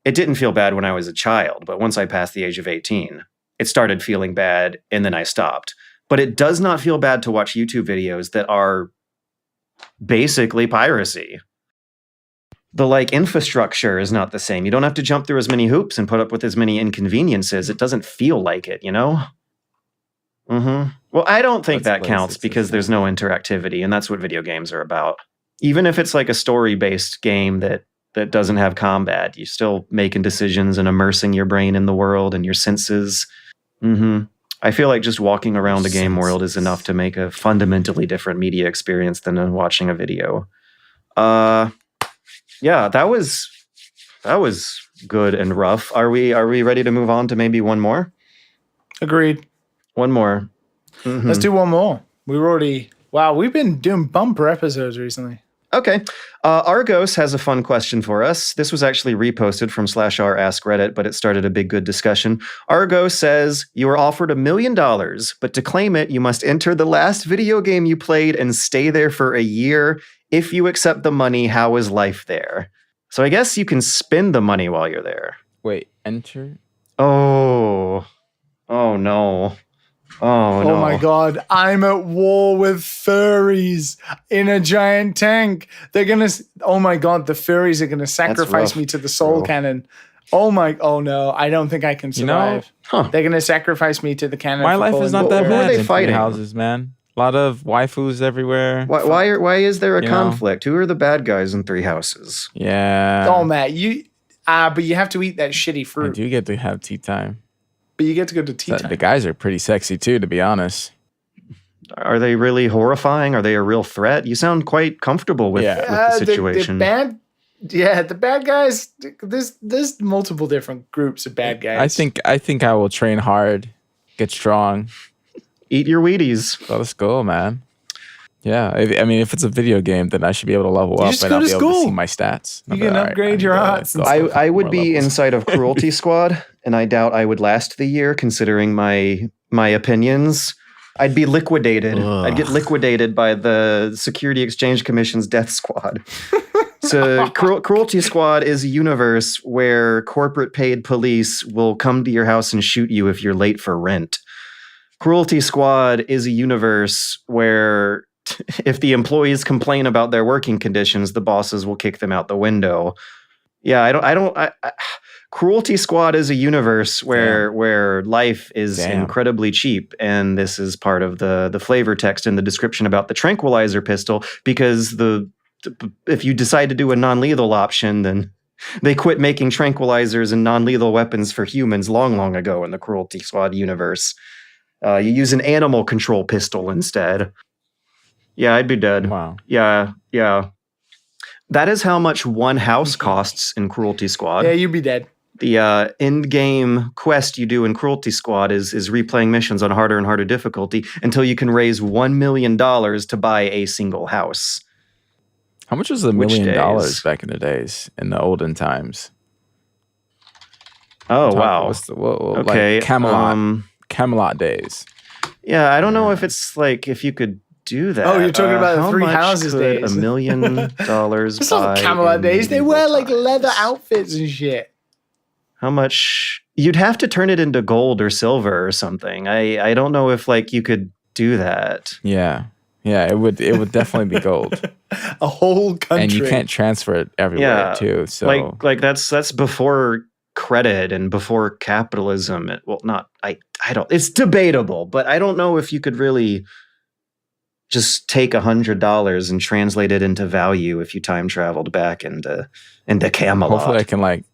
It didn't feel bad when I was a child, but once I passed the age of 18, it started feeling bad and then I stopped. But it does not feel bad to watch YouTube videos that are basically piracy. The like infrastructure is not the same. You don't have to jump through as many hoops and put up with as many inconveniences. It doesn't feel like it, Mm-hmm. Well, I don't think that counts because there's no interactivity, and that's what video games are about. Even if it's like a story-based game that doesn't have combat, you're still making decisions and immersing your brain in the world and your senses. Mm-hmm. I feel like just walking around a game world is enough to make a fundamentally different media experience than watching a video. Yeah, that was good and rough. Are we ready to move on to maybe one more? Agreed. One more. Mm-hmm. Let's do one more. We've been doing bumper episodes recently. Okay. Argos has a fun question for us. This was actually reposted from /r Ask Reddit, but it started a big good discussion. Argos says, you are offered $1 million, but to claim it, you must enter the last video game you played and stay there for a year. If you accept the money, how is life there? So I guess you can spend the money while you're there. Wait, enter? Oh no. Oh no. Oh my god, I'm at war with furries in a giant tank. Oh my god, the furries are gonna sacrifice me to the soul cannon. Oh no, I don't think I can survive. They're gonna sacrifice me to the cannon. My life is not that bad. Who are they fighting? Houses, man. A lot of waifus everywhere. Why is there a conflict? Who are the bad guys in Three Houses? Yeah. Oh Matt, but you have to eat that shitty fruit. I do get to have tea time. But you get to go to tea time. The guys are pretty sexy too, to be honest. Are they really horrifying? Are they a real threat? You sound quite comfortable with the situation. The bad guys. There's multiple different groups of bad guys. I think I will train hard, get strong, eat your Wheaties. Let us go, man. Yeah, if it's a video game, then I should be able to level up and I'll be able to see my stats. You can upgrade your odds. I would be inside of Cruelty Squad, and I doubt I would last the year, considering my opinions. I'd be liquidated. Ugh. I'd get liquidated by the Security Exchange Commission's Death Squad. So Cruelty Squad is a universe where corporate paid police will come to your house and shoot you if you're late for rent. Cruelty Squad is a universe where if the employees complain about their working conditions, the bosses will kick them out the window. Yeah, Cruelty Squad is a universe where life is incredibly cheap, and this is part of the flavor text in the description about the tranquilizer pistol, because if you decide to do a non-lethal option, then they quit making tranquilizers and non-lethal weapons for humans long ago in the Cruelty Squad universe. You use an animal control pistol instead. Yeah, I'd be dead. Wow. Yeah. That is how much one house costs in Cruelty Squad. Yeah, you'd be dead. The end-game quest you do in Cruelty Squad is replaying missions on harder and harder difficulty until you can raise $1 million to buy a single house. How much was $1 million back in the days, in the olden times? Oh, wow. Okay. Like Camelot days. Yeah, I don't know if it's like, if you could do that. Oh, you're talking about the Three Houses days. $1 million It's not Camelot days. They wear like leather outfits and shit. How much? You'd have to turn it into gold or silver or something. I don't know if like you could do that. Yeah, it would definitely be gold. A whole country. And you can't transfer it everywhere too. So like that's before credit and before capitalism. I don't. It's debatable, but I don't know if you could really just take $100 and translate it into value if you time traveled back into Camelot. Hopefully I can like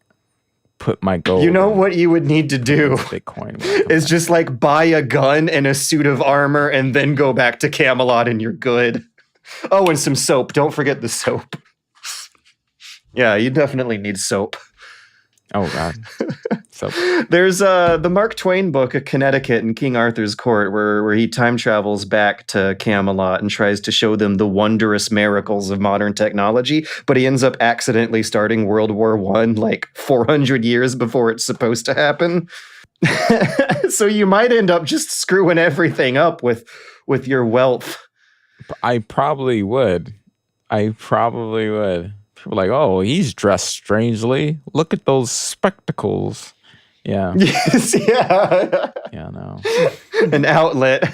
put my gold. You know what you would need to do? Bitcoin. Is just like buy a gun and a suit of armor and then go back to Camelot and you're good. Oh, and some soap. Don't forget the soap. Yeah, you definitely need soap. Oh, God. So there's the Mark Twain book, A Connecticut in King Arthur's Court, where he time travels back to Camelot and tries to show them the wondrous miracles of modern technology, but he ends up accidentally starting World War I like 400 years before it's supposed to happen. So you might end up just screwing everything up with your wealth. I probably would. People are like, oh, he's dressed strangely. Look at those spectacles. Yeah. Yes, yeah. Yeah, no. An outlet.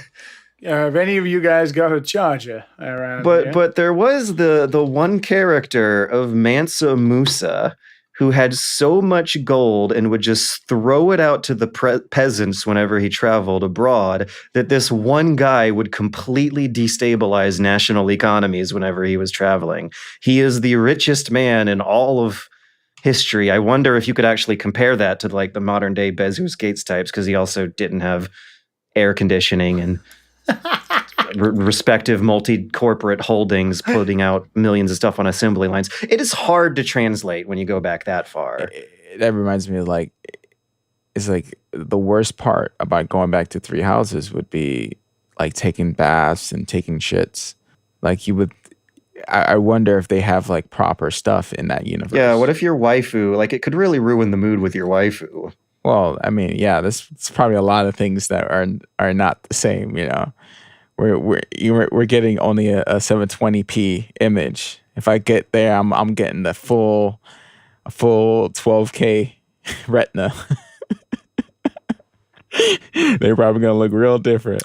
Have any of you guys got a charger around here? But there was the one character of Mansa Musa who had so much gold and would just throw it out to the peasants whenever he traveled abroad that this one guy would completely destabilize national economies whenever he was traveling. He is the richest man in all of history. I wonder if you could actually compare that to like the modern day Bezos Gates types, because he also didn't have air conditioning and respective multi-corporate holdings putting out millions of stuff on assembly lines. It is hard to translate when you go back that far. that reminds me of like, it's like the worst part about going back to Three Houses would be like taking baths and taking shits. Like you would, I wonder if they have like proper stuff in that universe. Yeah, what if your waifu, like it could really ruin the mood with your waifu. Well, I mean, yeah, it's probably a lot of things that are not the same, you know. We're getting only a 720p image. If I get there, I'm getting the full 12K retina. They're probably gonna look real different.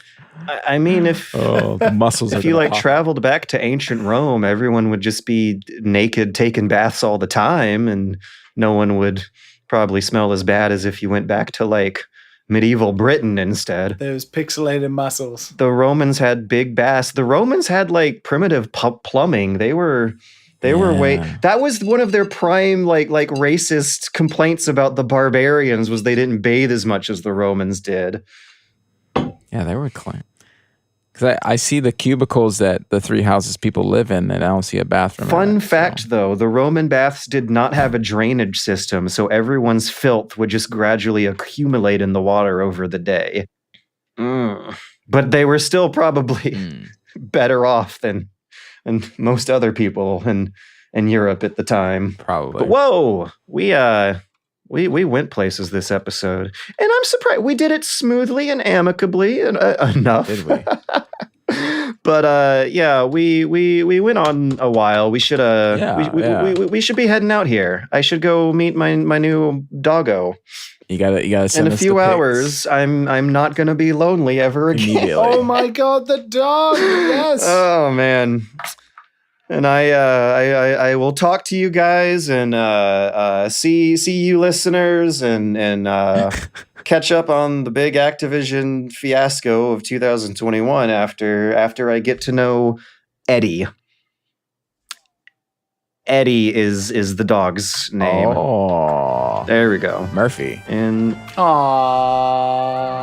I mean, if the muscles, if you like traveled back to ancient Rome, everyone would just be naked, taking baths all the time, and no one would probably smell as bad as if you went back to like medieval Britain instead. Those pixelated muscles. The Romans had big baths. The Romans had like primitive plumbing. They were way. That was one of their prime like racist complaints about the barbarians was they didn't bathe as much as the Romans did. Yeah, they were clean. Because I see the cubicles that the Three Houses people live in, and I don't see a bathroom. Fun fact, though, the Roman baths did not have a drainage system, so everyone's filth would just gradually accumulate in the water over the day. But they were still probably better off than most other people in Europe at the time. Probably. But whoa, we went places this episode, and I'm surprised we did it smoothly and amicably enough. Did we? But yeah, we went on a while. We should we should be heading out here. I should go meet my new doggo. You gotta send in a few hours. I'm not gonna be lonely ever again. Oh my god, the dog! Yes. Oh man. And I will talk to you guys and see you listeners and catch up on the big Activision fiasco of 2021 after I get to know Eddie. Eddie is the dog's name. Oh, there we go. Murphy. And Aww.